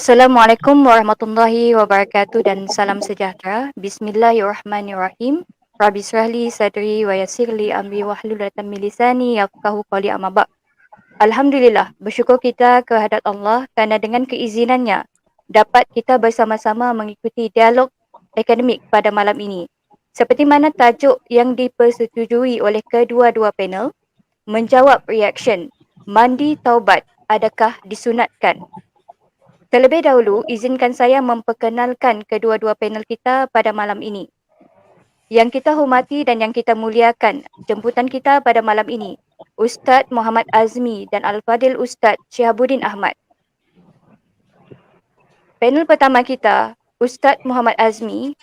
Assalamualaikum warahmatullahi wabarakatuh dan salam sejahtera. Bismillahirrahmanirrahim. Rabbi syrahli sadri wa yassirli amri wahlul 'uqdatam min lisani yafqahu qawli, amma ba'd. Alhamdulillah, bersyukur kita kehadrat Allah kerana dengan keizinannya dapat kita bersama-sama mengikuti dialog akademik pada malam ini. Seperti mana tajuk yang dipersetujui oleh kedua-dua panel, menjawab reaction, mandi taubat adakah disunatkan? Terlebih dahulu, izinkan saya memperkenalkan kedua-dua panel kita pada malam ini. Yang kita hormati dan yang kita muliakan, jemputan kita pada malam ini, Ustaz Muhammad Azmi dan Al-Fadil Ustaz Syihabuddin Ahmad. Panel pertama kita, Ustaz Muhammad Azmi,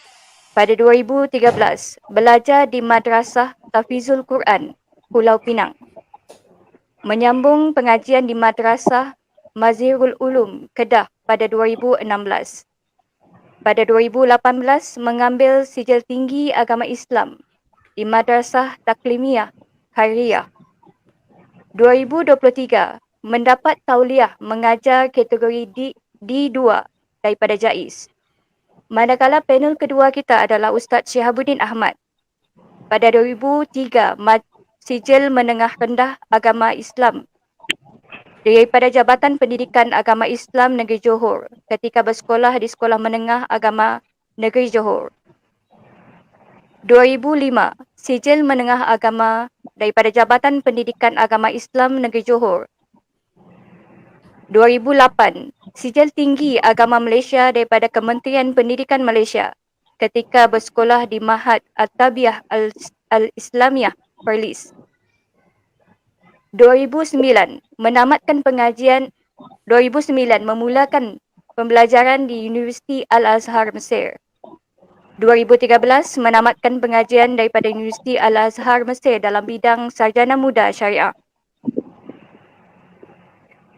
pada 2013, belajar di Madrasah Tafizul Quran, Pulau Pinang. Menyambung pengajian di Madrasah Mazhirul Ulum, Kedah pada 2016. Pada 2018, mengambil sijil tinggi agama Islam di Madrasah Taklimiyah Khairiyah. 2023, mendapat tauliah mengajar kategori D2 daripada JAIS. Manakala panel kedua kita adalah Ustaz Syihabuddin Ahmad. Pada 2003, sijil menengah rendah agama Islam daripada Jabatan Pendidikan Agama Islam Negeri Johor ketika bersekolah di Sekolah Menengah Agama Negeri Johor. 2005, sijil menengah agama daripada Jabatan Pendidikan Agama Islam Negeri Johor. 2008, sijil tinggi agama Malaysia daripada Kementerian Pendidikan Malaysia ketika bersekolah di Mahad At-Tabiyah Al-Islamiyah Perlis. 2009, menamatkan pengajian. 2009, memulakan pembelajaran di Universiti Al-Azhar Mesir. 2013, menamatkan pengajian daripada Universiti Al-Azhar Mesir dalam bidang Sarjana Muda Syariah.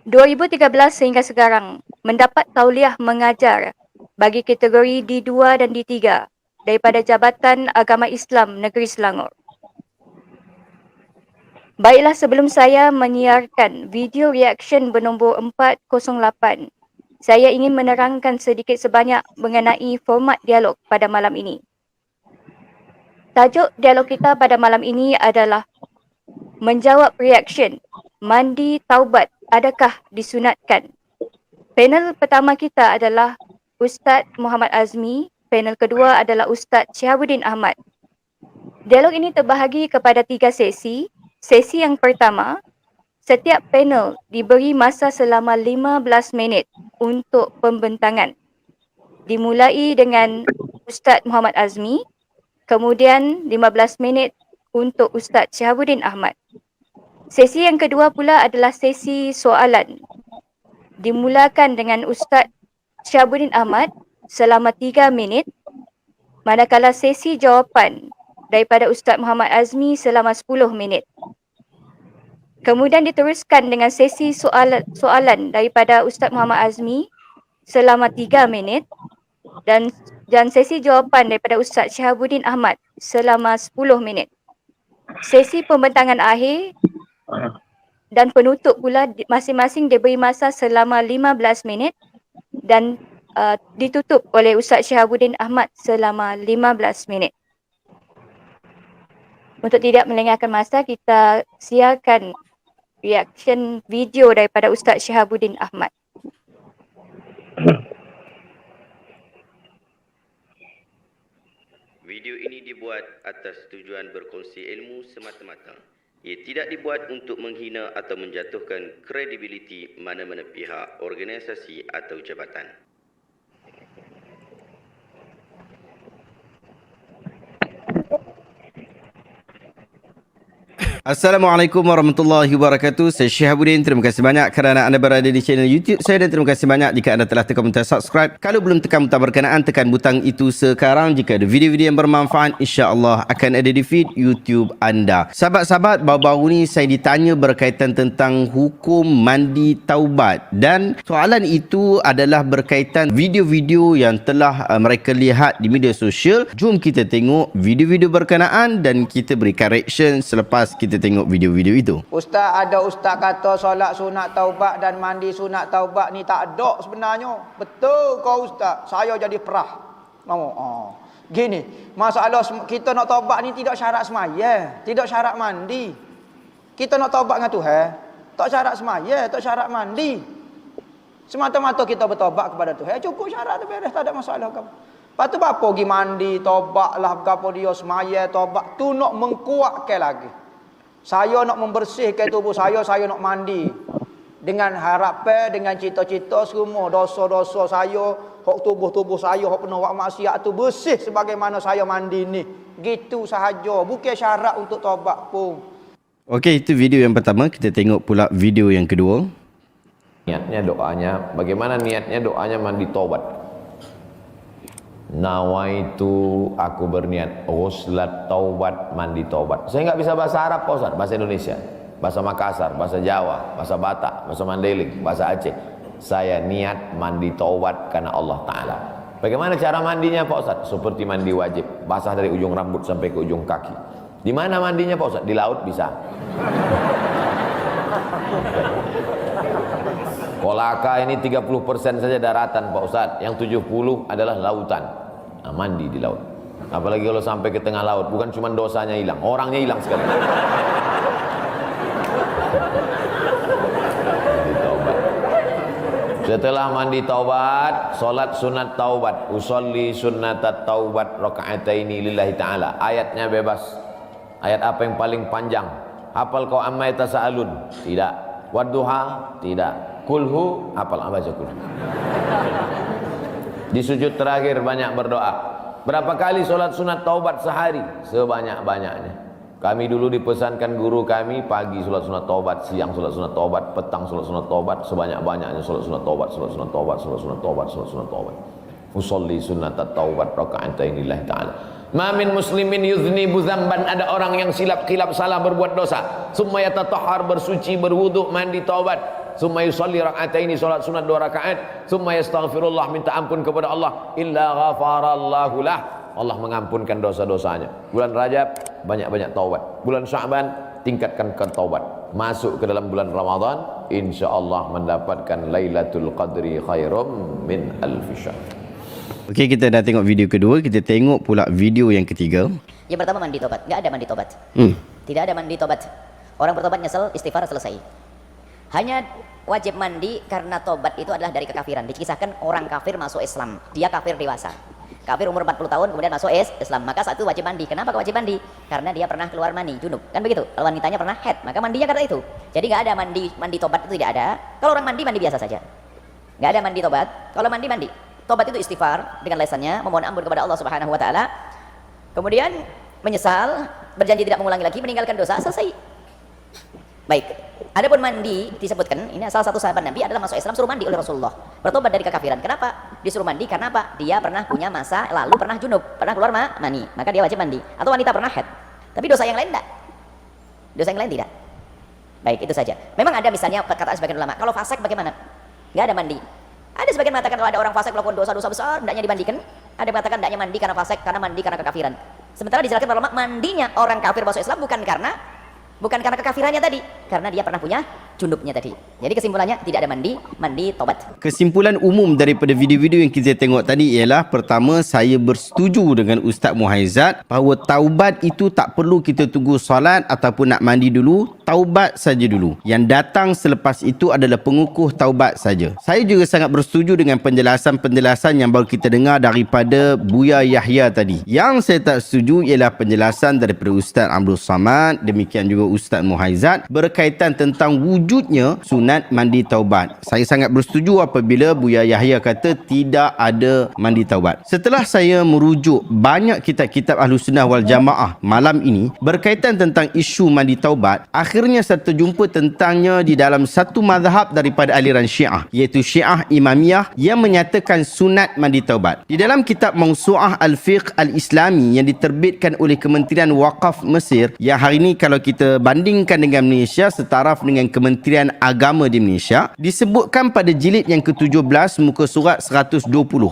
2013 sehingga sekarang, mendapat tauliah mengajar bagi kategori D2 dan D3 daripada Jabatan Agama Islam Negeri Selangor. Baiklah, sebelum saya menyiarkan video reaction bernombor 408, saya ingin menerangkan sedikit sebanyak mengenai format dialog pada malam ini. Tajuk dialog kita pada malam ini adalah menjawab reaction, mandi taubat adakah disunatkan? Panel pertama kita adalah Ustaz Muhammad Azmi, panel kedua adalah Ustaz Syihabuddin Ahmad. Dialog ini terbahagi kepada 3 sesi. Sesi yang pertama, setiap panel diberi masa selama 15 minit untuk pembentangan. Dimulai dengan Ustaz Muhammad Azmi, kemudian 15 minit untuk Ustaz Syihabuddin Ahmad. Sesi yang kedua pula adalah sesi soalan. Dimulakan dengan Ustaz Syihabuddin Ahmad selama 3 minit, manakala sesi jawapan daripada Ustaz Muhammad Azmi selama 10 minit. Kemudian diteruskan dengan sesi soalan daripada Ustaz Muhammad Azmi selama 3 minit dan sesi jawapan daripada Ustaz Syihabuddin Ahmad selama 10 minit. Sesi pembentangan akhir dan penutup pula masing-masing diberi masa selama 15 minit dan ditutup oleh Ustaz Syihabuddin Ahmad selama 15 minit. Untuk tidak melengahkan masa, kita siarkan reaction video daripada Ustaz Syihabuddin Ahmad. Video ini dibuat atas tujuan berkongsi ilmu semata-mata. Ia tidak dibuat untuk menghina atau menjatuhkan kredibiliti mana-mana pihak, organisasi atau jabatan. Assalamualaikum warahmatullahi wabarakatuh. Saya Syihabuddin. Terima kasih banyak kerana anda berada di channel YouTube saya dan terima kasih banyak jika anda telah tekan butang subscribe. Kalau belum tekan butang berkenaan, tekan butang itu sekarang. Jika ada video-video yang bermanfaat, insya-Allah akan ada di feed YouTube anda. Sahabat-sahabat, baru-baru ni saya ditanya berkaitan tentang hukum mandi taubat dan soalan itu adalah berkaitan video-video yang telah mereka lihat di media sosial. Jom kita tengok video-video berkenaan dan kita berikan reaction selepas kita kita tengok video-video itu. Ustaz kata solat sunat taubat dan mandi sunat taubat ni tak ada sebenarnya. Betul kau ustaz. Saya jadi perah. Mau. Gini, masalah kita nak taubat ni tidak syarat semaya, tidak syarat mandi. Kita nak taubat dengan Tuhan, tak syarat semaya, tak syarat mandi. Semata-mata kita bertaubat kepada Tuhan, cukup syarat tu beres, tak ada masalah kamu. Lepas tu apa pergi mandi, taubat lah berapa dia semaya, taubat tu nak mengkuatkan lagi. Saya nak membersihkan tubuh saya nak mandi. Dengan harapan, dengan cita-cita semua dosa-dosa saya, hak tubuh saya, hak penuh buat maksiat tu bersih sebagaimana saya mandi ni. Gitu sahaja, bukan syarat untuk taubat pun. Okey, itu video yang pertama. Kita tengok pula video yang kedua. Niatnya doanya, bagaimana niatnya doanya mandi taubat. Nawaitu, aku berniat ghuslat taubat, mandi taubat. Saya nggak bisa bahasa Arab Pak Ustaz, bahasa Indonesia, bahasa Makassar, bahasa Jawa, bahasa Batak, bahasa Mandailing, bahasa Aceh. Saya niat mandi taubat karena Allah Ta'ala. Bagaimana cara mandinya Pak Ustaz? Seperti mandi wajib, basah dari ujung rambut sampai ke ujung kaki. Di mana mandinya Pak Ustaz? Di laut bisa. Kolaka ini 30% saja daratan Pak Ustaz, yang 70 adalah lautan. Nah, mandi di laut. Apalagi kalau sampai ke tengah laut, bukan cuma dosanya hilang, orangnya hilang sekali. Setelah mandi taubat, solat sunat taubat, usolli sunnatat taubat raka'ataini lillahi ta'ala. Ayatnya bebas. Ayat apa yang paling panjang? Hafal kau amma yatasaalun? Tidak. Wadduha? Tidak. Kulhu? Hafal, baca kulhu. Di sujud terakhir banyak berdoa. Berapa kali solat sunat taubat sehari? Sebanyak-banyaknya. Kami dulu dipesankan guru kami, pagi solat sunat taubat, siang solat sunat taubat, petang solat sunat taubat, sebanyak-banyaknya solat sunat taubat, solat sunat taubat, solat sunat taubat, solat sunat taubat. Usolli sunnatat taubat raka'atain lillahi ta'ala. Ma min muslimin yuznibu dzamban, ada orang yang silap-kilap salah berbuat dosa. Summa yatatahhar, bersuci, berwudu, mandi taubat. Summa yusolli raka'ataini, solat sunat 2 rakaat. Summa yastaghfirullah, minta ampun kepada Allah. Illa ghafarallahu lah, Allah mengampunkan dosa-dosanya. Bulan Rajab banyak-banyak taubat. Bulan Sya'ban tingkatkan ke taubat. Masuk ke dalam bulan Ramadan, insya-Allah mendapatkan Lailatul Qadri khairum min alfi syahr. Okey, kita dah tengok video kedua. Kita tengok pula video yang ketiga. Yang pertama mandi tobat. Enggak ada mandi tobat. Tidak ada mandi tobat. Orang bertobat nyesel, istighfar, selesai. Hanya wajib mandi karena tobat itu adalah dari kekafiran. Dikisahkan orang kafir masuk Islam. Dia kafir dewasa. Kafir umur 40 tahun kemudian masuk Islam. Maka saat itu wajib mandi. Kenapa kok wajib mandi? Karena dia pernah keluar mani, junub. Kan begitu? Kalau wanitanya pernah haid, maka mandinya karena itu. Jadi enggak ada mandi tobat, itu tidak ada. Kalau orang mandi biasa saja. Enggak ada mandi tobat. Kalau mandi. Tobat itu istighfar dengan lesannya, memohon ampun kepada Allah Subhanahu wa taala. Kemudian menyesal, berjanji tidak mengulangi lagi, meninggalkan dosa, selesai. Baik. Adapun mandi disebutkan, ini salah satu sahabat Nabi adalah masuk Islam suruh mandi oleh Rasulullah. Bertobat dari kekafiran. Kenapa disuruh mandi? Karena apa? Dia pernah punya masa lalu, pernah junub, pernah keluar mani, maka dia wajib mandi. Atau wanita pernah haid. Tapi dosa yang lain tidak. Dosa yang lain tidak. Baik, itu saja. Memang ada misalnya perkataan sebagian ulama, kalau fasik bagaimana? Enggak ada mandi. Ada sebagian mengatakan kalau ada orang fasik melakukan dosa-dosa besar, hendaknya dimandikan. Ada yang mengatakan hendaknya mandi karena fasik, karena mandi karena kekafiran. Sementara dijelaskan para ulama, mandinya orang kafir masuk Islam bukan karena kekafirannya tadi, karena dia pernah punya junubnya tadi. Jadi kesimpulannya tidak ada mandi tobat. Kesimpulan umum daripada video-video yang kita tengok tadi ialah, pertama, saya bersetuju dengan Ustaz Muhaizat bahawa taubat itu tak perlu kita tunggu solat ataupun nak mandi dulu, taubat saja dulu. Yang datang selepas itu adalah pengukuh taubat saja. Saya juga sangat bersetuju dengan penjelasan-penjelasan yang baru kita dengar daripada Buya Yahya tadi. Yang saya tak setuju ialah penjelasan daripada Ustaz Abdul Samad, demikian juga Ustaz Muhaizat berkaitan tentang wujudnya sunat mandi taubat. Saya sangat bersetuju apabila Buya Yahya kata tidak ada mandi taubat. Setelah saya merujuk banyak kitab-kitab Ahlus Sunnah wal Jamaah malam ini berkaitan tentang isu mandi taubat, akhirnya akhirnya saya terjumpa tentangnya di dalam satu mazhab daripada aliran Syiah, iaitu Syiah Imamiyah, yang menyatakan sunat mandi taubat. Di dalam kitab Mawsu'ah Al-Fiqh Al-Islami yang diterbitkan oleh Kementerian Waqaf Mesir, yang hari ini kalau kita bandingkan dengan Malaysia, setaraf dengan Kementerian Agama di Malaysia, disebutkan pada jilid yang ke-17 muka surat 120,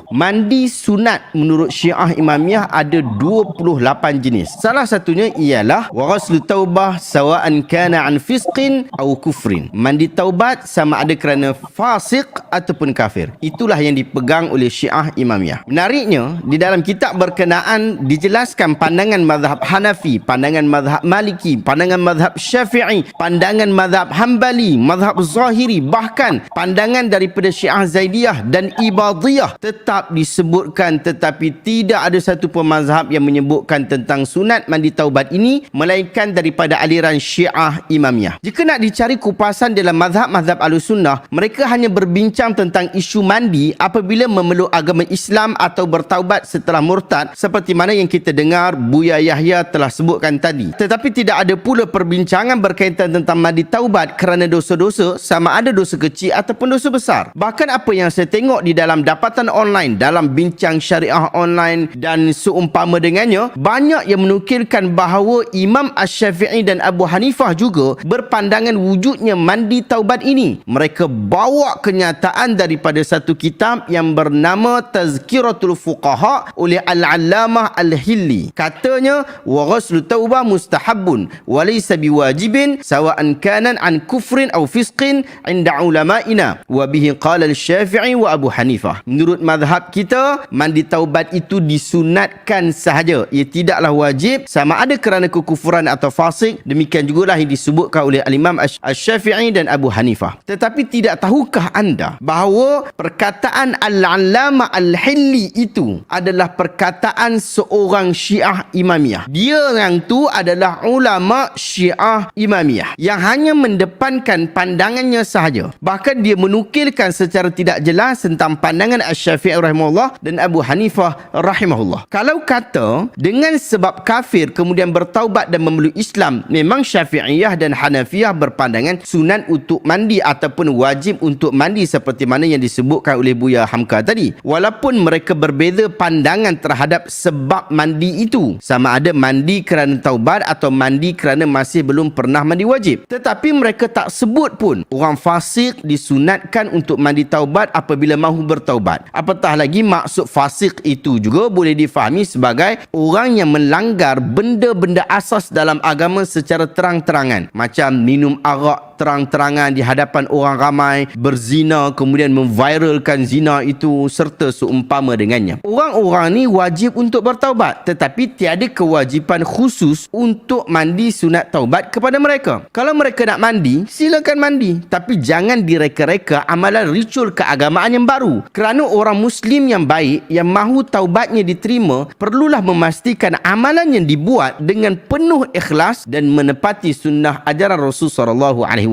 mandi sunat menurut Syiah Imamiyah ada 28 jenis. Salah satunya ialah wa ghuslu taubah sawa'an kana an fisqin au kufrin. Mandi taubat sama ada kerana fasik ataupun kafir. Itulah yang dipegang oleh Syiah Imamiyah. Menariknya, di dalam kitab berkenaan dijelaskan pandangan mazhab Hanafi, pandangan mazhab Maliki, pandangan mazhab Syafi'i, pandangan mazhab Hambali, mazhab Zahiri, bahkan pandangan daripada Syiah Zaidiyah dan Ibadiyah tetap disebutkan, tetapi tidak ada satu pun mazhab yang menyebutkan tentang sunat mandi taubat ini melainkan daripada aliran Syiah Imamiyah. Jika nak dicari kupasan dalam mazhab-mazhab Ahlussunnah, mereka hanya berbincang tentang isu mandi apabila memeluk agama Islam atau bertaubat setelah murtad, seperti mana yang kita dengar Buya Yahya telah sebutkan tadi. Tetapi tidak ada pula perbincangan berkaitan tentang mandi taubat kerana dosa-dosa, sama ada dosa kecil ataupun dosa besar. Bahkan apa yang saya tengok di dalam dapatan online, dalam bincang syariah online dan seumpama dengannya, banyak yang menukilkan bahawa Imam Asy-Syafi'i dan Abu Hanifah juga berpandangan wujudnya mandi taubat ini. Mereka bawa kenyataan daripada satu kitab yang bernama Tazkiratul Fuqaha oleh Al-Allamah Al-Hilli. Katanya, wa ghuslu taubah mustahabun wa laysa biwajibin sawa'an kanan an kufrin aw fisqin 'inda ulama'ina wa bihi qala Al-Syafi'i wa Abu Hanifah. Menurut mazhab kita, mandi taubat itu disunatkan sahaja. Ia tidaklah wajib sama ada kerana kekufuran atau fasik. Demikian jugalah yang disebutkan oleh Al-Imam Asy-Syafi'i dan Abu Hanifah. Tetapi tidak tahukah anda bahawa perkataan Al-Allamah Al-Hilli itu adalah perkataan seorang Syiah Imamiyah. Dia yang tu adalah ulama Syiah Imamiyah yang hanya mendepankan pandangannya sahaja. Bahkan dia menukilkan secara tidak jelas tentang pandangan Asy-Syafi'i rahimahullah dan Abu Hanifah rahimahullah. Kalau kata dengan sebab kafir kemudian bertaubat dan memeluk Islam, memang Syafi'iyah dan Hanafiyah berpandangan sunat untuk mandi ataupun wajib untuk mandi seperti mana yang disebutkan oleh Buya Hamka tadi. Walaupun mereka berbeza pandangan terhadap sebab mandi itu, sama ada mandi kerana taubat atau mandi kerana masih belum pernah mandi wajib. Tetapi mereka tak sebut pun orang fasik disunatkan untuk mandi taubat apabila mahu bertaubat. Apatah lagi maksud fasik itu juga boleh difahami sebagai orang yang melanggar benda-benda asas dalam agama secara terang-terangan, macam minum arak terang-terangan di hadapan orang ramai, berzina kemudian memviralkan zina itu serta seumpama dengannya. Orang-orang ni wajib untuk bertaubat, tetapi tiada kewajipan khusus untuk mandi sunat taubat kepada mereka. Kalau mereka nak mandi, silakan mandi, tapi jangan direka-reka amalan ritual keagamaan yang baru. Kerana orang Muslim yang baik yang mahu taubatnya diterima perlulah memastikan amalan yang dibuat dengan penuh ikhlas dan menepati sunnah ajaran Rasul SAW.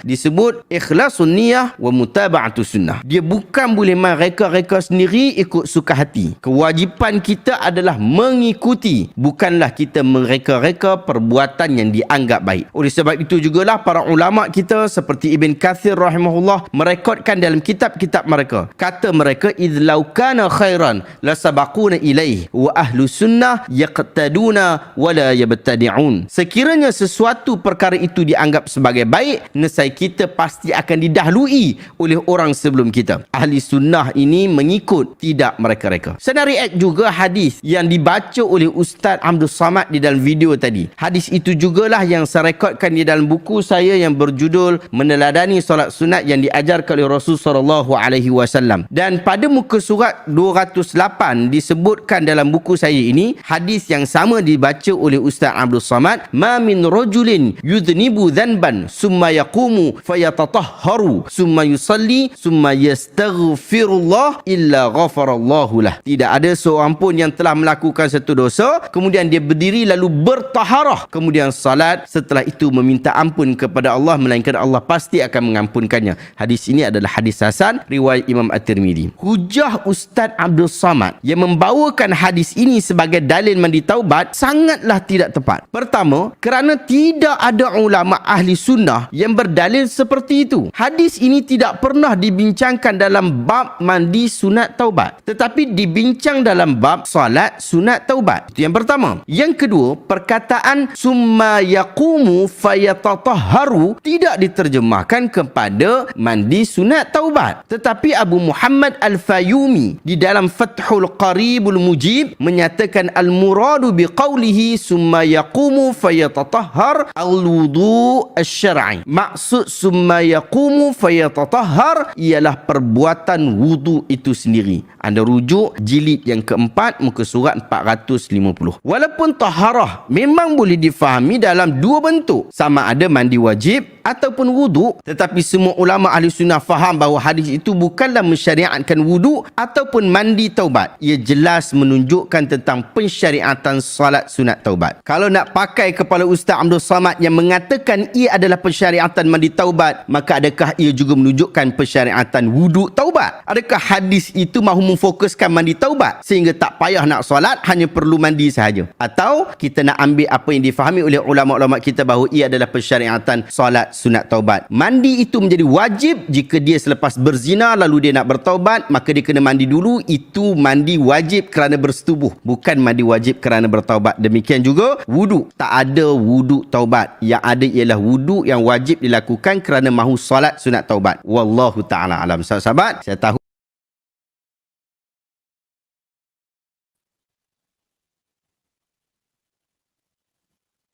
Disebut ikhlasun niyah wa mutaba'atus sunnah. Dia bukan boleh main reka-reka sendiri ikut suka hati. Kewajipan kita adalah mengikuti, bukanlah kita mereka-reka perbuatan yang dianggap baik. Oleh sebab itu jugalah para ulama kita seperti Ibn Kathir rahimahullah merekodkan dalam kitab-kitab mereka. Kata mereka, idlau kana khairan la sabaquna ilaih wa ahlu sunnah yaqtaduna wa la yabtadi'un. Sekiranya sesuatu perkara itu dianggap sebagai baik, nescaya kita pasti akan didahului oleh orang sebelum kita. Ahli sunnah ini mengikut, tidak mereka-reka. Saya nak react juga hadis yang dibaca oleh Ustaz Abdul Samad di dalam video tadi. Hadis itu jugalah yang saya rekodkan di dalam buku saya yang berjudul Meneladani Solat Sunat yang diajarkan oleh Rasul SAW. Dan pada muka surat 208 disebutkan dalam buku saya ini, hadis yang sama dibaca oleh Ustaz Abdul Samad, ma min rajulin yudhnibu dhanban summa yaqumu fayatatahharu summa yusalli summa yastaghfirullah illa ghafarallahu lah. Tidak ada seorang pun yang telah melakukan satu dosa kemudian dia berdiri lalu bertaharah kemudian salat, setelah itu meminta ampun kepada Allah, melainkan Allah pasti akan mengampunkannya. Hadis ini adalah hadis hasan riwayat Imam At-Tirmizi. Hujah Ustaz Abdul Samad yang membawakan hadis ini sebagai dalil mandi taubat sangatlah tidak tepat. Pertama, kerana tidak ada ulama ahli sunnah yang berdalil seperti itu. Hadis ini tidak pernah dibincangkan dalam bab mandi sunat taubat, tetapi dibincang dalam bab salat sunat taubat. Itu yang pertama. Yang kedua, perkataan summa yaqumu fayatatahharu tidak diterjemahkan kepada mandi sunat taubat, tetapi Abu Muhammad Al-Fayumi di dalam Fathul Qaribul Mujib menyatakan al-muradu biqaulihi summa yaqumu fayatatahhar al-wudu asy-syar'i. Maksud summa yaqumu fayatatahhar ialah perbuatan wudu itu sendiri. Anda rujuk jilid yang keempat muka surat 450. Walaupun taharah memang boleh difahami dalam dua bentuk, sama ada mandi wajib ataupun wudu, tetapi semua ulama ahli sunnah faham bahawa hadis itu bukanlah mensyariatkan wudu ataupun mandi taubat. Ia jelas menunjukkan tentang pensyariatan salat sunat taubat. Kalau nak pakai kepala Ustaz Abdul Samad yang mengatakan ia adalah pensyariatan mandi taubat, maka adakah ia juga menunjukkan pensyariatan wudu taubat? Adakah hadis itu mahu memfokuskan mandi taubat sehingga tak payah nak solat, hanya perlu mandi sahaja? Atau kita nak ambil apa yang difahami oleh ulama-ulama kita bahawa ia adalah pensyariatan solat sunat taubat. Mandi itu menjadi wajib jika dia selepas berzina lalu dia nak bertaubat, maka dia kena mandi dulu. Itu mandi wajib kerana bersetubuh, bukan mandi wajib kerana bertaubat. Demikian juga wudu, tak ada wudu taubat. Yang ada ialah wudu yang wajib dilakukan kerana mahu solat sunat taubat. Wallahu ta'ala alam. Sahabat, saya tahu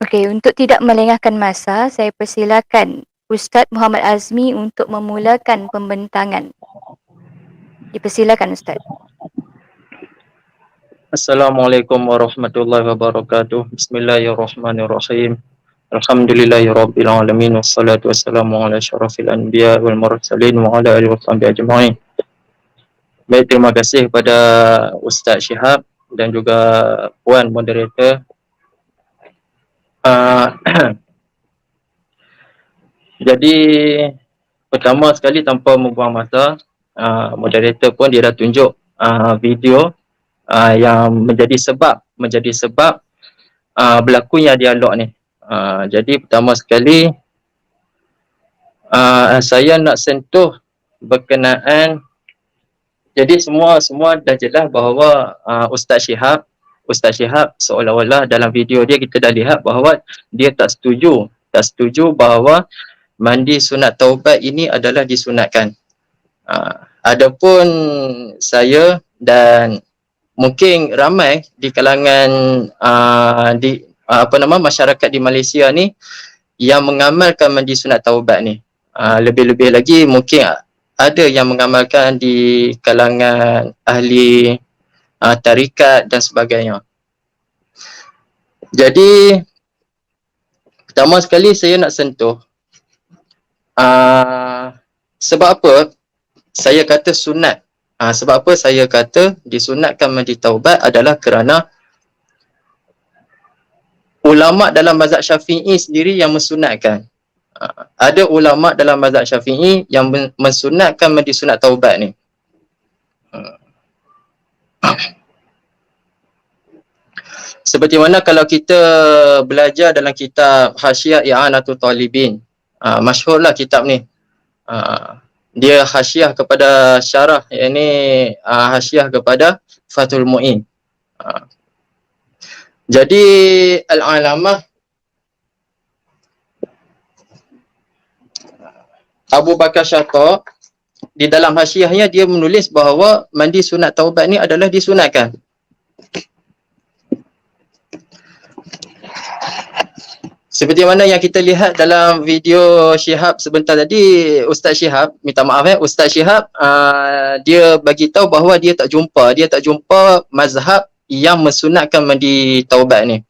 Okey, untuk tidak melengahkan masa, saya persilakan Ustaz Muhammad Azmi untuk memulakan pembentangan. Dipersilakan Ustaz. Assalamualaikum warahmatullahi wabarakatuh. Bismillahirrahmanirrahim. Alhamdulillahirabbil alamin wassalatu wassalamu ala asyrafil anbiya wal mursalin wa ala alihi washabbihi ajmain. Baik, terima kasih kepada Ustaz Syihab dan juga puan moderator. Jadi pertama sekali tanpa membuang masa, moderator pun dia dah tunjuk video yang menjadi sebab berlakunya dialog ni. Jadi pertama sekali saya nak sentuh berkenaan, jadi semua dah jelas bahawa Ustaz Syihab seolah-olah dalam video dia kita dah lihat bahawa dia tak setuju bahawa mandi sunat taubat ini adalah disunatkan. Adapun saya dan mungkin ramai di kalangan masyarakat di Malaysia ni yang mengamalkan mandi sunat taubat ni. Lebih-lebih lagi mungkin ada yang mengamalkan di kalangan ahli tarikat dan sebagainya. Jadi pertama sekali saya nak sentuh sebab apa saya kata sunat. Sebab apa saya kata disunatkan mandi taubat adalah kerana ulama dalam mazhab Syafi'i sendiri yang mensunatkan. Ada ulama dalam mazhab Syafi'i yang mensunatkan mandi sunat taubat ni. Seperti mana kalau kita belajar dalam kitab Hasyiah I'anatul Talibin, masyhurlah kitab ni. Dia hasyiah kepada syarah, yakni hasyiah kepada Fathul Mu'in. Jadi Al-Alamah Abu Bakar Syata di dalam hasyiahnya dia menulis bahawa mandi sunat taubat ni adalah disunatkan. Seperti mana yang kita lihat dalam video Syihab sebentar tadi, Ustaz Syihab, minta maaf Ustaz Syihab dia bagi tahu bahawa dia tak jumpa mazhab yang mensunatkan mandi taubat ni.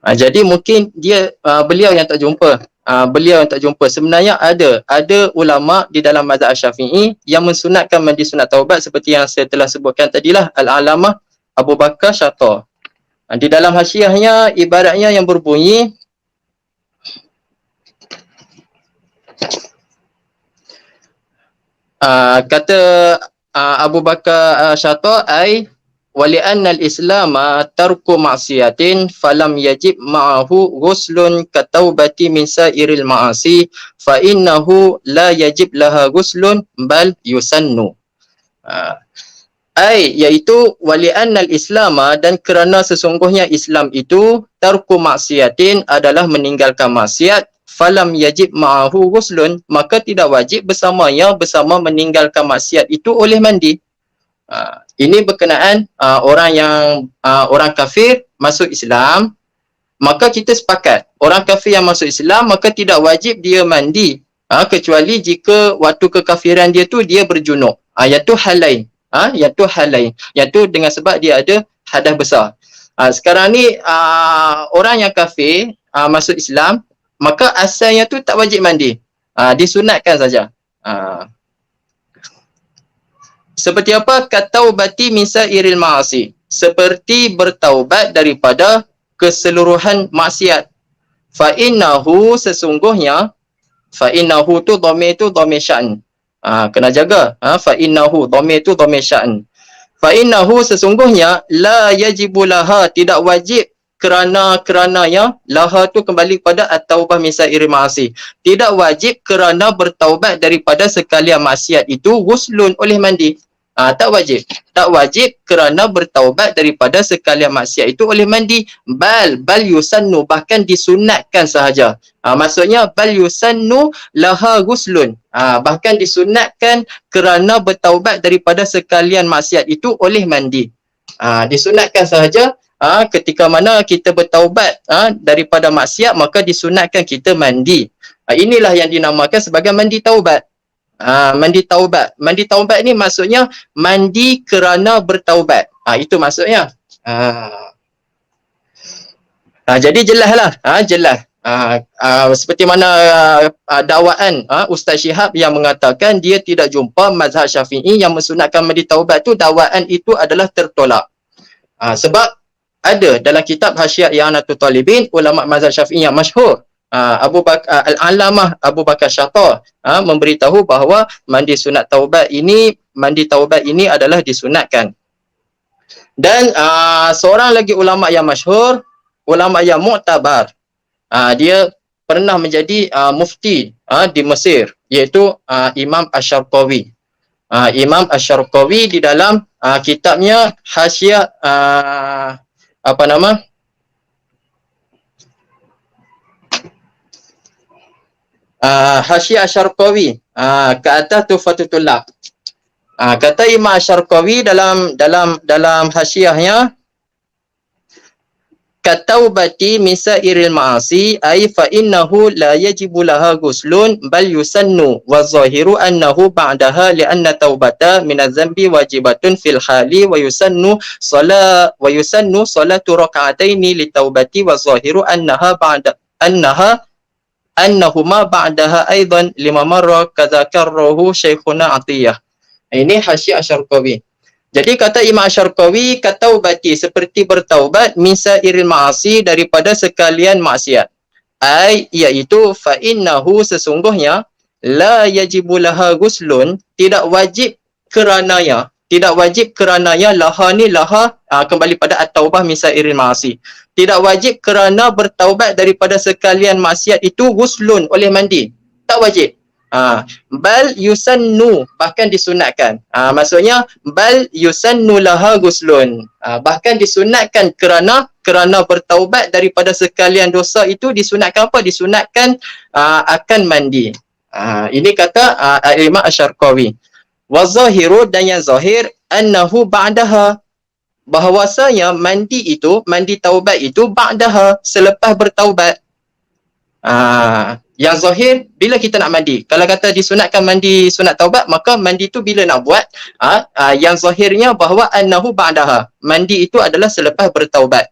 Jadi mungkin beliau yang tak jumpa. beliau yang tak jumpa. Sebenarnya ada ulama di dalam mazhab Syafi'i yang mensunatkan mandi sunat taubat seperti yang saya telah sebutkan tadilah, Al-Alamah Abu Bakar Syata. Di dalam hasyiahnya ibaratnya yang berbunyi kata Abu Bakar Syata ai wali'anna al-islam tarku ma'siyatin falam yajib ma'ahu ghuslun kataubati min sa'iril ma'asi fa innahu la yajib laha ghuslun bal yusannu. Iaitu wali'anna al-islam, dan kerana sesungguhnya Islam itu tarku maksiatin adalah meninggalkan maksiat, falam yajib ma'ahu ghuslun, maka tidak wajib bersamanya bersama meninggalkan maksiat itu oleh mandi. Ini berkenaan orang kafir masuk Islam, maka kita sepakat orang kafir yang masuk Islam maka tidak wajib dia mandi, kecuali jika waktu kekafiran dia tu dia berjunub, iaitu hal lain. Iaitu dengan sebab dia ada hadas besar. Sekarang ni orang yang kafir masuk Islam, maka asalnya tu tak wajib mandi, disunatkan saja. Seperti apa? Kataubati min sa'iril ma'asi, seperti bertaubat daripada keseluruhan maksiat. Fa innahu, sesungguhnya, fa innahu tu dhamir tu dhamir sya'n. Kena jaga. Fa innahu, dhamir tu dhamir sya'n. Fa innahu, sesungguhnya, la yajibu laha, tidak wajib kerananya, laha tu kembali pada at-taubah min sa'iril ma'asi, tidak wajib kerana bertaubat daripada sekalian maksiat itu ghuslun, oleh mandi. Tak wajib kerana bertaubat daripada sekalian maksiat itu oleh mandi. Bal yusannu, bahkan disunatkan sahaja. Maksudnya bal yusannu laha ghuslun, bahkan disunatkan kerana bertaubat daripada sekalian maksiat itu oleh mandi. Disunatkan sahaja. Ketika mana kita bertaubat daripada maksiat, maka disunatkan kita mandi. Inilah yang dinamakan sebagai mandi taubat. Mandi taubat ni maksudnya mandi kerana bertaubat. Itu maksudnya. Jadi jelaslah, jelas. Seperti mana dakwaan Ustaz Syihab yang mengatakan dia tidak jumpa mazhab Syafi'i yang mensunatkan mandi taubat tu, dakwaan itu adalah tertolak. Sebab ada dalam kitab Hasyiat I'anatul Talibin, ulama mazhab Syafi'i yang masyhur, Al-Alamah Abu Bakar Syata memberitahu bahawa mandi taubat ini adalah disunatkan. Dan seorang lagi ulama yang masyhur, ulama yang mu'tabar, dia pernah menjadi mufti di Mesir, iaitu Imam Asy-Syarqawi. Imam Asy-Syarqawi di dalam kitabnya Hasyiat Hasyiah Asy-Syarqawi ke atas Tuhfatul Tullab. Kata Imam Asy-Syarqawi dalam hasyiahnya, kataubati min sa'iril ma'asi ay fa innahu la yajibu laha ghuslun bal yusannu wa zahiru annahu ba'daha li anna taubata min adz-dzambi wajibatun fil hali wa yusannu salatu rak'ataini li taubati wa zahiru annahuma ba'daha aidan lima marra kadzakarrahu Syekhuna Atiyah. Ini Hasyiah Asy-Syarqawi. Jadi kata Imam Asy-Syarqawi, kataubati seperti bertaubat min sa'iril ma'asi daripada sekalian maksiat. Iaitu fa innahu, sesungguhnya, la yajibu laha ghuslun, tidak wajib kerananya laha ni laha kembali pada at-taubah min sa'iril ma'asi. Tidak wajib kerana bertaubat daripada sekalian maksiat itu ghuslun, oleh mandi. Tak wajib. Bal yusannu, bahkan disunatkan. Maksudnya bal yusannu laha ghuslun, bahkan disunatkan kerana bertaubat daripada sekalian dosa itu disunatkan apa? Disunatkan akan mandi. Ini kata Imam Asy-Syarqawi. Wa zahiru, dan yang zahir, annahu ba'daha, bahawasanya mandi taubat itu ba'daha, selepas bertaubat. Yang zahir, bila kita nak mandi, kalau kata disunatkan mandi sunat taubat, maka mandi itu bila nak buat, yang zahirnya bahawa annahu ba'daha, mandi itu adalah selepas bertaubat.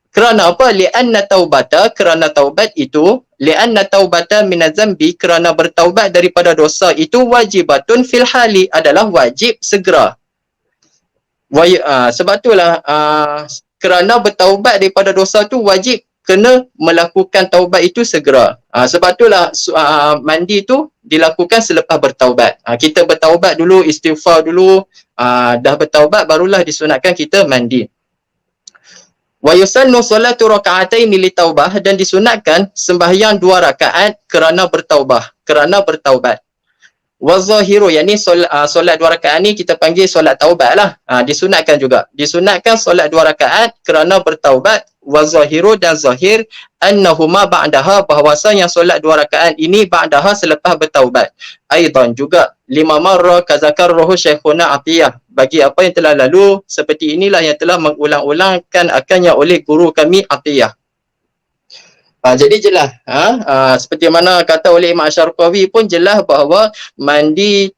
Kerana apa? Li'anna taubata, kerana taubat itu li'anna taubatan minaz-zambi, kerana bertaubat daripada dosa itu wajibatun fil hali, adalah wajib segera. Sebab itulah kerana bertaubat daripada dosa tu wajib kena melakukan taubat itu segera. Sebab itulah mandi tu dilakukan selepas bertaubat. Kita bertaubat dulu, istighfar dulu, dah bertaubat barulah disunatkan kita mandi. Wa yusannu solatu raka'ataini litaubah, dan disunatkan sembahyang 2 rakaat kerana bertaubat. Wa zahiru, yakni solat 2 rakaat ni kita panggil solat taubat lah. Disunatkan juga. Disunatkan solat 2 rakaat kerana bertaubat. Wa zahiru, dan zahir, annahuma ba'daha, bahawasanya solat 2 rakaat ini ba'daha selepas bertaubat. Aidan juga, 5 marrah kazakarruhu Syekhuna Atiyah, bagi apa yang telah lalu, seperti inilah yang telah mengulang-ulangkan akannya oleh guru kami Atiyah. Jadi jelas, seperti mana kata oleh Imam Syarqawi pun jelas bahawa mandi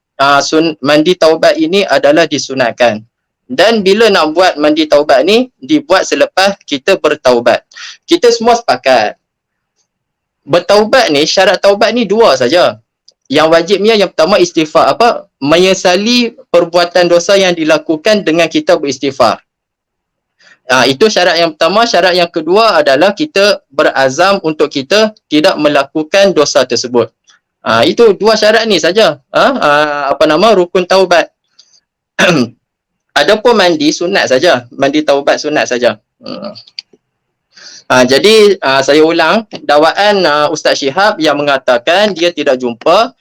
taubat ini adalah disunatkan. Dan bila nak buat mandi taubat ni, dibuat selepas kita bertaubat. Kita semua sepakat. Bertaubat ni, syarat taubat ni 2 saja. Yang wajibnya yang pertama istighfar, menyesali perbuatan dosa yang dilakukan dengan kita beristighfar. Itu syarat yang pertama. Syarat yang kedua adalah kita berazam untuk kita tidak melakukan dosa tersebut. Itu 2 syarat ni saja. Rukun taubat. Adapun mandi sunat saja. Mandi taubat sunat saja. Jadi saya ulang, dakwaan Ustaz Syihab yang mengatakan dia tidak jumpa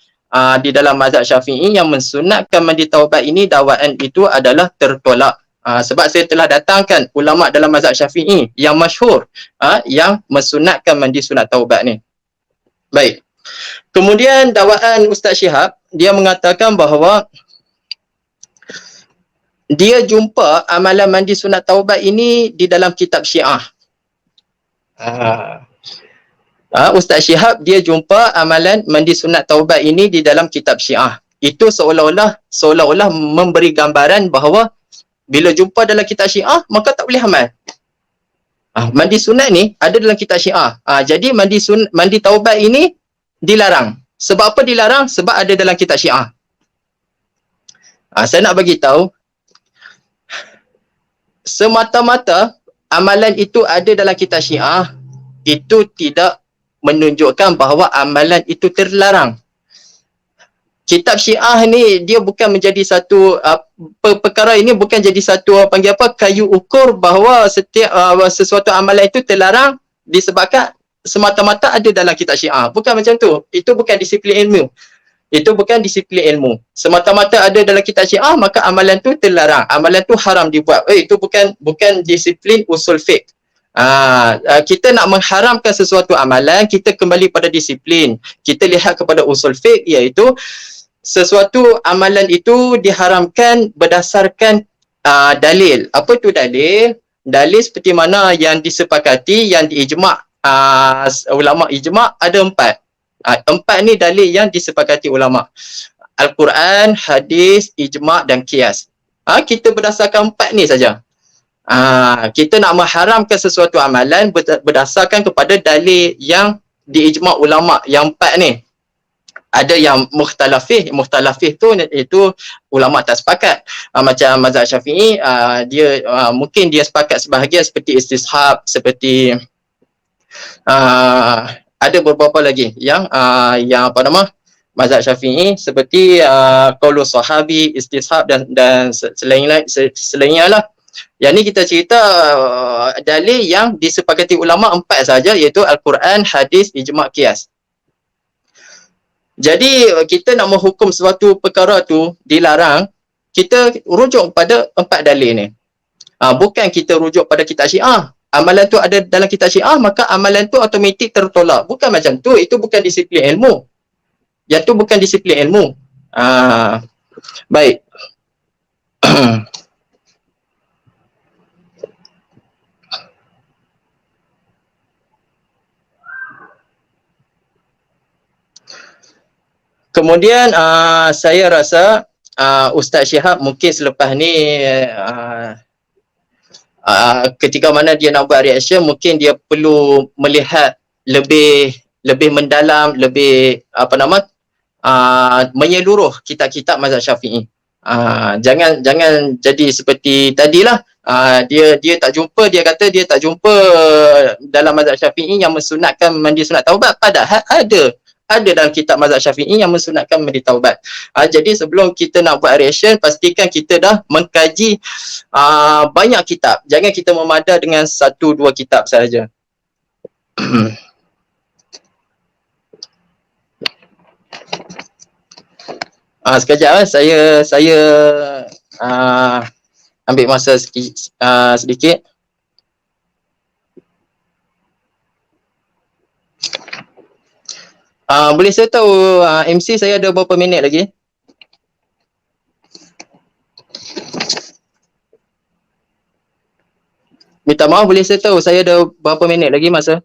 di dalam mazhab Syafi'i yang mensunatkan mandi taubat ini, dakwaan itu adalah tertolak. Sebab saya telah datangkan ulama dalam mazhab Syafi'i yang masyhur yang mensunatkan mandi sunat taubat ni. Baik. Kemudian dakwaan Ustaz Syihab, dia mengatakan bahawa dia jumpa amalan mandi sunat taubat ini di dalam kitab Syiah. Ustaz Syihab dia jumpa amalan mandi sunat taubat ini di dalam kitab Syiah. Itu seolah-olah memberi gambaran bahawa bila jumpa dalam kitab Syiah, maka tak boleh amal. Mandi sunat ni ada dalam kitab Syiah. Jadi mandi taubat ini dilarang. Sebab apa dilarang? Sebab ada dalam kitab Syiah. Saya nak bagi tahu, semata-mata amalan itu ada dalam kitab Syiah, itu tidak menunjukkan bahawa amalan itu terlarang. Kitab Syiah ni dia bukan menjadi satu perkara ini bukan jadi satu kayu ukur bahawa setiap sesuatu amalan itu terlarang disebabkan semata-mata ada dalam kitab Syiah. Bukan macam tu. Itu bukan disiplin ilmu. Itu bukan disiplin ilmu. Semata-mata ada dalam kitab Syiah maka amalan tu terlarang. Amalan tu haram dibuat. Itu bukan disiplin usul fiqh. Kita nak mengharamkan sesuatu amalan, kita kembali pada disiplin. Kita lihat kepada usul fiqh, iaitu sesuatu amalan itu diharamkan berdasarkan dalil. Apa itu dalil? Dalil seperti mana yang disepakati, yang diijma' ulama ijma' ada 4. 4 ni dalil yang disepakati ulama. Al-Quran, hadis, ijma' dan qiyas. Kita berdasarkan 4 ni saja. Kita nak mengharamkan sesuatu amalan berdasarkan kepada dalil yang diijma' ulama yang 4 ni. Ada yang mukhtalafih tu itu ulama tak sepakat. Macam mazhab Syafi'i, dia mungkin dia sepakat sebahagian seperti istishab, seperti ada beberapa lagi yang mazhab Syafi'i seperti qaulus sahabi, istishab dan selainnya lah. Yang ni kita cerita dalil yang disepakati ulama 4 saja, iaitu Al-Quran, hadis, ijma', qiyas. Jadi kita nak menghukum suatu perkara tu dilarang, kita rujuk pada 4 dalil ni. Bukan kita rujuk pada kitab Syiah. Amalan tu ada dalam kitab Syiah, maka amalan tu automatik tertolak. Bukan macam tu. Itu bukan disiplin ilmu. Yang tu bukan disiplin ilmu. Baik. Kemudian saya rasa Ustaz Syihab mungkin selepas ni ketika mana dia nak buat reaction, mungkin dia perlu melihat lebih lebih mendalam, lebih menyeluruh kitab-kitab mazhab Syafi'i. Jangan jadi seperti tadilah, dia tak jumpa, dia kata dia tak jumpa dalam mazhab Syafi'i yang mensunatkan mandi sunat taubat, padahal ada dalam kitab mazhab Syafi'i yang mensunatkan mandi taubat. Jadi sebelum kita nak buat reaction, pastikan kita dah mengkaji banyak kitab. Jangan kita memada dengan 1-2 kitab sahaja. Sekejap, saya ambil masa sedikit. Boleh saya tahu MC saya ada berapa minit lagi? Minta maaf, boleh saya tahu saya ada berapa minit lagi masa?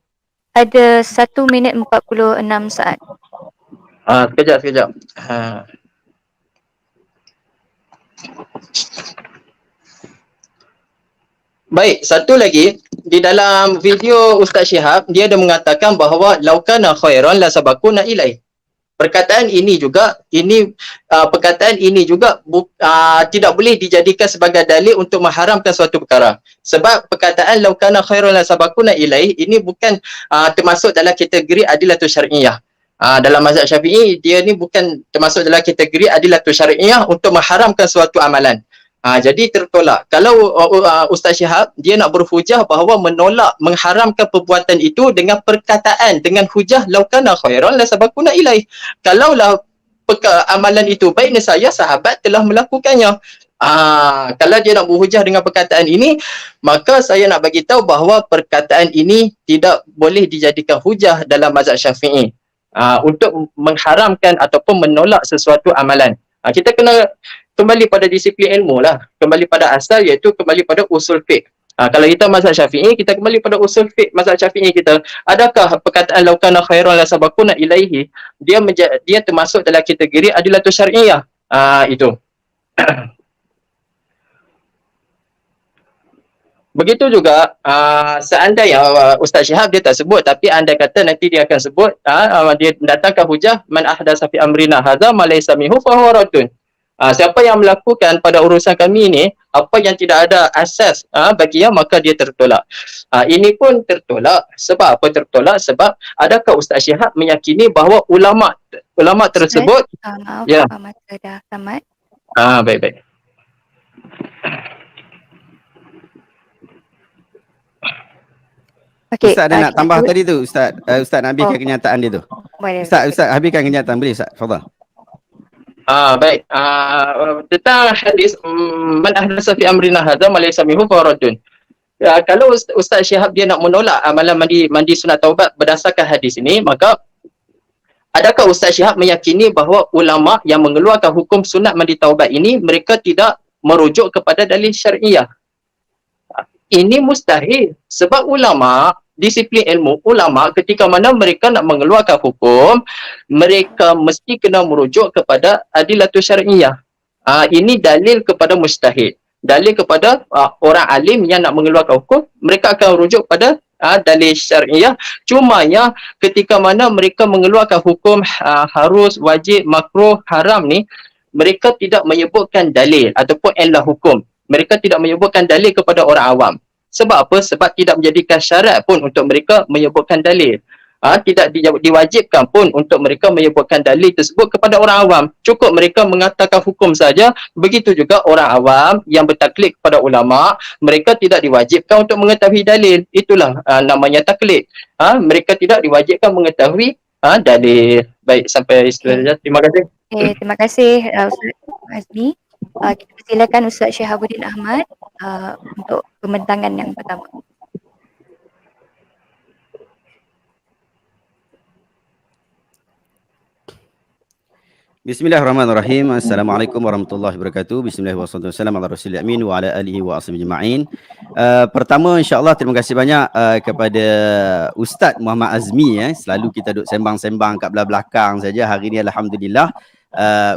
Ada 1 minit 46 saat. Sekejap. Baik, satu lagi, di dalam video Ustaz Syihab, dia ada mengatakan bahawa laukana khairan la sabaquna ilaih. Perkataan ini juga tidak boleh dijadikan sebagai dalil untuk mengharamkan suatu perkara. Sebab perkataan laukana khairan la sabaquna ilaih ini bukan termasuk dalam kategori adillatus syar'iyyah. Dalam mazhab Syafi'i, dia ni bukan termasuk dalam kategori adillatus syar'iyyah untuk mengharamkan suatu amalan. Jadi tertolak. Kalau Ustaz Syihab dia nak berhujah bahawa menolak, mengharamkan perbuatan itu dengan perkataan, dengan hujah laukana khairan la sabaquna ilaih. Kalaulah amalan itu baik nescaya sahabat telah melakukannya. Kalau dia nak berhujah dengan perkataan ini, maka saya nak bagi tahu bahawa perkataan ini tidak boleh dijadikan hujah dalam mazhab Syafi'i untuk mengharamkan ataupun menolak sesuatu amalan. Kita kena kembali pada disiplin ilmu lah, kembali pada asal, iaitu kembali pada usul fiqh. Kalau kita mazhab Syafi'i, kita kembali pada usul fiqh mazhab Syafi'i kita. Adakah perkataan laukana khairan la sabaquna ilaihi dia termasuk dalam kategori adillatus syar'iyyah? Itu. Begitu juga seandainya Ustaz Syihab dia tak sebut, tapi anda kata nanti dia akan sebut, dia datangkan hujah man ahdatsa fi amrina hadza ma laysa minhu fa huwa raddun. Siapa yang melakukan pada urusan kami ini apa yang tidak ada asas baginya, maka dia tertolak. Ini pun tertolak. Sebab apa tertolak? Sebab adakah Ustaz Syihab meyakini bahawa ulama tersebut Maaf, ya. masa dah tamat. Baik. Okay, Ustaz ada nak tambah tadi tu, Ustaz. Ustaz nak habiskan kenyataan dia tu. Boleh. Ustaz habiskan kenyataan boleh, Ustaz? Fadhal. Baik. Tentang hadis man ahdatsa fi amrina hadza ma laysa minhu fa raddun. Kalau Ustaz Syihab dia nak menolak amalan mandi sunat taubat berdasarkan hadis ini, maka adakah Ustaz Syihab meyakini bahawa ulama yang mengeluarkan hukum sunat mandi taubat ini mereka tidak merujuk kepada dalil syar'iyyah? Ini mustahil. Sebab ulama, disiplin ilmu, ulama ketika mana mereka nak mengeluarkan hukum, mereka mesti kena merujuk kepada adillatus syar'iyyah. Ini dalil kepada mustahil. Dalil kepada orang alim yang nak mengeluarkan hukum, mereka akan rujuk pada dalil syar'iyyah. Cumanya ketika mana mereka mengeluarkan hukum harus, wajib, makruh, haram ni, mereka tidak menyebutkan dalil ataupun illah hukum. Mereka tidak menyebutkan dalil kepada orang awam. Sebab apa? Sebab tidak menjadikan syarat pun untuk mereka menyebutkan dalil. Tidak diwajibkan pun untuk mereka menyebutkan dalil tersebut kepada orang awam. Cukup mereka mengatakan hukum saja. Begitu juga orang awam yang bertaklid kepada ulama, mereka tidak diwajibkan untuk mengetahui dalil. Itulah namanya taklid. Mereka tidak diwajibkan mengetahui dalil. Baik, sampai seterusnya. Terima kasih. Terima kasih Ustaz Azmi. Kita persilakan Ustaz Syihabuddin Ahmad untuk pembentangan yang pertama. Bismillahirrahmanirrahim. Assalamualaikum warahmatullahi wabarakatuh. Bismillahirrahmanirrahim. Assalamualaikum warahmatullahi wa ala alihi wa ashabihi ajma'in. Pertama, insyaAllah terima kasih banyak kepada Ustaz Muhammad Azmi. Selalu kita duduk sembang-sembang kat belakang saja. Hari ni alhamdulillah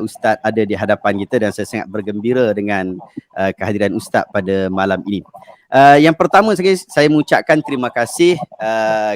Ustaz ada di hadapan kita dan saya sangat bergembira dengan kehadiran Ustaz pada malam ini. Yang pertama sekali saya mengucapkan terima kasih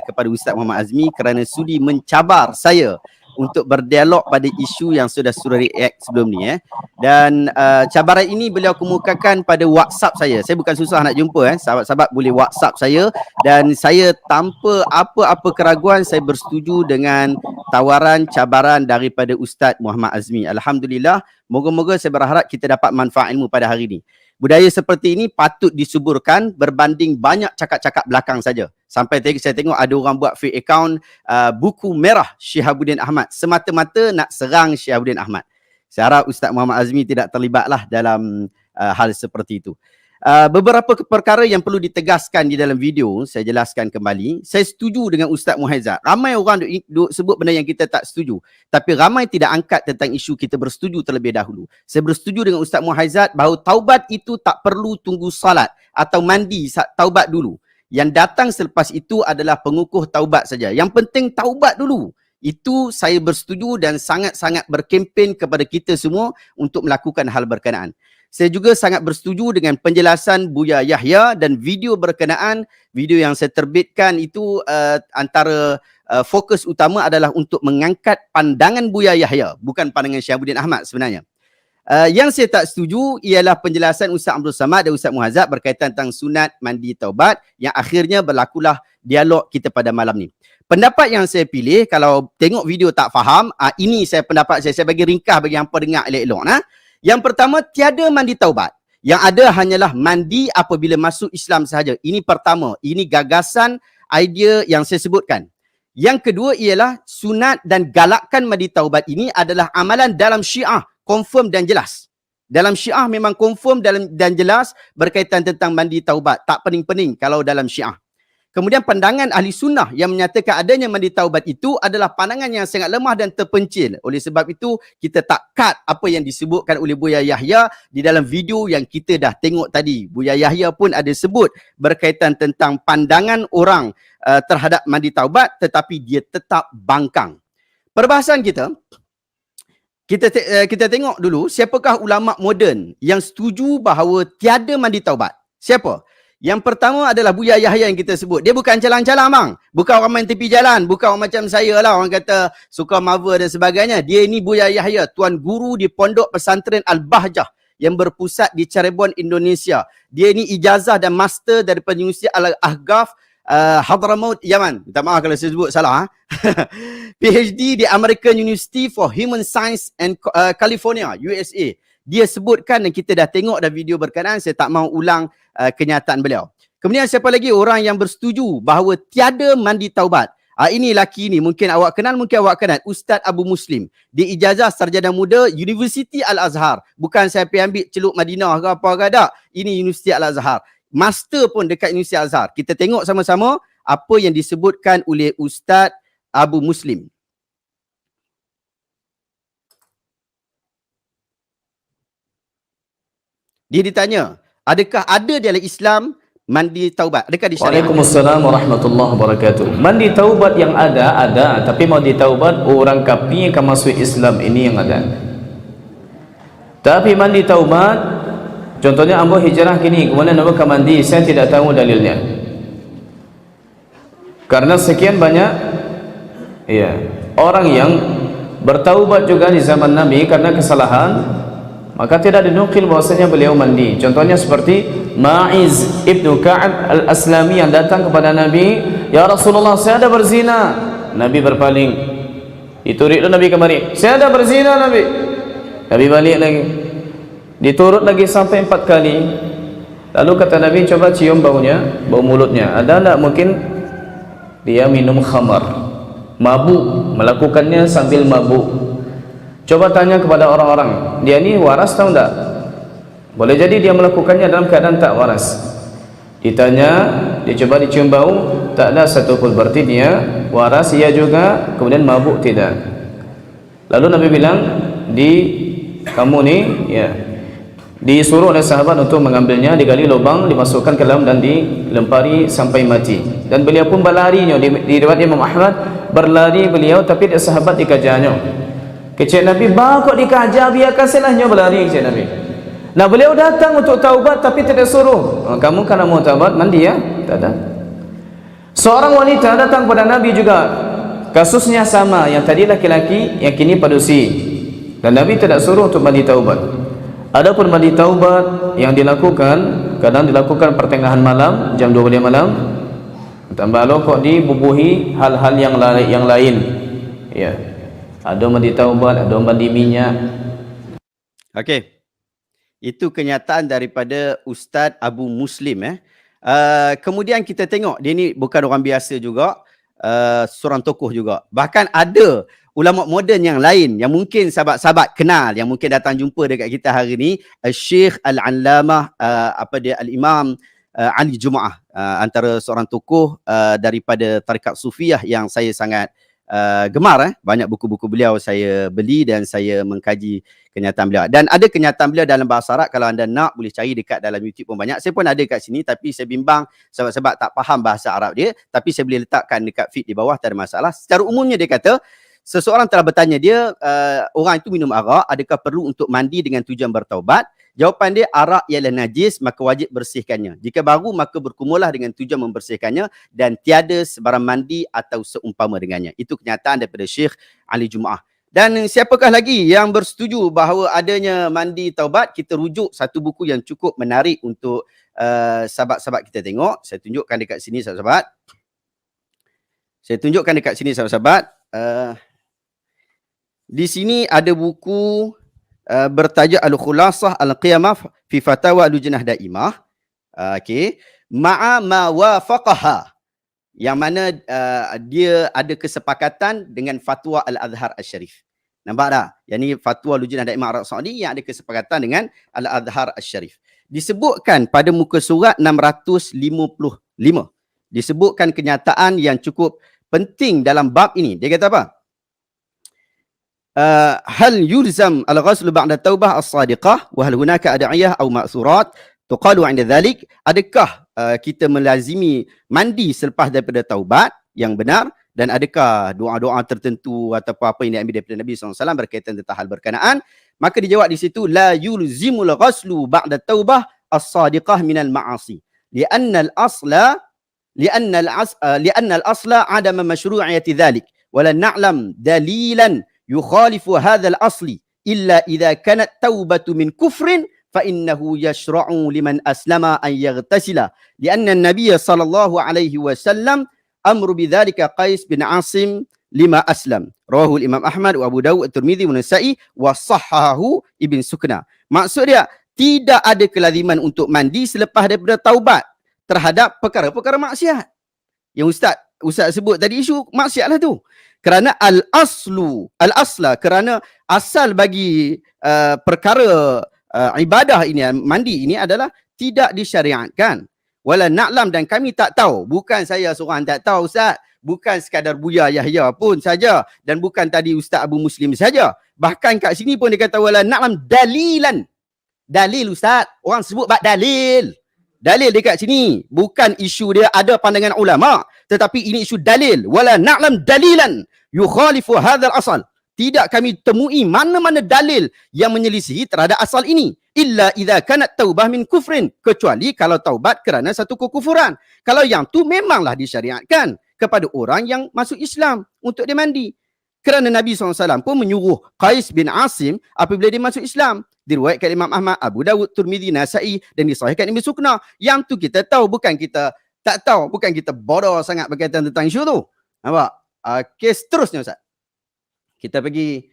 kepada Ustaz Muhammad Azmi kerana sudi mencabar saya untuk berdialog pada isu yang sudah react sebelum ni dan cabaran ini beliau kemukakan pada WhatsApp saya. Saya bukan susah nak jumpa sahabat-sahabat boleh WhatsApp saya dan saya tanpa apa-apa keraguan saya bersetuju dengan tawaran cabaran daripada Ustaz Muhammad Azmi. Alhamdulillah, moga-moga saya berharap kita dapat manfaat ilmu pada hari ini. Budaya seperti ini patut disuburkan berbanding banyak cakap-cakap belakang saja. Sampai saya tengok ada orang buat fake account buku merah Syihabuddin Ahmad semata-mata nak serang Syihabuddin Ahmad. Saya harap Ustaz Muhammad Azmi tidak terlibatlah dalam hal seperti itu. Beberapa perkara yang perlu ditegaskan di dalam video saya jelaskan kembali. Saya setuju dengan Ustaz Muhaizat. Ramai orang duk sebut benda yang kita tak setuju, tapi ramai tidak angkat tentang isu kita bersetuju terlebih dahulu. Saya bersetuju dengan Ustaz Muhaizat bahawa taubat itu tak perlu tunggu salat atau mandi taubat dulu. Yang datang selepas itu adalah pengukuh taubat saja. Yang penting taubat dulu. Itu saya bersetuju dan sangat-sangat berkempen kepada kita semua untuk melakukan hal berkenaan. Saya juga sangat bersetuju dengan penjelasan Buya Yahya dan video berkenaan. Video yang saya terbitkan itu antara fokus utama adalah untuk mengangkat pandangan Buya Yahya, bukan pandangan Syihabuddin Ahmad sebenarnya. Yang saya tak setuju ialah penjelasan Ustaz Abdul Samad dan Ustaz Muhazzab berkaitan tentang sunat mandi taubat yang akhirnya berlakulah dialog kita pada malam ni. Pendapat yang saya pilih, kalau tengok video tak faham, ini pendapat saya bagi ringkas bagi hangpa dengar elok-elok. Yang pertama, tiada mandi taubat. Yang ada hanyalah mandi apabila masuk Islam sahaja. Ini pertama, ini gagasan idea yang saya sebutkan. Yang kedua ialah sunat dan galakkan mandi taubat ini adalah amalan dalam Syiah, confirm dan jelas. Dalam Syiah memang confirm dan jelas berkaitan tentang mandi taubat. Tak pening-pening kalau dalam Syiah. Kemudian pandangan ahli sunnah yang menyatakan adanya mandi taubat itu adalah pandangan yang sangat lemah dan terpencil. Oleh sebab itu, kita tak cut apa yang disebutkan oleh Buya Yahya di dalam video yang kita dah tengok tadi. Buya Yahya pun ada sebut berkaitan tentang pandangan orang terhadap mandi taubat tetapi dia tetap bangkang. Perbahasan kita tengok dulu siapakah ulama moden yang setuju bahawa tiada mandi taubat. Siapa? Yang pertama adalah Buya Yahya yang kita sebut. Dia bukan calang-calang bang. Bukan orang main tepi jalan. Bukan orang macam saya lah. Orang kata suka Marvel dan sebagainya. Dia ini Buya Yahya. Tuan guru di Pondok Pesantren Al-Bahjah yang berpusat di Cirebon, Indonesia. Dia ini ijazah dan master daripada Universiti Al-Ahqaf Hadramaut, Yaman. Minta maaf kalau saya sebut salah. PhD di American University for Human Science and California, USA. Dia sebutkan dan kita dah tengok dah video berkenaan. Saya tak mahu ulang kenyataan beliau. Kemudian siapa lagi orang yang bersetuju bahawa tiada mandi taubat? Ini laki ni, mungkin awak kenal, mungkin awak kenal. Ustaz Abu Muslim. Dia ijazah sarjana muda Universiti Al-Azhar. Bukan saya pergi ambil Celuk Madinah ke apa ke tak. Ini Universiti Al-Azhar. Master pun dekat Universiti Al-Azhar. Kita tengok sama-sama apa yang disebutkan oleh Ustaz Abu Muslim. Dia ditanya, adakah ada dalam Islam mandi taubat? Adakah di syariat? Waalaikumsalam warahmatullahi wabarakatuh. Mandi taubat yang ada, tapi mandi taubat orang kafir yang akan masuk Islam ini yang ada. Tapi mandi taubat, contohnya ambo hijrah kini, kemudian ambo akan mandi, saya tidak tahu dalilnya. Karena sekian banyak orang yang bertaubat juga di zaman Nabi karena kesalahan, maka tidak dinukil bahwasanya beliau mandi. Contohnya seperti Ma'iz ibnu Ka'ab al-Aslami yang datang kepada Nabi, "Ya Rasulullah, saya ada berzina." Nabi berpaling. Diturut Nabi kemari, "Saya ada berzina, Nabi." Nabi balik lagi. Diturut lagi sampai 4 kali. Lalu kata Nabi, "Coba cium baunya, bau mulutnya. Ada tak mungkin dia minum khamar, mabuk, melakukannya sambil mabuk?" Coba tanya kepada orang-orang, dia ni waras tahu tak? Boleh jadi dia melakukannya dalam keadaan tak waras. Ditanya, dia coba dicium bau, tak ada satu pun, berarti dia waras, ia juga, kemudian mabuk tidak. Lalu Nabi bilang, kamu ni, disuruh oleh sahabat untuk mengambilnya, digali lubang, dimasukkan ke dalam dan dilempari sampai mati. Dan beliau pun berlarinya, di riwayat Imam Ahmad, berlari beliau tapi sahabat dikejarnya. Kecik Nabi, kok dikajar, biarkan selahnya berlari kecik Nabi. Nah, beliau datang untuk taubat tapi tidak suruh. Kamu kalau mau taubat, mandi ya? Tak ada. Seorang wanita datang pada Nabi juga. Kasusnya sama, yang tadi laki-laki, yang kini padusi. Dan Nabi tidak suruh untuk mandi taubat. Adapun mandi taubat yang dilakukan, kadang dilakukan pertengahan malam, jam 12 malam. Tambah kok dibubuhi hal-hal yang lain. Ya. Ada mandi taubat, ada mandi minyak. Okey. Itu kenyataan daripada Ustaz Abu Muslim. Kemudian kita tengok, dia ni bukan orang biasa juga, seorang tokoh juga. Bahkan ada ulama moden yang lain yang mungkin sahabat-sahabat kenal, yang mungkin datang jumpa dekat kita hari ni, Syekh Al-Allamah Al-Imam Ali Jumaah, antara seorang tokoh daripada tarekat Sufiyah yang saya sangat gemar. Banyak buku-buku beliau saya beli dan saya mengkaji kenyataan beliau. Dan ada kenyataan beliau dalam bahasa Arab, kalau anda nak boleh cari dekat dalam YouTube pun banyak. Saya pun ada kat sini, tapi saya bimbang sebab tak faham bahasa Arab dia, tapi saya boleh letakkan dekat feed di bawah, tak ada masalah. Secara umumnya dia kata, seseorang telah bertanya dia, orang itu minum arak, adakah perlu untuk mandi dengan tujuan bertaubat? Jawapan dia, arak ialah najis, maka wajib bersihkannya. Jika baru, maka berkumullah dengan tujuan membersihkannya dan tiada sebarang mandi atau seumpama dengannya. Itu kenyataan daripada Syekh Ali Jumaah. Dan siapakah lagi yang bersetuju bahawa adanya mandi taubat? Kita rujuk satu buku yang cukup menarik untuk sahabat-sahabat kita tengok. Saya tunjukkan dekat sini, sahabat-sahabat. Di sini ada buku bertajuk Al-Khulasah Al-Qiyamah fi Fatawa Lujnah Daimah. Okey, ma'a ma wafaqaha, yang mana dia ada kesepakatan dengan fatwa Al-Azhar Al-Syarif. Nampak tak? Yang ni fatwa Lujnah Daimah Arab Saudi yang ada kesepakatan dengan Al-Azhar Al-Syarif. Disebutkan pada muka surat 655. Disebutkan kenyataan yang cukup penting dalam bab ini. Dia kata apa? Hal yulzam al-ghusl ba'da taubah as-sadiqah wa hal hunaka ad'iyah aw ma'surat tuqalu 'inda dhalik? Adakah kita melazimi mandi selepas daripada taubat yang benar, dan adakah doa-doa tertentu atau apa yang diambil daripada Nabi SAW berkaitan tentang hal berkenaan? Maka dijawab di situ, la yulzimul ghuslu ba'da taubah as-sadiqah minal ma'asi li'anna al-asla 'adama mashru'iyati dhalik wa la na'lam dalilan yukhalifu hadzal asli illa idza kanat taubatu min kufrin fa innahu yashra'u liman aslama an yaghtasila lianna an-nabiy sallallahu alaihi wasallam amru bidzalika Qais bin Asim lima aslam, rawahu Imam Ahmad wa Abu Dawud At-Tirmidzi wa Nasa'i wa sahhahu Ibn Sukna. Maksud dia, tidak ada kelaziman untuk mandi selepas daripada taubat terhadap perkara-perkara maksiat. Yang Ustaz sebut tadi, isu maksiatlah tu. Kerana al-asla, kerana asal bagi perkara ibadah ini, mandi ini adalah tidak disyariatkan. Wala na'lam, dan kami tak tahu. Bukan saya seorang tak tahu, Ustaz. Bukan sekadar Buya Yahya pun saja. Dan bukan tadi Ustaz Abu Muslim saja. Bahkan kat sini pun dia kata wala na'lam dalilan. Dalil, Ustaz. Orang sebut bab dalil. Dalil dekat sini. Bukan isu dia ada pandangan ulama. Tetapi ini isu dalil. Wala na'lam dalilan yukhalifu hadzal asal. Tidak kami temui mana-mana dalil yang menyelisihi terhadap asal ini. Illa idza kanat taubah min kufrin. Kecuali kalau taubat kerana satu kekufuran. Kalau yang tu memanglah disyariatkan kepada orang yang masuk Islam untuk dia mandi. Kerana Nabi SAW pun menyuruh Qais bin Asim apabila dia masuk Islam. Diriwayatkan Imam Ahmad, Abu Dawud, Tirmidzi, Nasa'i dan disahihkan Ibn Sukna. Yang tu kita tahu, bukan kita tak tahu, bukan kita bodoh sangat berkaitan tentang isu tu. Nampak? Kes seterusnya, Ustaz. Kita pergi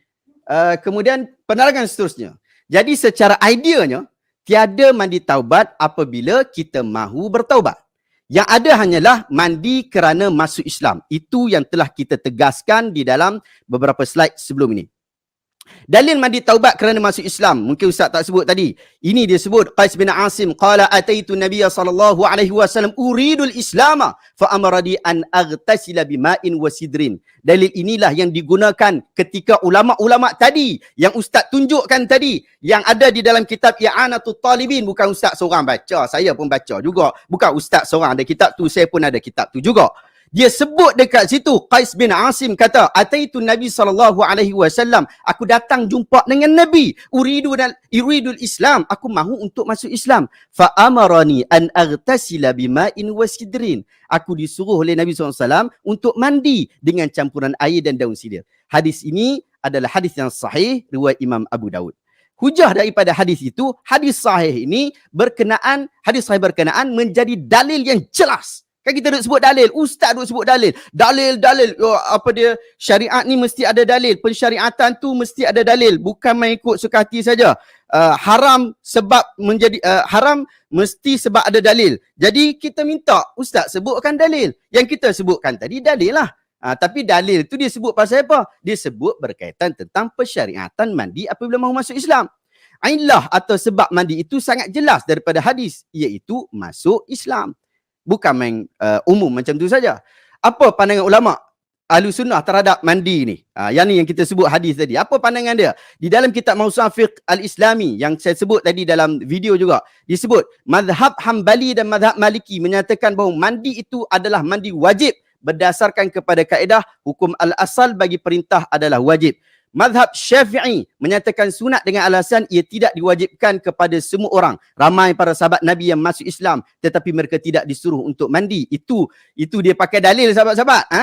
kemudian penerangan seterusnya. Jadi secara ideanya, tiada mandi taubat apabila kita mahu bertaubat. Yang ada hanyalah mandi kerana masuk Islam. Itu yang telah kita tegaskan di dalam beberapa slide sebelum ini. Dalil mandi taubat kerana masuk Islam, mungkin Ustaz tak sebut tadi. Ini dia sebut Qais bin Asim qala ataitu Nabiy sallallahu alaihi wasallam uridul islama fa amaradi an aghtasila bima'in wa sidrin. Dalil inilah yang digunakan ketika ulama-ulama tadi yang Ustaz tunjukkan tadi, yang ada di dalam kitab I'anatul Talibin. Bukan Ustaz seorang baca, saya pun baca juga. Bukan Ustaz seorang ada kitab tu, saya pun ada kitab tu juga. Dia sebut dekat situ, Qais bin Asim kata, ataitu Nabi SAW, aku datang jumpa dengan Nabi, uridul Islam, aku mahu untuk masuk Islam. Fa amarani an aghtasila bima'in wa sidrin. Aku disuruh oleh Nabi SAW untuk mandi dengan campuran air dan daun sidir. Hadis ini adalah hadis yang sahih riwayat Imam Abu Daud. Hujah daripada hadis itu, hadis sahih berkenaan menjadi dalil yang jelas. Kan kita duk sebut dalil, ustaz duk sebut dalil. Dalil, syariat ni mesti ada dalil. Pensyariatan tu mesti ada dalil. Bukan main ikut suka hati saja. Haram mesti sebab ada dalil. Jadi kita minta ustaz sebutkan dalil. Yang kita sebutkan tadi dalil lah. Tapi dalil tu dia sebut pasal apa? Dia sebut berkaitan tentang persyariatan mandi apabila mahu masuk Islam. Illah atau sebab mandi itu sangat jelas daripada hadis, iaitu masuk Islam. Bukan main umum macam tu saja. Apa pandangan ulama Ahlus Sunnah terhadap mandi ni? Yang ni yang kita sebut hadis tadi. Apa pandangan dia? Di dalam kitab Mawsu'ah Fiqh Al-Islami yang saya sebut tadi dalam video juga, disebut mazhab Hambali dan mazhab Maliki menyatakan bahawa mandi itu adalah mandi wajib berdasarkan kepada kaedah hukum al-asal bagi perintah adalah wajib. Mazhab Syafi'i menyatakan sunat dengan alasan ia tidak diwajibkan kepada semua orang. Ramai para sahabat Nabi yang masuk Islam tetapi mereka tidak disuruh untuk mandi. Itu dia pakai dalil sahabat-sahabat.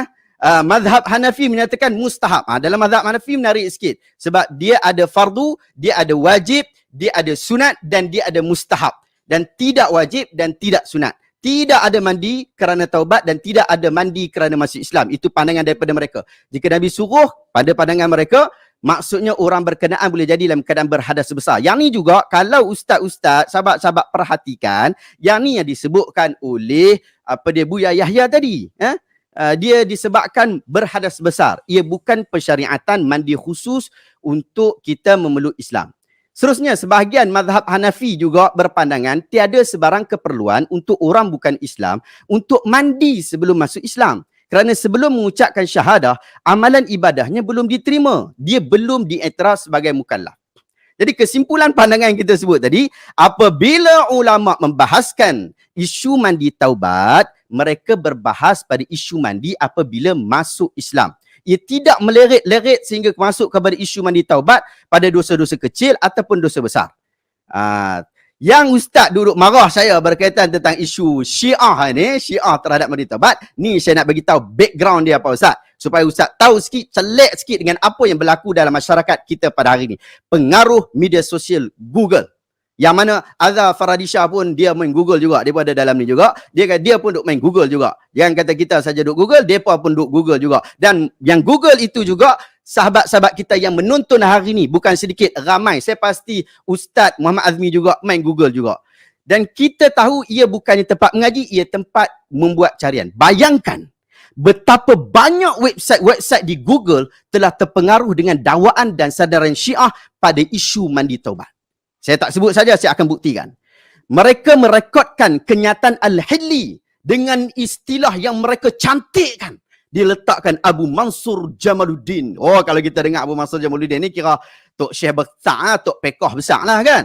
Mazhab Hanafi menyatakan mustahab. Dalam mazhab Hanafi menarik sikit. Sebab dia ada fardu, dia ada wajib, dia ada sunat dan dia ada mustahab. Dan tidak wajib dan tidak sunat. Tidak ada mandi kerana taubat dan tidak ada mandi kerana masuk Islam. Itu pandangan daripada mereka. Jika Nabi suruh, pada pandangan mereka, maksudnya orang berkenaan boleh jadi dalam keadaan berhadas besar. Yang ni juga, kalau ustaz-ustaz, sahabat-sahabat perhatikan, yang ni yang disebutkan oleh Buya Yahya tadi. Dia disebabkan berhadas besar. Ia bukan persyariatan mandi khusus untuk kita memeluk Islam. Seterusnya, sebahagian mazhab Hanafi juga berpandangan tiada sebarang keperluan untuk orang bukan Islam untuk mandi sebelum masuk Islam. Kerana sebelum mengucapkan syahadah, amalan ibadahnya belum diterima. Dia belum diiktiraf sebagai mukallaf. Jadi kesimpulan pandangan yang kita sebut tadi, apabila ulama membahaskan isu mandi taubat, mereka berbahas pada isu mandi apabila masuk Islam. Ia tidak meleret-leret sehingga masuk kepada isu mandi taubat pada dosa-dosa kecil ataupun dosa besar. Yang ustaz duduk marah saya berkaitan tentang isu Syiah ni, Syiah terhadap mandi taubat, ni saya nak bagi tahu background dia apa ustaz, supaya ustaz tahu sikit, celik sikit dengan apa yang berlaku dalam masyarakat kita pada hari ni. Pengaruh media sosial Google. Yang mana Azhar Faradisha pun dia main Google juga. Dia pun ada dalam ni juga. Dia pun duk main Google juga. Jangan kata kita saja duk Google, dia pun duk Google juga. Dan yang Google itu juga sahabat-sahabat kita yang menonton hari ni bukan sedikit, ramai. Saya pasti Ustaz Muhammad Azmi juga main Google juga. Dan kita tahu ia bukannya tempat mengaji, ia tempat membuat carian. Bayangkan betapa banyak website-website di Google telah terpengaruh dengan dakwaan dan sadaran Syiah pada isu mandi taubat. Saya tak sebut saja, saya akan buktikan. Mereka merekodkan kenyataan Al-Hilli dengan istilah yang mereka cantikkan. Diletakkan Abu Mansur Jamaluddin. Oh, kalau kita dengar Abu Mansur Jamaluddin ni kira Tok Syekh besar, Tok Pekoh besar lah kan.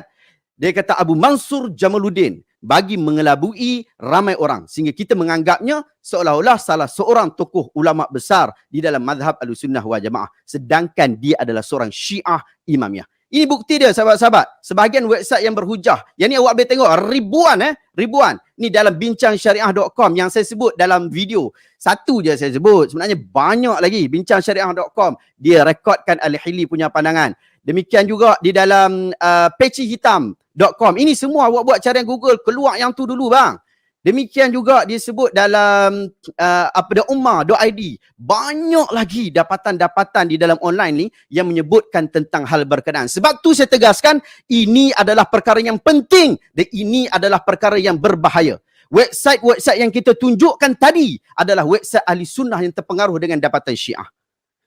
Dia kata Abu Mansur Jamaluddin bagi mengelabui ramai orang. Sehingga kita menganggapnya seolah-olah salah seorang tokoh ulama besar di dalam mazhab Ahlussunnah wal Jamaah. Sedangkan dia adalah seorang Syiah Imamiyah. Ini bukti dia sahabat-sahabat. Sebahagian website yang berhujah. Yang ni awak boleh tengok ribuan. Ni dalam bincangsyariah.com yang saya sebut dalam video. Satu je saya sebut. Sebenarnya banyak lagi. Bincangsyariah.com. Dia rekodkan Al-Hilli punya pandangan. Demikian juga di dalam pecihitam.com. Ini semua awak buat carian Google. Keluar yang tu dulu bang. Demikian juga disebut dalam ummah.id. Banyak lagi dapatan-dapatan di dalam online ni yang menyebutkan tentang hal berkenaan. Sebab tu saya tegaskan, ini adalah perkara yang penting dan ini adalah perkara yang berbahaya. Website-website yang kita tunjukkan tadi adalah website ahli sunnah yang terpengaruh dengan dapatan Syiah.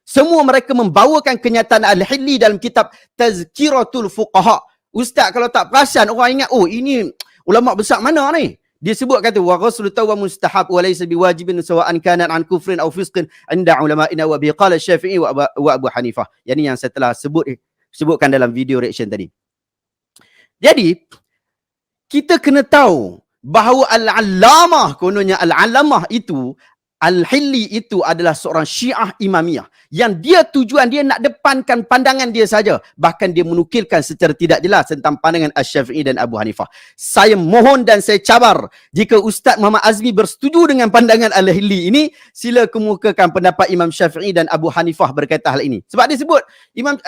Semua mereka membawakan kenyataan Al-Hilli dalam kitab Tazkiratul Fuqaha. Ustaz kalau tak perasan, orang ingat, oh ini ulama besar mana ni? Dia sebut kata wa ghuslu tawbah mustahab wa laysa biwajibin sawa'an kana an kufrin aw fisqin inda ulama'ina wa bi qala Syafi'i wa Abu Hanifah. Yang ni yang saya telah sebutkan dalam video reaction tadi. Jadi kita kena tahu bahawa al-allamah, kononnya al-allamah itu Al-Hilli itu adalah seorang Syiah Imamiyah yang dia tujuan dia nak depankan pandangan dia saja, bahkan dia menukilkan secara tidak jelas tentang pandangan Asy-Syafi'i dan Abu Hanifah. Saya mohon dan saya cabar, jika Ustaz Muhammad Azmi bersetuju dengan pandangan Al-Hilli ini, sila kemukakan pendapat Imam Syafi'i dan Abu Hanifah berkaitan hal ini. Sebab dia sebut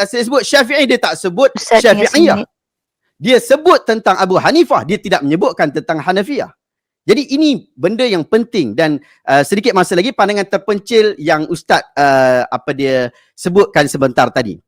saya sebut Syafi'i, dia tak sebut Ustaz, Syafi'iyah. Dia sebut tentang Abu Hanifah, dia tidak menyebutkan tentang Hanafiyah. Jadi ini benda yang penting, dan sedikit masa lagi pandangan terpencil yang Ustaz sebutkan sebentar tadi.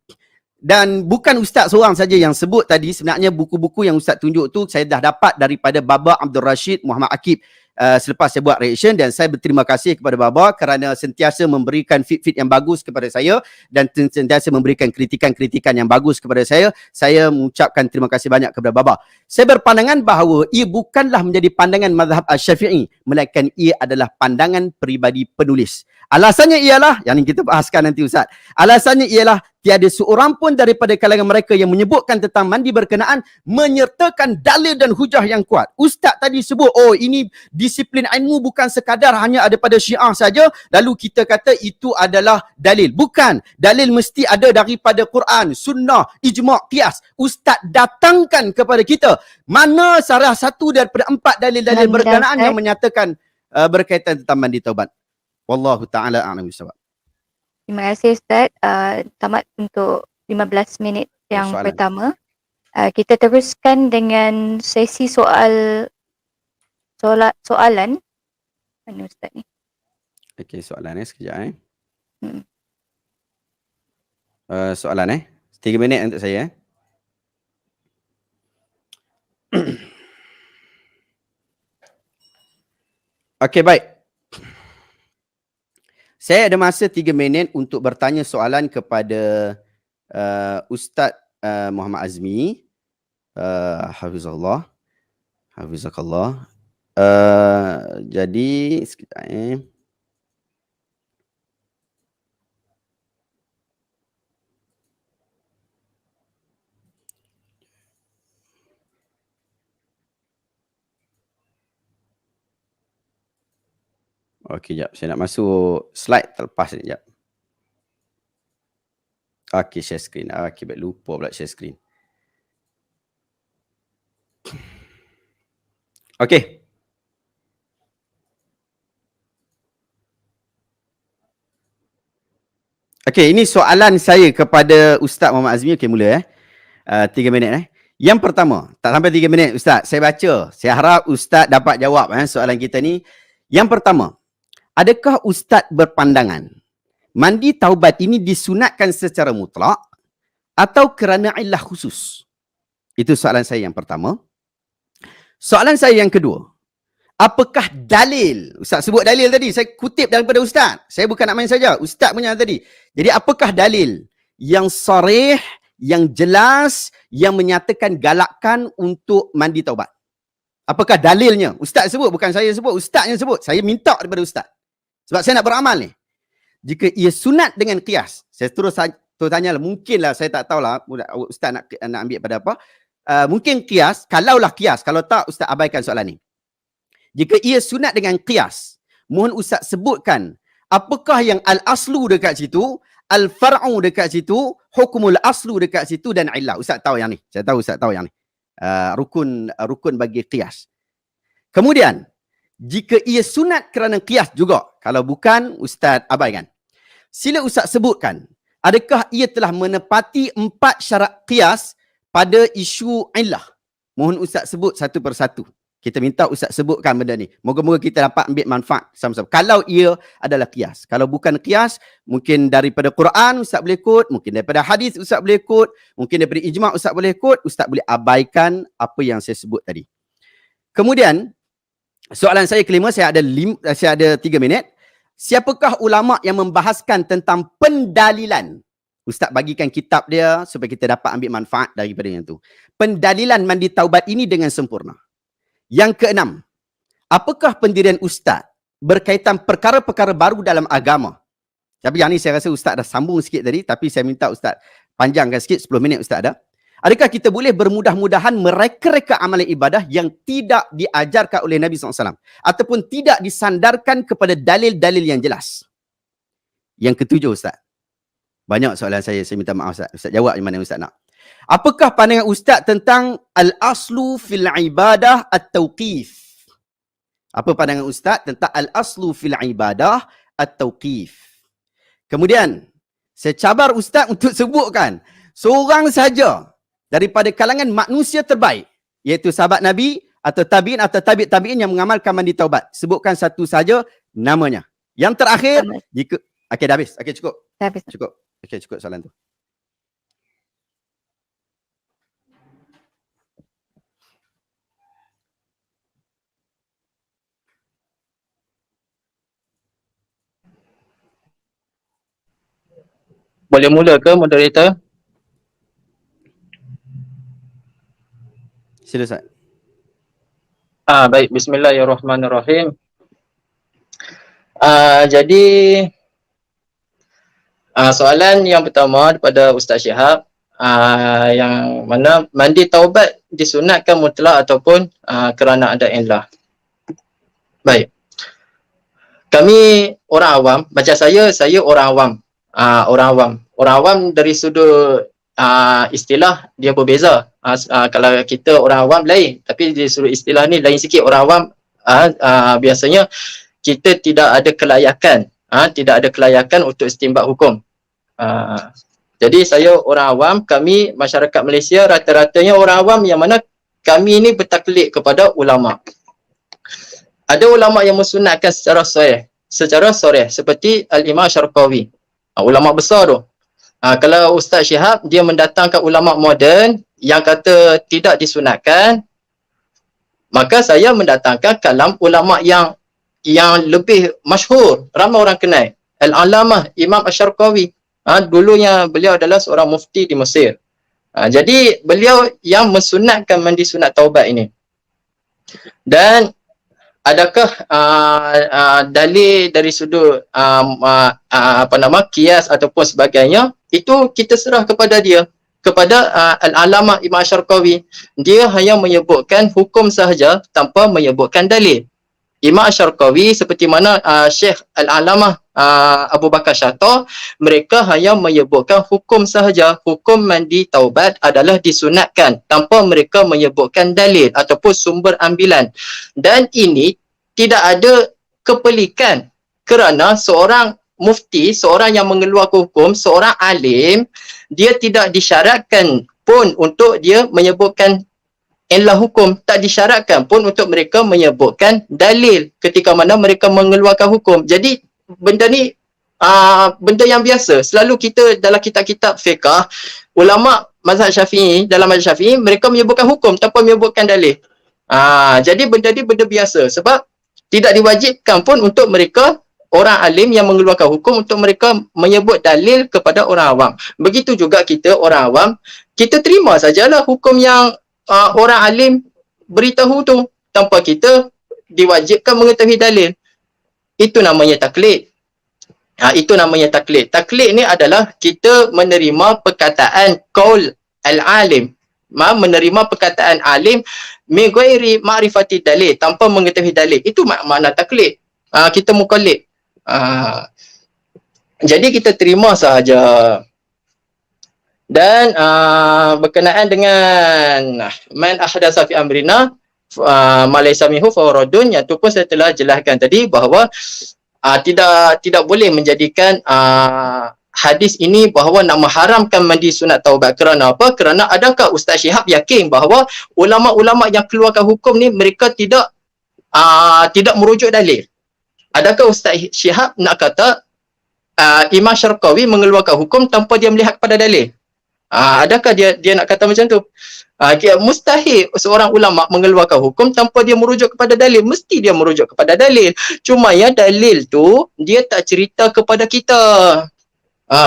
Dan bukan Ustaz seorang saja yang sebut tadi, sebenarnya buku-buku yang Ustaz tunjuk tu saya dah dapat daripada Baba Abdul Rashid Muhammad Akib selepas saya buat reaction, dan saya berterima kasih kepada Baba kerana sentiasa memberikan feed-feed yang bagus kepada saya dan sentiasa memberikan kritikan-kritikan yang bagus kepada saya. Saya mengucapkan terima kasih banyak kepada Baba. Saya berpandangan bahawa ia bukanlah menjadi pandangan mazhab Asy-Syafi'i, melainkan ia adalah pandangan peribadi penulis. Alasannya ialah, yang ini kita bahaskan nanti Ustaz, alasannya ialah tiada seorang pun daripada kalangan mereka yang menyebutkan tentang mandi berkenaan menyertakan dalil dan hujah yang kuat. Ustaz tadi sebut, oh ini disiplin ilmu bukan sekadar hanya ada pada Syiah saja, lalu kita kata itu adalah dalil. Bukan, dalil mesti ada daripada Quran, sunnah, ijma', qiyas. Ustaz datangkan kepada kita mana salah satu daripada 4 dalil-dalil berkenaan yang menyatakan berkaitan tentang mandi taubat. Wallahu ta'ala a'lam bishawab. Terima kasih Ustaz. Tamat untuk 15 minit yang pertama. Kita teruskan dengan sesi soalan. Mana Ustaz ni? Okey, soalan sekejap soalan 3 minit untuk saya. Okey, baik. Saya ada masa 3 minit untuk bertanya soalan kepada Ustaz Muhammad Azmi. Hafizallah. Hafizakallah. Jadi, sekejap Okey, jap. Saya nak masuk slide terlepas ni, jap. Okey, share screen. Okey, baik. Lupa pula share screen. Okey. Okey, ini soalan saya kepada Ustaz Muhammad Azmi. Okey, mula 3 minit Yang pertama, tak sampai 3 minit Ustaz. Saya baca. Saya harap Ustaz dapat jawab soalan kita ni. Yang pertama, adakah Ustaz berpandangan mandi taubat ini disunatkan secara mutlak atau kerana illah khusus? Itu soalan saya yang pertama. Soalan saya yang kedua, apakah dalil? Ustaz sebut dalil tadi, saya kutip daripada Ustaz. Saya bukan nak main saja, Ustaz punya tadi. Jadi apakah dalil yang sarih, yang jelas, yang menyatakan galakkan untuk mandi taubat? Apakah dalilnya? Ustaz sebut, bukan saya sebut. Ustaz yang sebut. Saya minta daripada Ustaz. Sebab saya nak beramal ni. Jika ia sunat dengan qiyas, saya terus tanya, mungkinlah, saya tak tahulah Ustaz nak ambil pada apa. Mungkin qiyas, kalaulah qiyas, kalau tak Ustaz abaikan soalan ni. Jika ia sunat dengan qiyas, mohon Ustaz sebutkan apakah yang al-aslu dekat situ, al-far'u dekat situ, hukumul aslu dekat situ dan illah. Ustaz tahu yang ni. Saya tahu Ustaz tahu yang ni. Rukun bagi qiyas. Kemudian, jika ia sunat kerana qiyas juga, kalau bukan, Ustaz abaikan. Sila Ustaz sebutkan, adakah ia telah menepati 4 syarat qiyas pada isu illah? Mohon Ustaz sebut satu persatu. Kita minta Ustaz sebutkan benda ni. Moga-moga kita dapat ambil manfaat sama-sama. Kalau ia adalah qiyas. Kalau bukan qiyas, mungkin daripada Quran Ustaz boleh ikut, mungkin daripada hadis Ustaz boleh ikut, mungkin daripada ijma' Ustaz boleh ikut, Ustaz boleh abaikan apa yang saya sebut tadi. Kemudian, soalan saya kelima, saya ada 3 minit. Siapakah ulama' yang membahaskan tentang pendalilan? Ustaz bagikan kitab dia supaya kita dapat ambil manfaat daripada yang tu. Pendalilan mandi taubat ini dengan sempurna. Yang keenam, apakah pendirian Ustaz berkaitan perkara-perkara baru dalam agama? Tapi yang ni saya rasa Ustaz dah sambung sikit tadi, tapi saya minta Ustaz panjangkan sikit, 10 minit Ustaz ada. Adakah kita boleh bermudah-mudahan mereka-reka amalan ibadah yang tidak diajarkan oleh Nabi SAW ataupun tidak disandarkan kepada dalil-dalil yang jelas? Yang ketujuh, Ustaz. Banyak soalan saya minta maaf Ustaz. Ustaz jawab yang mana Ustaz nak. Apakah pandangan Ustaz tentang al-aslu fil ibadah at-tauqif? Apa pandangan Ustaz tentang al-aslu fil ibadah at-tauqif? Kemudian, saya cabar Ustaz untuk sebutkan seorang saja daripada kalangan manusia terbaik, iaitu sahabat Nabi atau tabi'in atau tabi'in yang mengamalkan mandi taubat. Sebutkan satu saja namanya. Yang terakhir, jika okey dah habis. Okey cukup. Dah habis. Cukup. Okey cukup soalan tu. Boleh mula ke moderator? Sila Ustaz. Baik, bismillahirrahmanirrahim. Jadi soalan yang pertama daripada Ustaz Syihab, yang mana mandi taubat disunatkan mutlak ataupun kerana ada illah. Baik. Kami orang awam, macam saya orang awam. Orang awam dari sudut istilah dia berbeza. Kalau kita orang awam lain, tapi di sudut istilah ni lain sikit. Orang awam biasanya kita tidak ada kelayakan untuk istinbat hukum. Jadi saya orang awam, kami masyarakat Malaysia rata-ratanya orang awam yang mana kami ini bertaklid kepada ulama. Ada ulama yang mensunatkan secara sahih seperti Al-Imam Syarqawi. Ulama besar tu. Kalau Ustaz Syihab dia mendatangkan ulama moden yang kata tidak disunatkan, maka saya mendatangkan kalam ulama yang lebih masyhur, ramai orang kenal. Al-Alamah Imam Asy-Syarqawi. Dulunya beliau adalah seorang mufti di Mesir. Jadi beliau yang mensunatkan mandi sunat taubat ini. Dan adakah dalil dari sudut kias ataupun sebagainya, itu kita serah kepada dia, kepada Al-Alamah Imam Asy-Syarqawi. Dia hanya menyebutkan hukum sahaja tanpa menyebutkan dalil. Imam Asy-Syarqawi seperti mana Syekh Al-Alamah Abu Bakar Syata, mereka hanya menyebutkan hukum sahaja. Hukum mandi taubat adalah disunatkan tanpa mereka menyebutkan dalil ataupun sumber ambilan. Dan ini tidak ada kepelikan kerana seorang mufti, seorang yang mengeluarkan hukum, seorang alim, dia tidak disyaratkan pun untuk dia menyebutkan illah hukum, tak disyaratkan pun untuk mereka menyebutkan dalil ketika mana mereka mengeluarkan hukum. Jadi benda ni benda yang biasa. Selalu kita dalam kitab-kitab fiqh, ulama mazhab Syafi'i, dalam mazhab Syafi'i mereka menyebutkan hukum tanpa menyebutkan dalil. Jadi benda ni benda biasa sebab tidak diwajibkan pun untuk mereka orang alim yang mengeluarkan hukum untuk mereka menyebut dalil kepada orang awam. Begitu juga kita orang awam, kita terima sajalah hukum yang orang alim beritahu tu tanpa kita diwajibkan mengetahui dalil. Itu namanya taklid. Itu namanya taklid. Taklid ni adalah kita menerima perkataan qaul al-alim, menerima perkataan alim min ghairi ma'rifati dalil, tanpa mengetahui dalil. Itu makna taklid. Kita muqallid. Jadi kita terima sahaja. Dan berkenaan dengan man ahdatsa fi amrina ma laysa minhu fa radun, yang tu pun saya telah jelaskan tadi bahawa tidak boleh menjadikan hadis ini bahawa nak mengharamkan mandi sunat taubat. Kerana apa? Kerana adakah Ustaz Syihab yakin bahawa ulama-ulama yang keluarkan hukum ni mereka tidak merujuk dalil? Adakah Ustaz Syihab nak kata Imam Syarqawi mengeluarkan hukum tanpa dia melihat kepada dalil? Adakah dia nak kata macam tu? Mustahil seorang ulama mengeluarkan hukum tanpa dia merujuk kepada dalil. Mesti dia merujuk kepada dalil. Cuma ya dalil tu dia tak cerita kepada kita.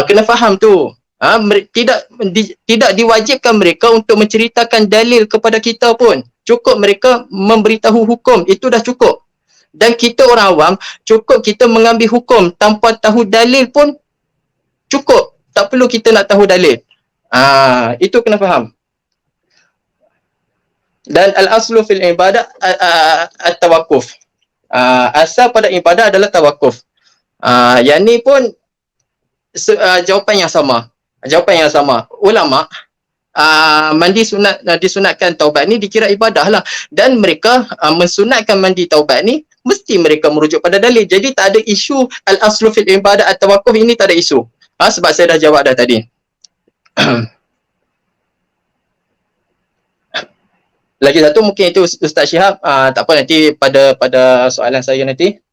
Kena faham tu. Tidak diwajibkan mereka untuk menceritakan dalil kepada kita pun. Cukup mereka memberitahu hukum, itu dah cukup. Dan kita orang awam, cukup kita mengambil hukum tanpa tahu dalil pun cukup. Tak perlu kita nak tahu dalil. Itu kena faham. Dan al-aslu fil ibadah at-tawakkuf. Asal pada ibadah adalah tawakuf. Yang ni pun jawapan yang sama. Jawapan yang sama. Ulama mandi sunat disunatkan taubat ni dikira ibadah lah, dan mereka mensunatkan mandi taubat ni mesti mereka merujuk pada dalil. Jadi tak ada isu al-aslu fil ibadah at-tawakkuf, ini tak ada isu. Sebab saya dah jawab dah tadi. Lagi satu mungkin itu Ustaz Syihab, tak apa, nanti pada soalan saya nanti.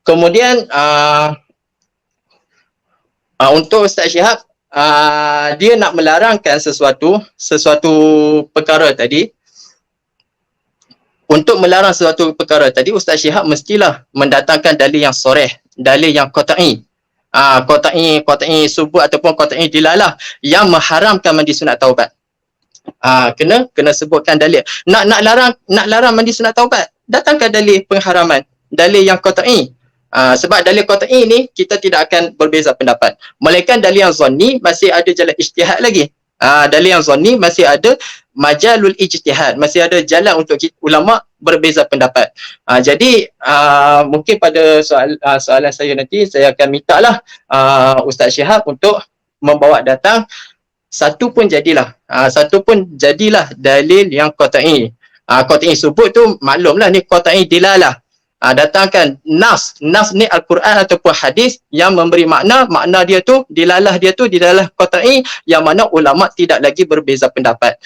Kemudian untuk Ustaz Syihab, dia nak melarangkan sesuatu perkara tadi. Untuk melarang sesuatu perkara tadi, Ustaz Syihab mestilah mendatangkan dalil yang soreh, dalil yang qat'i. Qat'i subuh ataupun qat'i dilalah yang mengharamkan mandi sunat taubat. Kena sebutkan dalil. Nak larang mandi sunat taubat, datangkan dalil pengharaman, dalil yang qat'i. Sebab dalil qat'i ni kita tidak akan berbeza pendapat. Melainkan dalil yang zanni masih ada jalan ijtihad lagi. Dalil yang zanni masih ada majalul ijtihad, masih ada jalan untuk ulama berbeza pendapat. Jadi mungkin pada soalan saya nanti saya akan minta lah Ustaz Syihab untuk membawa datang satu pun jadilah dalil yang qat'i. Qat'i subut tu maklumlah ni qat'i dilalah. Datangkan nas ni Al-Quran ataupun hadis yang memberi makna dia tu, dilalah qat'i, yang mana ulama tidak lagi berbeza pendapat.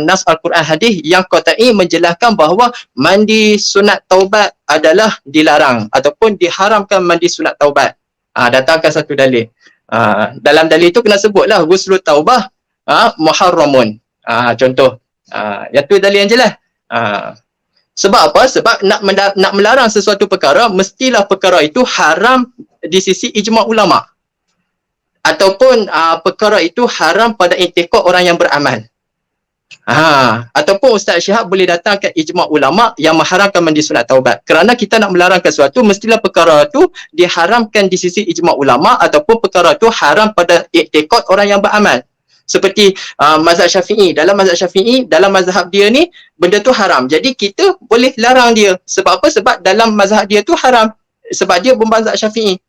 Nas Al-Quran hadis yang qat'i menjelaskan bahawa mandi sunat taubat adalah dilarang ataupun diharamkan mandi sunat taubat. Datangkan satu dalil. Dalam dalil itu kena sebutlah ghuslut taubah muharramun. Contoh. Yang tu dalil yang jelas. Sebab apa? Sebab nak melarang sesuatu perkara, mestilah perkara itu haram di sisi ijma' ulama. Ataupun perkara itu haram pada i'tiqad orang yang beramal. Ataupun Ustaz Syihab boleh datangkan ijma' ulama yang mengharamkan mandi sunat taubat. Kerana kita nak melarangkan sesuatu, mestilah perkara itu diharamkan di sisi ijma' ulama ataupun perkara itu haram pada i'tiqad orang yang beramal. Seperti mazhab Syafi'i. Dalam mazhab dia ni benda tu haram. Jadi kita boleh larang dia. Sebab apa? Sebab dalam mazhab dia tu haram. Sebab dia bermazhab Syafi'i.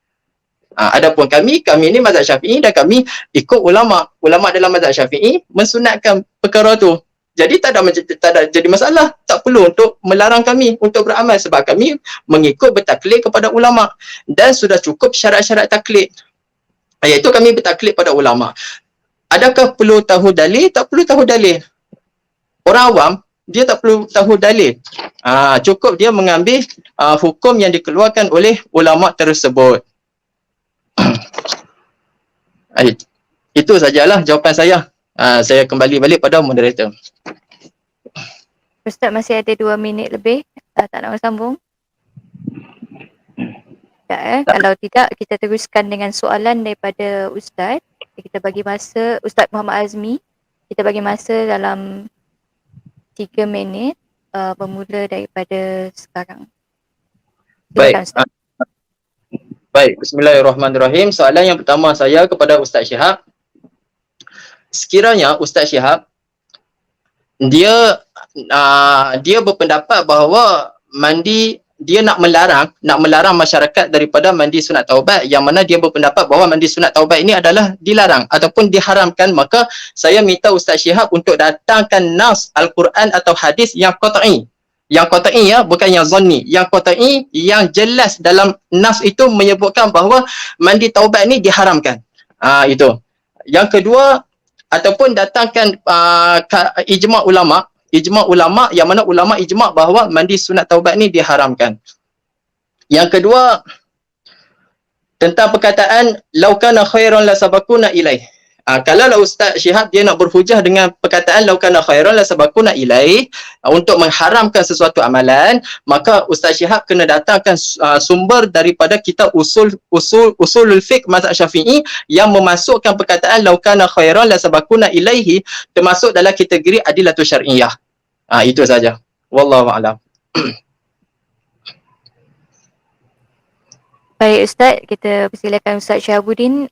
Adapun kami ni mazhab Syafi'i dan kami ikut ulama. Ulama dalam mazhab Syafi'i mensunatkan perkara tu. Jadi tak ada jadi masalah. Tak perlu untuk melarang kami untuk beramal sebab kami mengikut bertaklid kepada ulama dan sudah cukup syarat-syarat taklid. Iaitu kami bertaklid pada ulama. Adakah perlu tahu dalil? Tak perlu tahu dalil. Orang awam, dia tak perlu tahu dalil. Cukup dia mengambil hukum yang dikeluarkan oleh ulama tersebut. Itu sajalah jawapan saya. Saya kembali balik pada moderator. Ustaz masih ada 2 minit lebih. Tak nak sambung? Tak. Kalau tidak, kita teruskan dengan soalan daripada Ustaz. Kita bagi masa Ustaz Muhammad Azmi, kita bagi masa dalam 3 minit bermula daripada sekarang. Baik. Baik, bismillahirrahmanirrahim. Soalan yang pertama saya kepada Ustaz Syihab. Sekiranya Ustaz Syihab dia berpendapat bahawa dia nak melarang masyarakat daripada mandi sunat taubat, yang mana dia berpendapat bahawa mandi sunat taubat ini adalah dilarang ataupun diharamkan, maka saya minta Ustaz Syihab untuk datangkan nas Al-Quran atau hadis yang qat'i. Yang qat'i ya, bukan yang zanni. Yang qat'i yang jelas dalam nas itu menyebutkan bahawa mandi taubat ini diharamkan. Itu. Yang kedua, ataupun datangkan ijma' ulama. Ijma' ulama yang mana ulama ijma' bahawa mandi sunat taubat ni diharamkan. Yang kedua, tentang perkataan lau kana khairan la sabaquna ilaih. Kalau Ustaz Syihab dia nak berhujah dengan perkataan lau kana khairan la sabaquna ilaih untuk mengharamkan sesuatu amalan, maka Ustaz Syihab kena datangkan sumber daripada kitab usulul fiqh mazhab Syafi'i yang memasukkan perkataan lau kana khairan la sabaquna ilaihi termasuk dalam kategori adillatus syar'iyyah. Itu saja. Wallahu a'lam. Baik Ustaz, kita persilakan Ustaz Syahabuddin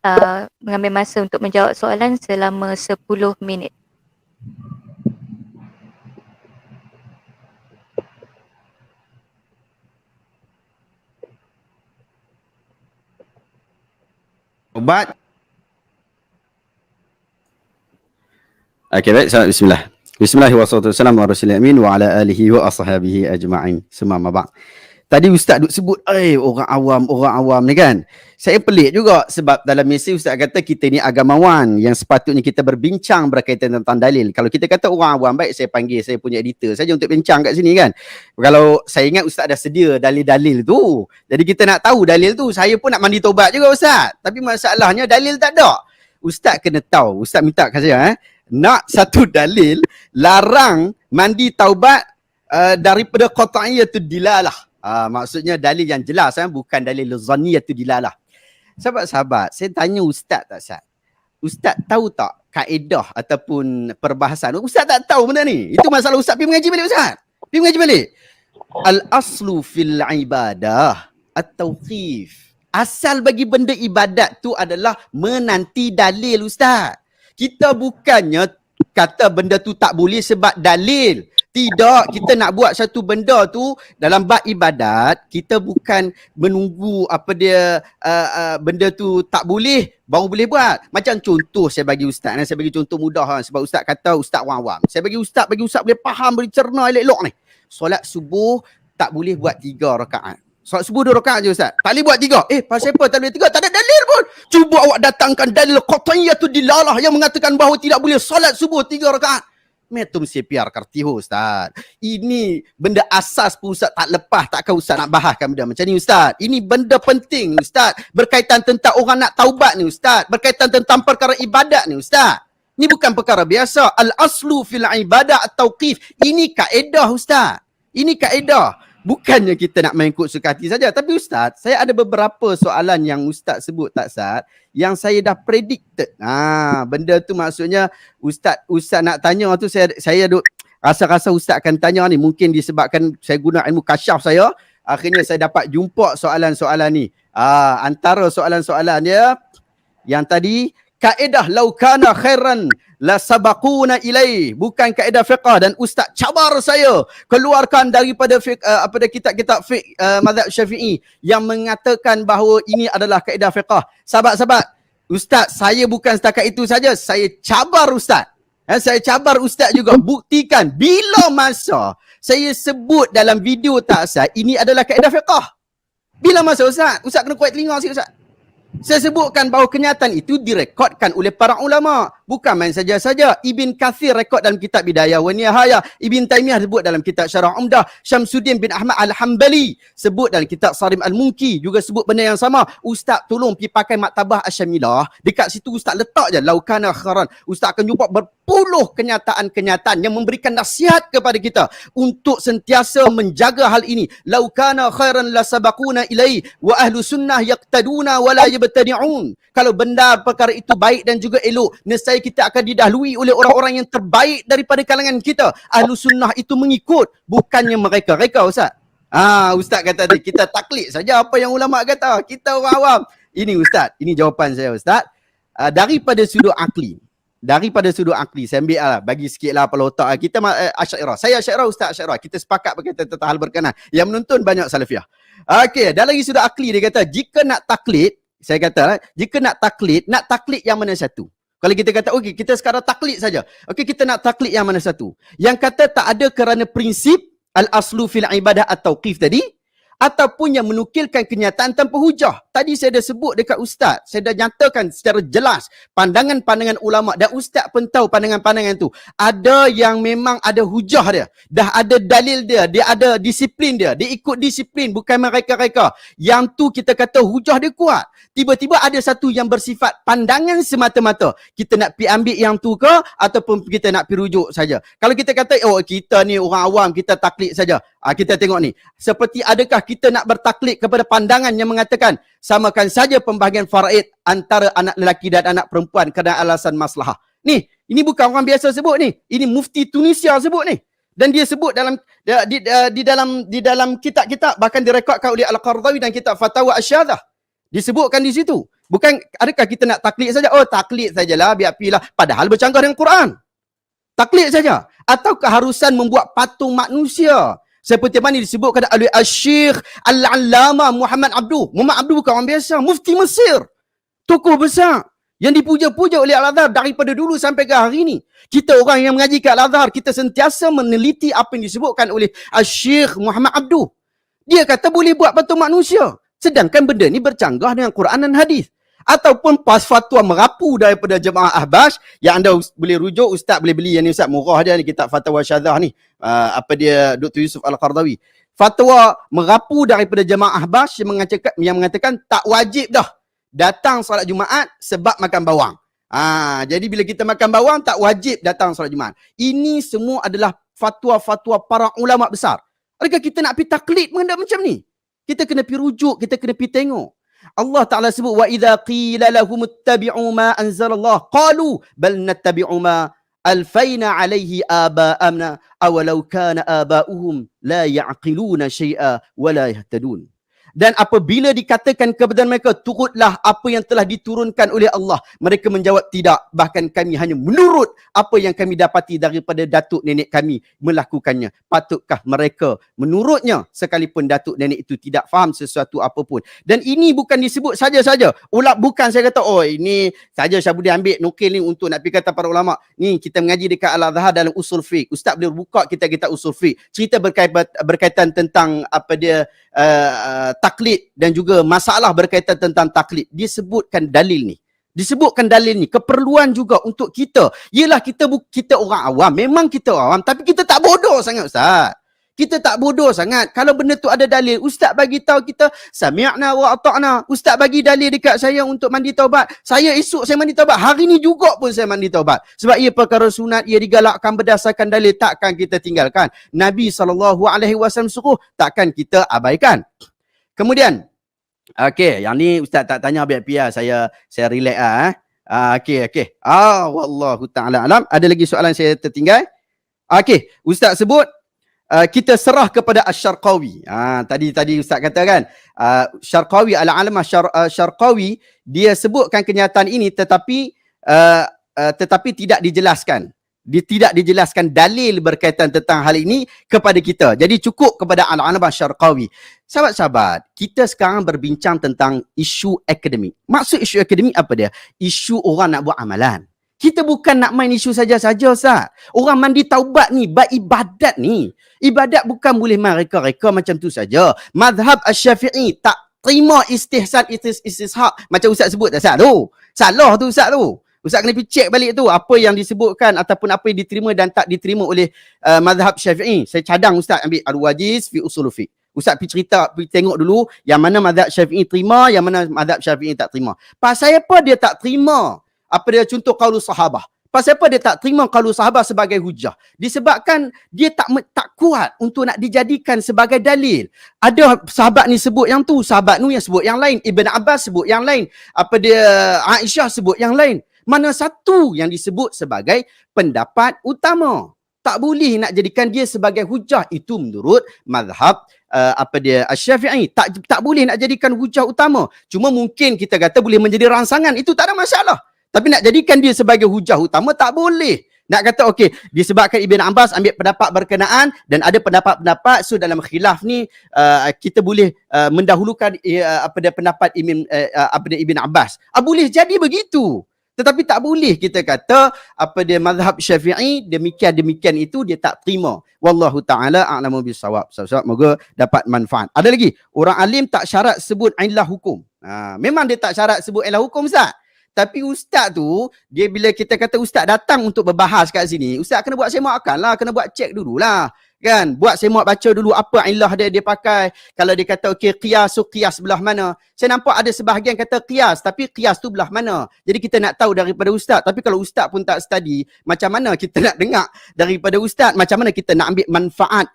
mengambil masa untuk menjawab soalan selama 10 minit. Obat. Okey, baik. Bismillah. Bismillahirrahmanirrahim wa ala alihi wa ashabihi ajma'in. Semua mabak. Tadi Ustaz duk sebut, orang awam ni kan. Saya pelik juga sebab dalam mesej Ustaz kata kita ni agamawan yang sepatutnya kita berbincang berkaitan tentang dalil. Kalau kita kata orang awam, baik saya panggil saya punya editor saja untuk bincang kat sini kan. Kalau saya ingat Ustaz dah sedia dalil-dalil tu. Jadi kita nak tahu dalil tu. Saya pun nak mandi taubat juga Ustaz. Tapi masalahnya dalil tak ada. Ustaz kena tahu. Ustaz minta kat saya nak satu dalil larang mandi taubat daripada qat'iyatud dilalah. Maksudnya dalil yang jelas bukan dalil zanniyatud dilalah. Sahabat-sahabat, saya tanya Ustaz tak Ustaz? Ustaz tahu tak kaedah ataupun perbahasan? Ustaz tak tahu benda ni. Itu masalah Ustaz. Pergi mengaji balik Ustaz. Pergi mengaji balik. Al-aslu fil ibadah at-tawqif. Asal bagi benda ibadat tu adalah menanti dalil Ustaz. Kita bukannya kata benda tu tak boleh sebab dalil. Tidak, kita nak buat satu benda tu dalam bab ibadat, kita bukan menunggu benda tu tak boleh baru boleh buat. Macam contoh saya bagi Ustaz, saya bagi contoh mudah sebab Ustaz kata Ustaz awam. Saya bagi Ustaz boleh faham, boleh cerna elok-elok ni. Solat subuh tak boleh buat 3 rakaat. Solat subuh 2 rakaat je Ustaz. Tak boleh buat 3. Pasal apa tak boleh 3? Tak ada dalil pun. Cuba awak datangkan dalil qat'iyatud dilalah yang mengatakan bahawa tidak boleh solat subuh 3 rakaat. Metum sipiar kartiho Ustaz. Ini benda asas pun Ustaz tak lepas. Takkan Ustaz nak bahaskan benda macam ni Ustaz. Ini benda penting Ustaz. Berkaitan tentang orang nak taubat ni Ustaz. Berkaitan tentang perkara ibadat ni Ustaz. Ini bukan perkara biasa. Al-aslu fil ibadah at-tawqif. Ini kaedah Ustaz. Ini kaedah. Bukannya kita nak main ikut suka hati saja. Tapi Ustaz, saya ada beberapa soalan yang Ustaz sebut tak Ustaz, yang saya dah predicted. Benda tu maksudnya Ustaz nak tanya tu saya duk rasa-rasa Ustaz akan tanya ni. Mungkin disebabkan saya guna ilmu kasyaf saya, akhirnya saya dapat jumpa soalan-soalan ni. Antara soalan-soalan dia yang tadi, kaedah laukana khairan la sabaquna ilaih, bukan kaedah fiqh, dan Ustaz cabar saya keluarkan daripada kitab-kitab fiqh mazhab Syafi'i yang mengatakan bahawa ini adalah kaedah fiqh. Sahabat-sahabat, Ustaz saya bukan setakat itu saja, saya cabar Ustaz. Saya cabar Ustaz juga, buktikan bila masa saya sebut dalam video tak Ustaz, ini adalah kaedah fiqh. Bila masa Ustaz? Ustaz kena kuat telinga sikit Ustaz. Saya sebutkan bahawa kenyataan itu direkodkan oleh para ulama. Bukan main saja-saja. Ibn Kathir rekod dalam kitab Bidayah wa Nihayah. Ibn Taymiyah sebut dalam kitab Syarah Umdah. Syamsuddin bin Ahmad Al-Hambali sebut dalam kitab Sarim Al-Munki. Juga sebut benda yang sama. Ustaz tolong pergi pakai Maktabah Asyamilah. Dekat situ Ustaz letak je laukana kharan. Ustaz akan jumpa berpuluh kenyataan-kenyataan yang memberikan nasihat kepada kita untuk sentiasa menjaga hal ini. Laukana khairan la sabaquna ilai wa ahlu sunnah yaqtaduna wa la yabtadi'un. Kalau benda perkara itu baik dan juga elok, nescaya kita akan didahului oleh orang-orang yang terbaik daripada kalangan kita. Ahlu sunnah itu mengikut, bukannya mereka-reka Ustaz. Ustaz kata kita taklid saja apa yang ulama kata. Kita orang awam. Ini Ustaz, ini jawapan saya Ustaz. Daripada sudut akli. Saya ambil bagi sikit lah kepala otak. Kita Asy'ariyah. Saya Asy'ariyah, Ustaz Asy'ariyah. Kita sepakat berkaitan tentang hal berkenaan. Yang menonton banyak Salafiyah. Okey, dalam sudut akli dia kata, jika nak taklid, saya kata, jika nak taklid yang mana satu? Kalau kita kata, okey, kita sekarang taklid saja. Okey, kita nak taklid yang mana satu? Yang kata tak ada kerana prinsip al-aslu fil ibadah at-tawqif tadi, ataupun yang menukilkan kenyataan tanpa hujah. Tadi saya dah sebut dekat Ustaz, saya dah nyatakan secara jelas pandangan-pandangan ulama, dan Ustaz pun tahu pandangan-pandangan tu. Ada yang memang ada hujah dia, dah ada dalil dia, dia ada disiplin dia ikut disiplin, bukan mereka-reka. Yang tu kita kata hujah dia kuat. Tiba-tiba ada satu yang bersifat pandangan semata-mata. Kita nak pi ambil yang tu ke, ataupun kita nak pi rujuk saja. Kalau kita kata, oh kita ni orang awam, kita taklid saja. Kita tengok ni. Seperti adakah kita nak bertaklid kepada pandangan yang mengatakan samakan saja pembahagian faraid antara anak lelaki dan anak perempuan kerana alasan maslahah. Ni, ini bukan orang biasa sebut ni. Ini mufti Tunisia sebut ni. Dan dia sebut dalam di dalam kitab-kitab, bahkan direkodkan oleh Al-Qardawi dan kitab Fatawa Asy-Syadzah. Disebutkan di situ. Bukan adakah kita nak taklid saja? Oh, taklid sajalah, biar pilah. Padahal bercanggah dengan Quran. Taklid saja. Atau keharusan membuat patung manusia. Seperti mana disebutkan oleh Al-Syekh Al-Allamah Muhammad Abduh. Muhammad Abduh bukan orang biasa. Mufti Mesir. Tokoh besar yang dipuja-puja oleh Al-Azhar daripada dulu sampai ke hari ini. Kita orang yang mengaji kat Al-Azhar, kita sentiasa meneliti apa yang disebutkan oleh Syekh Muhammad Abduh. Dia kata boleh buat patung manusia. Sedangkan benda ni bercanggah dengan Quran dan hadis. Ataupun pas fatwa merapu daripada Jemaah Ahbash, yang anda boleh rujuk, Ustaz boleh beli yang ni, Ustaz murah dia ni, kitab Fatwa Syadzah ni. Apa dia, Dr. Yusuf Al-Qardawi. Fatwa merapu daripada Jemaah Ahbash yang mengatakan tak wajib dah datang solat Jumaat sebab makan bawang. Jadi bila kita makan bawang tak wajib datang solat Jumaat. Ini semua adalah fatwa-fatwa para ulama besar. Adakah kita nak pergi taklid benda macam ni? Kita kena pergi rujuk, kita kena pergi tengok. Allah Ta'ala sebut, wa idza qila lahum ittabi'u ma anzalallah qalu bal nattabi'u ma alfaina alaihi aba'amna awalau kana aba'uhum la ya'qiluna syai'a wa la yahtadun. Dan apabila dikatakan kepada mereka, turutlah apa yang telah diturunkan oleh Allah, mereka menjawab tidak, bahkan kami hanya menurut apa yang kami dapati daripada datuk nenek kami melakukannya. Patutkah mereka menurutnya sekalipun datuk nenek itu tidak faham sesuatu apapun? Dan ini bukan disebut saja-saja. Bukan saya kata, oh ini saja Syahbudin ambil nukil ni untuk nak pergi kata para ulama. Ni kita mengaji dekat Al-Azhar dalam usul fiqh. Ustaz boleh buka kitab-kitab usul fiqh. Cerita berkaitan tentang apa dia, taklid dan juga masalah berkaitan tentang taklid. Disebutkan dalil ni. Keperluan juga untuk kita. Yelah kita orang awam. Memang kita awam. Tapi kita tak bodoh sangat, Ustaz. Kita tak bodoh sangat. Kalau benda tu ada dalil, Ustaz bagi tahu kita, sami'na wa ata'na. Ustaz bagi dalil dekat saya untuk mandi taubat. Saya esok saya mandi taubat. Hari ni juga pun saya mandi taubat. Sebab ia perkara sunat, ia digalakkan berdasarkan dalil. Takkan kita tinggalkan. Nabi SAW suruh, takkan kita abaikan. Kemudian, okey, yang ni Ustaz tak tanya biar PR, saya relax okey. Wallahu ta'ala alam. Ada lagi soalan saya tertinggal? Okey, Ustaz sebut kita serah kepada Asy-Syarqawi. Tadi Ustaz kata kan, Syarqawi, Al-Alamah Syarqawi, dia sebutkan kenyataan ini tetapi tidak dijelaskan. Dia tidak dijelaskan dalil berkaitan tentang hal ini kepada kita. Jadi cukup kepada Al-Alamah Syarqawi. Sahabat-sahabat, kita sekarang berbincang tentang isu akademik. Maksud isu akademik apa dia? Isu orang nak buat amalan. Kita bukan nak main isu saja-saja, Ustaz. Orang mandi taubat ni, beribadat ni. Ibadat bukan boleh main reka-reka macam tu saja. Mazhab Asy-Syafi'i tak terima istihsan, istishab. Macam Ustaz sebut tak, Ustaz tu? Salah tu, Ustaz tu. Ustaz kena pergi cek balik tu apa yang disebutkan ataupun apa yang diterima dan tak diterima oleh mazhab Syafi'i. Saya cadang Ustaz ambil Al-Wajiz fi Ushul Fiqh. Ustaz pergi tengok dulu yang mana mazhab Syafi'i terima, yang mana mazhab Syafi'i tak terima. Pasal apa dia tak terima? Apa dia contoh qaulus sahabah? Pasal apa dia tak terima qaulus sahabah sebagai hujah? Disebabkan dia tak kuat untuk nak dijadikan sebagai dalil. Ada sahabat ni sebut yang tu, sahabat ni yang sebut yang lain, Ibn Abbas sebut yang lain, apa dia Aisyah sebut yang lain. Mana satu yang disebut sebagai pendapat utama? Tak boleh nak jadikan dia sebagai hujah. Itu menurut mazhab Asy-Syafi'i. Tak boleh nak jadikan hujah utama. Cuma mungkin kita kata boleh menjadi rangsangan. Itu tak ada masalah. Tapi nak jadikan dia sebagai hujah utama tak boleh. Nak kata okey, disebabkan Ibn Abbas ambil pendapat berkenaan dan ada pendapat-pendapat, so dalam khilaf ni kita boleh mendahulukan pendapat Ibn Abbas. Boleh jadi begitu. Tetapi tak boleh kita kata mazhab Syafi'i demikian itu dia tak terima. Wallahu taala a'lamu bissawab. Semoga dapat manfaat. Ada lagi, orang alim tak syarat sebut illah hukum. Memang dia tak syarat sebut illah hukum, Ustaz. Tapi ustaz tu, dia bila kita kata ustaz datang untuk berbahas kat sini, ustaz kena buat semak akal lah, kena buat cek dululah. Kan? Buat semak baca dulu apa illah dia pakai. Kalau dia kata okey qiyas belah mana? Saya nampak ada sebahagian kata qiyas, tapi qiyas tu belah mana? Jadi kita nak tahu daripada ustaz. Tapi kalau ustaz pun tak study, macam mana kita nak dengar daripada ustaz? Macam mana kita nak ambil manfaat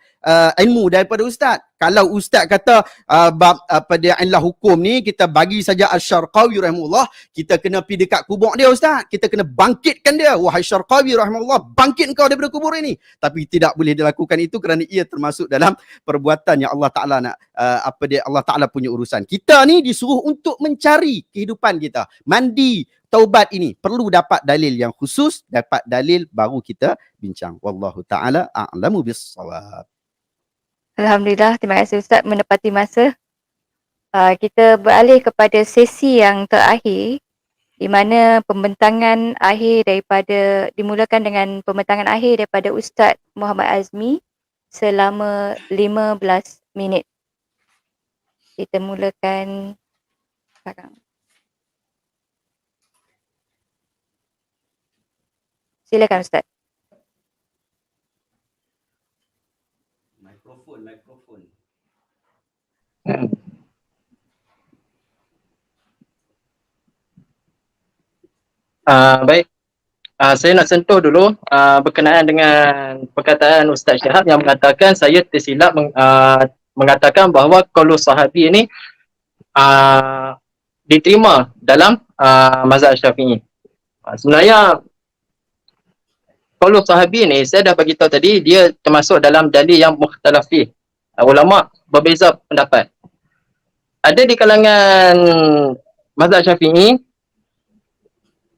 ilmu daripada ustaz? Kalau ustaz kata bab dia illah hukum ni kita bagi saja Asy-Syarqawi rahimahullah, kita kena pergi dekat kubur dia ustaz. Kita kena bangkitkan dia. Wahai Syarqawi rahimahullah, bangkit kau daripada kubur ini. Tapi tidak boleh dilakukan itu kerana ia termasuk dalam perbuatan yang Allah Taala nak Allah Taala punya urusan. Kita ni disuruh untuk mencari kehidupan kita. Mandi taubat ini perlu dapat dalil yang khusus, dapat dalil baru kita bincang. Wallahu taala a'lamu bis-shawab. Alhamdulillah, terima kasih Ustaz menepati masa. Kita beralih kepada sesi yang terakhir di mana pembentangan akhir dimulakan dengan pembentangan akhir daripada Ustaz Muhammad Azmi selama 15 minit. Kita mulakan sekarang. Silakan Ustaz. Mikrofon. Baik, saya nak sentuh dulu berkenaan dengan perkataan Ustaz Syahab yang mengatakan saya tersilap mengatakan bahawa qaulus sahabi ini diterima dalam mazhab Syafi'i. Sebenarnya qaulus sahabi ni saya dah bagi tahu tadi, dia termasuk dalam dalil yang mukhtalaf fi. Ulama berbeza pendapat. Ada di kalangan mazhab Syafi'i,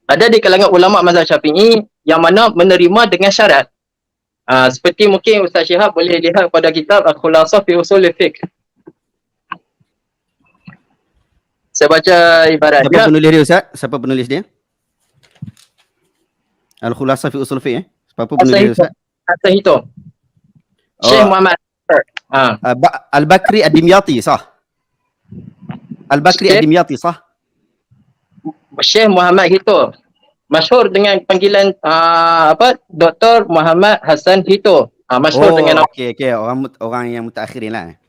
ada di kalangan ulama mazhab Syafi'i yang mana menerima dengan syarat. Seperti mungkin Ustaz Syihab boleh lihat pada kitab Al-Khulasah fi Usul Fiqh. Saya baca ibarat Siapa penulis dia Ustaz? Siapa penulis dia? Al-Khulasah fi Usul Fiqh. Siapa penulis dia Ustaz? Atas itu. Syekh Muhammad Al-Bakri Ad-Dimyati sah. Al-Bakri Ad-Dimyati sah. Syekh Muhammad Hito, masyhur dengan panggilan Dr. Muhammad Hasan Hito. Masyhur dengan okey orang yang mutaakhirin lah.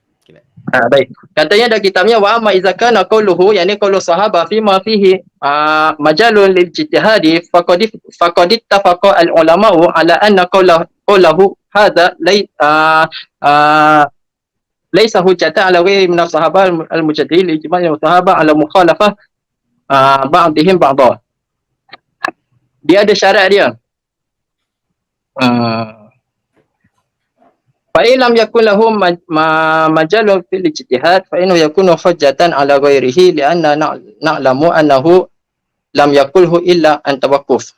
Baik. Katanya dalam kitabnya wa amma idza kana qauluhu, yani qaulu sahabah fi ma fihi majalun lil ijtihadi faqad ittafaqa al ulama'u ala anna qawlahu hadha laysa hujjatan ala ghairi min as-sahabah al mujtahidin li ijma' as-sahabah ala mukhalafah ba'dihim ba'dha. Dia ada syarat dia. Fa in lam yakun lahu majalun fil ijtihad fa innahu yakunu hujjatan ala ghairihi li anna na'lamu annahu lam yaqulhu illa an tawaqquf.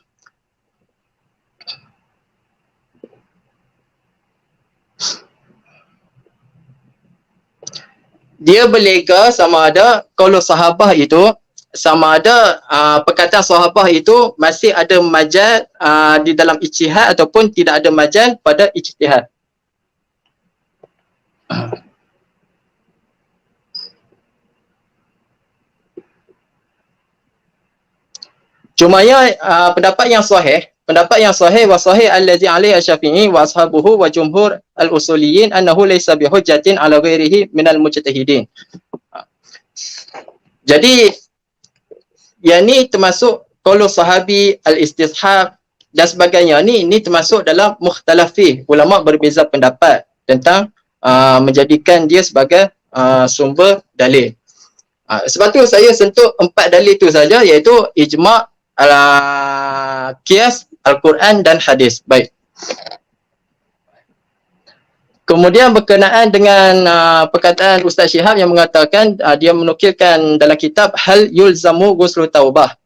Dia berlega sama ada kalau sahabah itu, sama ada perkataan sahabah itu masih ada majal di dalam ijtihad ataupun tidak ada majal pada ijtihad. Cumanya pendapat yang sahih wa sahih allazi alaihi asy-Syafi'i wa ashabuhu wa jumhur al-usuliyyin annahu laysa bihujjatin ala ghairihi minal mujtahidin. Jadi yang ni termasuk qaulus sahabi, al-istishab dan sebagainya ni termasuk dalam mukhtalaf fi. Ulama berbeza pendapat tentang menjadikan dia sebagai sumber dalil. Sebab tu saya sentuh 4 dalil tu saja, iaitu ijma', qiyas, Al-Quran dan hadis. Baik. Kemudian berkenaan dengan perkataan Ustaz Syihab yang mengatakan dia menukilkan dalam kitab hal yulzamu ghuslu taubah.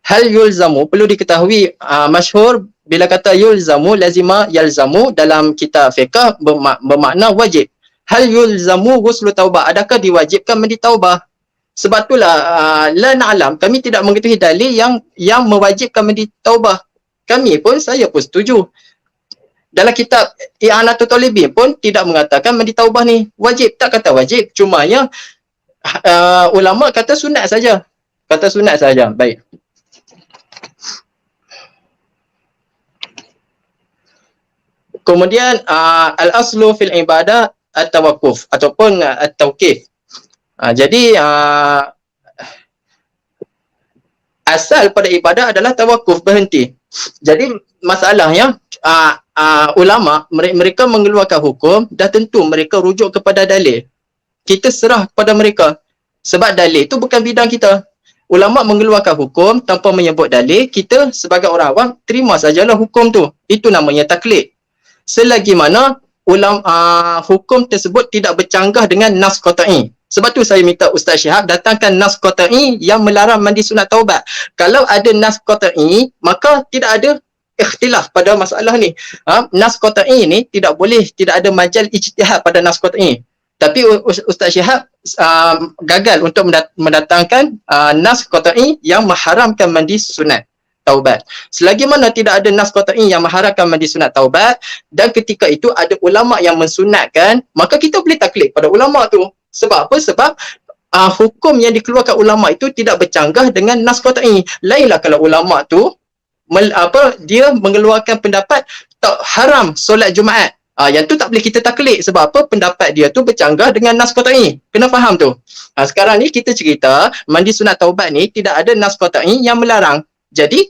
Hal yulzamu perlu diketahui, masyhur bila kata yulzamu, lazima yalzamu dalam kitab fiqh bermakna wajib. Hal yulzamu ghuslu taubah, adakah diwajibkan mandi taubah? Sebab itulah la na'lam, kami tidak mengetahui dalil yang mewajibkan mandi taubah. Saya pun setuju. Dalam kitab I'anatul Talibin pun tidak mengatakan mandi taubah ni wajib, tak kata wajib, cuma ya ulama kata sunat saja. Baik. Kemudian al-aslu fil ibadah at-tawaqquf ataupun at-tawqif. Jadi asal pada ibadah adalah tawakuf, berhenti. Jadi masalahnya ulama mereka mengeluarkan hukum, dah tentu mereka rujuk kepada dalil. Kita serah kepada mereka. Sebab dalil itu bukan bidang kita. Ulama mengeluarkan hukum tanpa menyebut dalil, kita sebagai orang awam terima sajalah hukum tu. Itu namanya taklid. Selagi mana hukum tersebut tidak bercanggah dengan nas qat'i. Sebab tu saya minta Ustaz Syihab datangkan nas qat'i yang melarang mandi sunat taubat. Kalau ada nas qat'i, maka tidak ada ikhtilaf pada masalah ni. Nas qat'i ni tidak boleh, tidak ada majal ijtihad pada nas qat'i. Tapi Ustaz Syihab gagal untuk mendatangkan nas qat'i yang mengharamkan mandi sunat taubat. Selagi mana tidak ada nas qat'i yang mengharamkan mandi sunat taubat, dan ketika itu ada ulama yang mensunatkan, maka kita boleh taklid pada ulama tu. Sebab apa? Sebab hukum yang dikeluarkan ulama itu tidak bercanggah dengan nas qat'i. Lainlah kalau ulama tu dia mengeluarkan pendapat tak haram solat Jumaat. Yang tu tak boleh kita taklid. Sebab apa? Pendapat dia tu bercanggah dengan nas qat'i. Kena faham tu. Sekarang ni kita cerita mandi sunat taubat ni tidak ada nas qat'i yang melarang. Jadi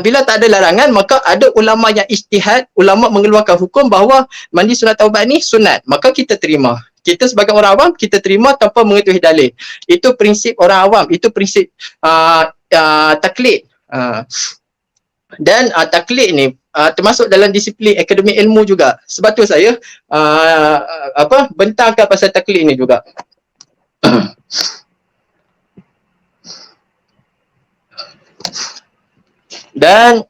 bila tak ada larangan, maka ada ulama yang ijtihad, ulama mengeluarkan hukum bahawa mandi sunat taubat ni sunat. Maka kita terima. Kita sebagai orang awam, kita terima tanpa mengetahui dalil. Itu prinsip orang awam. Itu prinsip taklid. Dan taklid ni termasuk dalam disiplin akademik ilmu juga. Sebab tu saya bentangkan pasal taklid ni juga. Dan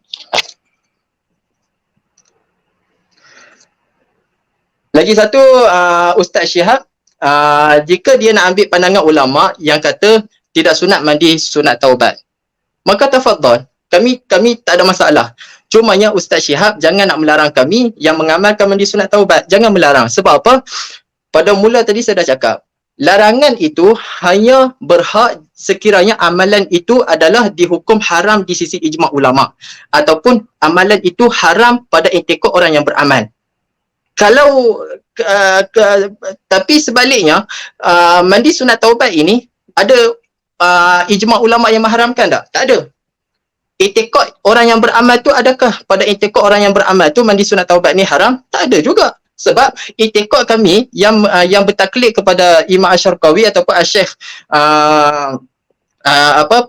lagi satu, Ustaz Syihab, jika dia nak ambil pandangan ulama yang kata tidak sunat mandi sunat taubat, maka tafadhal, kami tak ada masalah. Cumanya Ustaz Syihab jangan nak melarang kami yang mengamalkan mandi sunat taubat. Jangan melarang. Sebab apa? Pada mula tadi saya dah cakap, larangan itu hanya berhak sekiranya amalan itu adalah dihukum haram di sisi ijma' ulama, ataupun amalan itu haram pada i'tiqad orang yang beramal. Kalau tapi sebaliknya, mandi sunat taubat ini ada ijma' ulama yang mengharamkan tak? Tak ada. I'tiqad orang yang beramal tu, adakah pada i'tiqad orang yang beramal tu mandi sunat taubat ni haram? Tak ada juga. Sebab i'tiqad kami yang bertaklid kepada Imam Asy-Syarqawi ataupun Asy-Syaikh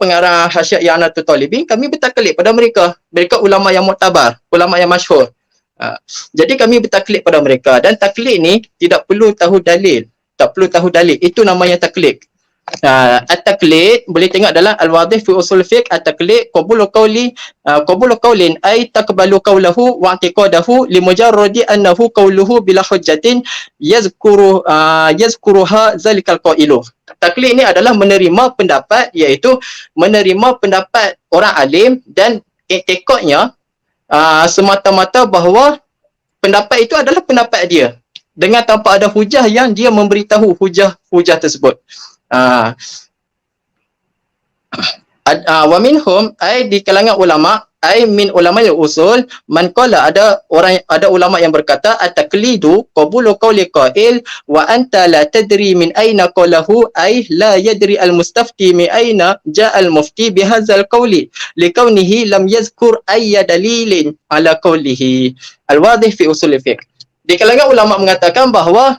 pengarah Hasyiat I'anatul Talibin, kami bertaklid pada mereka. Mereka ulama yang muktabar, ulama yang masyhur. Jadi kami bertaklid pada mereka, dan taklid ni tidak perlu tahu dalil. Tak perlu tahu dalil. Itu namanya taklid. At-taklid boleh tengok dalam Al-Wadih fi Usul Fiqh. At-taklid qabulu qawlin ay taqbalu qawlahu wa i'tiqadahu limujarradi annahu qawluhu bila hujjatin yazkuruha zalikal qailu. Taklid ni adalah menerima pendapat, iaitu menerima pendapat orang alim dan i'tiqadnya semata-mata bahawa pendapat itu adalah pendapat dia, dengan tanpa ada hujah yang dia memberitahu hujah tersebut. Wa minhum, ay di kalangan ulama, ay min ulama usul, man qala, ada ulama yang berkata at-taqlidu qabulu qawli qail wa anta la tadri min aina qalahu, ay la yadri al-mustafti min aina jaa al-mufti bihadzal qawli likawnihi lam yazkur ayya dalilin ala qawlihi. Al-Wadih fi Usul Fiqh. Di kalangan ulama mengatakan bahawa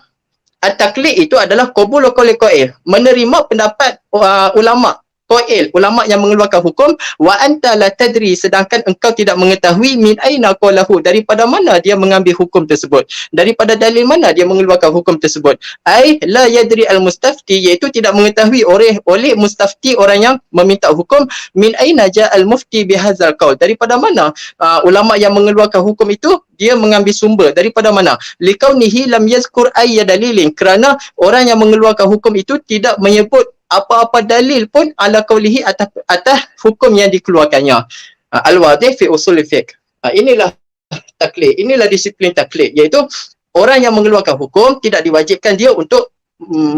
at-taklid itu adalah qabul qauli qail, menerima pendapat ulama qail, ulama yang mengeluarkan hukum, wa anta la tadri, sedangkan engkau tidak mengetahui min aina qalahu, daripada mana dia mengambil hukum tersebut, daripada dalil mana dia mengeluarkan hukum tersebut. Ai la yadri al-mustafti, iaitu tidak mengetahui oleh mustafti, orang yang meminta hukum, min aina ja al-mufti bihadzal qaul, daripada mana ulama yang mengeluarkan hukum itu dia mengambil sumber, daripada mana. Likaunihi lam yazkur ayya dalilin, kerana orang yang mengeluarkan hukum itu tidak menyebut apa-apa dalil pun ala qaulihi atas hukum yang dikeluarkannya. Al-Wadih fi Usul Fiqh. Inilah taklid, inilah disiplin taklid, iaitu orang yang mengeluarkan hukum tidak diwajibkan dia untuk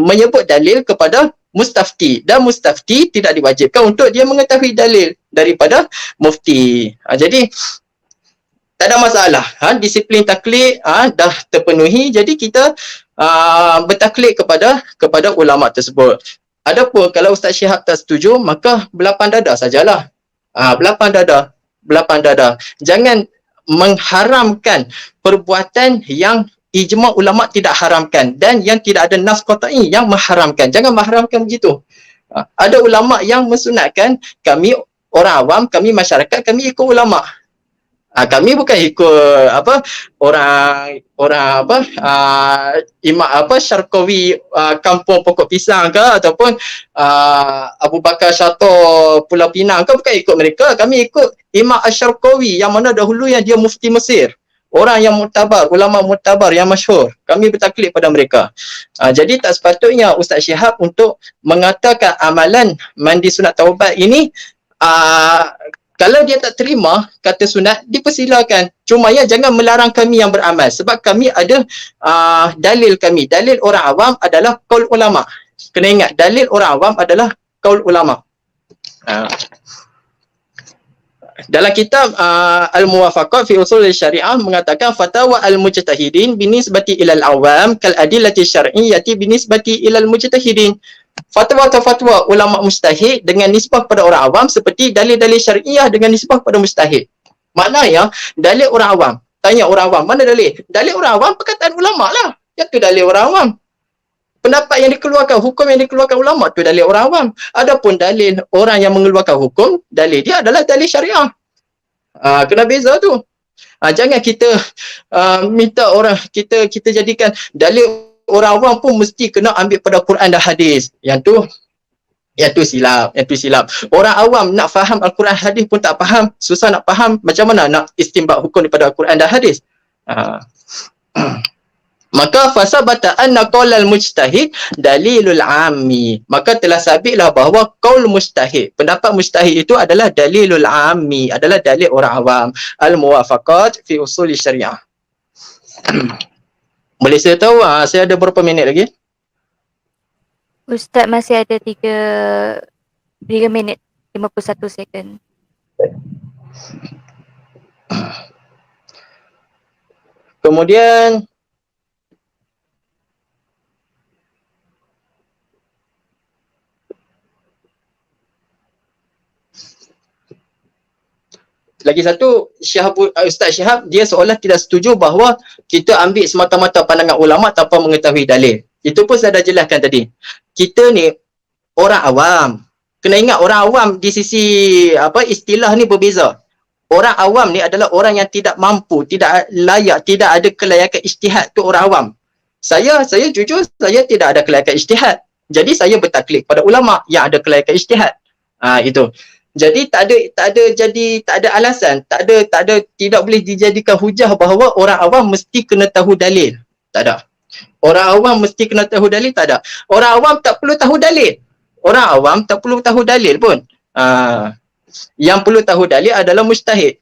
menyebut dalil kepada mustafti, dan mustafti tidak diwajibkan untuk dia mengetahui dalil daripada mufti. Jadi tak ada masalah. Disiplin taklid dah terpenuhi, jadi kita bertaklid kepada ulama tersebut. Adapun kalau Ustaz Syihab tak setuju, maka belapan dada sajalah. Belapan dada. Jangan mengharamkan perbuatan yang ijma' ulama tidak haramkan, dan yang tidak ada nas qat'i yang mengharamkan. Jangan mengharamkan begitu. Ada ulama yang mensunatkan, kami orang awam, kami masyarakat, kami ikut ulama. Kami bukan ikut Imam Syarqawi kampung pokok pisang ke, ataupun Abu Bakar Syato Pulau Pinang ke, bukan ikut mereka. Kami ikut Imam Asy-Syarqawi yang mana dahulu yang dia mufti Mesir. orang yang muktabar, ulama muktabar yang masyhur. Kami bertaklid pada mereka. Jadi tak sepatutnya Ustaz Syihab untuk mengatakan amalan mandi sunat taubat ini kalau dia tak terima kata sunat, dipersilakan. Cuma ya jangan melarang kami yang beramal. Sebab kami ada dalil kami. Dalil orang awam adalah qaul ulama. Kena ingat, dalil orang awam adalah qaul ulama. Dalam kitab Al-Muwafaqat fi Usul Syariah mengatakan fatwa al-mujtahidin binisbati ilal awam kal adillati syar'iyyati binisbati ilal mujtahidin. Fatwa-fatwa ulama mujtahid dengan nisbah pada orang awam seperti dalil-dalil syariah dengan nisbah pada mujtahid. Maknanya dalil orang awam, tanya orang awam, mana dalil? Dalil orang awam perkataan ulama lah. Yang tu dalil orang awam. Pendapat yang dikeluarkan, hukum yang dikeluarkan ulama tu dalil orang awam. Adapun dalil orang yang mengeluarkan hukum, dalil dia adalah dalil syariah. Kena beza tu. Jangan kita minta orang, kita jadikan dalil orang awam pun mesti kena ambil pada Quran dan hadis. Yang tu silap. Orang awam nak faham Al-Quran hadis pun tak faham, susah nak faham, macam mana nak istinbat hukum daripada Al-Quran dan hadis. Maka fasabata anna qaulal mujtahid dalilul ammi. Maka telah sabitlah bahawa qaul mujtahid, pendapat mujtahid itu adalah dalilul ammi, adalah dalil orang awam. Al-Muwafaqat fi Usul Syariah. Boleh saya tahu saya ada berapa minit lagi? Ustaz masih ada 3 minit 51 second. Kemudian lagi satu, Ustaz Syihab dia seolah tidak setuju bahawa kita ambil semata-mata pandangan ulama tanpa mengetahui dalil. Itu pun saya dah jelaskan tadi. Kita ni orang awam. Kena ingat orang awam di sisi istilah ni berbeza. Orang awam ni adalah orang yang tidak mampu, tidak layak, tidak ada kelayakan ijtihad, tu orang awam. Saya jujur saya tidak ada kelayakan ijtihad. Jadi saya bertaklid pada ulama yang ada kelayakan ijtihad. Itu. Jadi tak ada alasan, tidak boleh dijadikan hujah bahawa orang awam mesti kena tahu dalil. Tak ada. Orang awam mesti kena tahu dalil, tak ada. Orang awam tak perlu tahu dalil. Orang awam tak perlu tahu dalil pun. Yang perlu tahu dalil adalah mujtahid.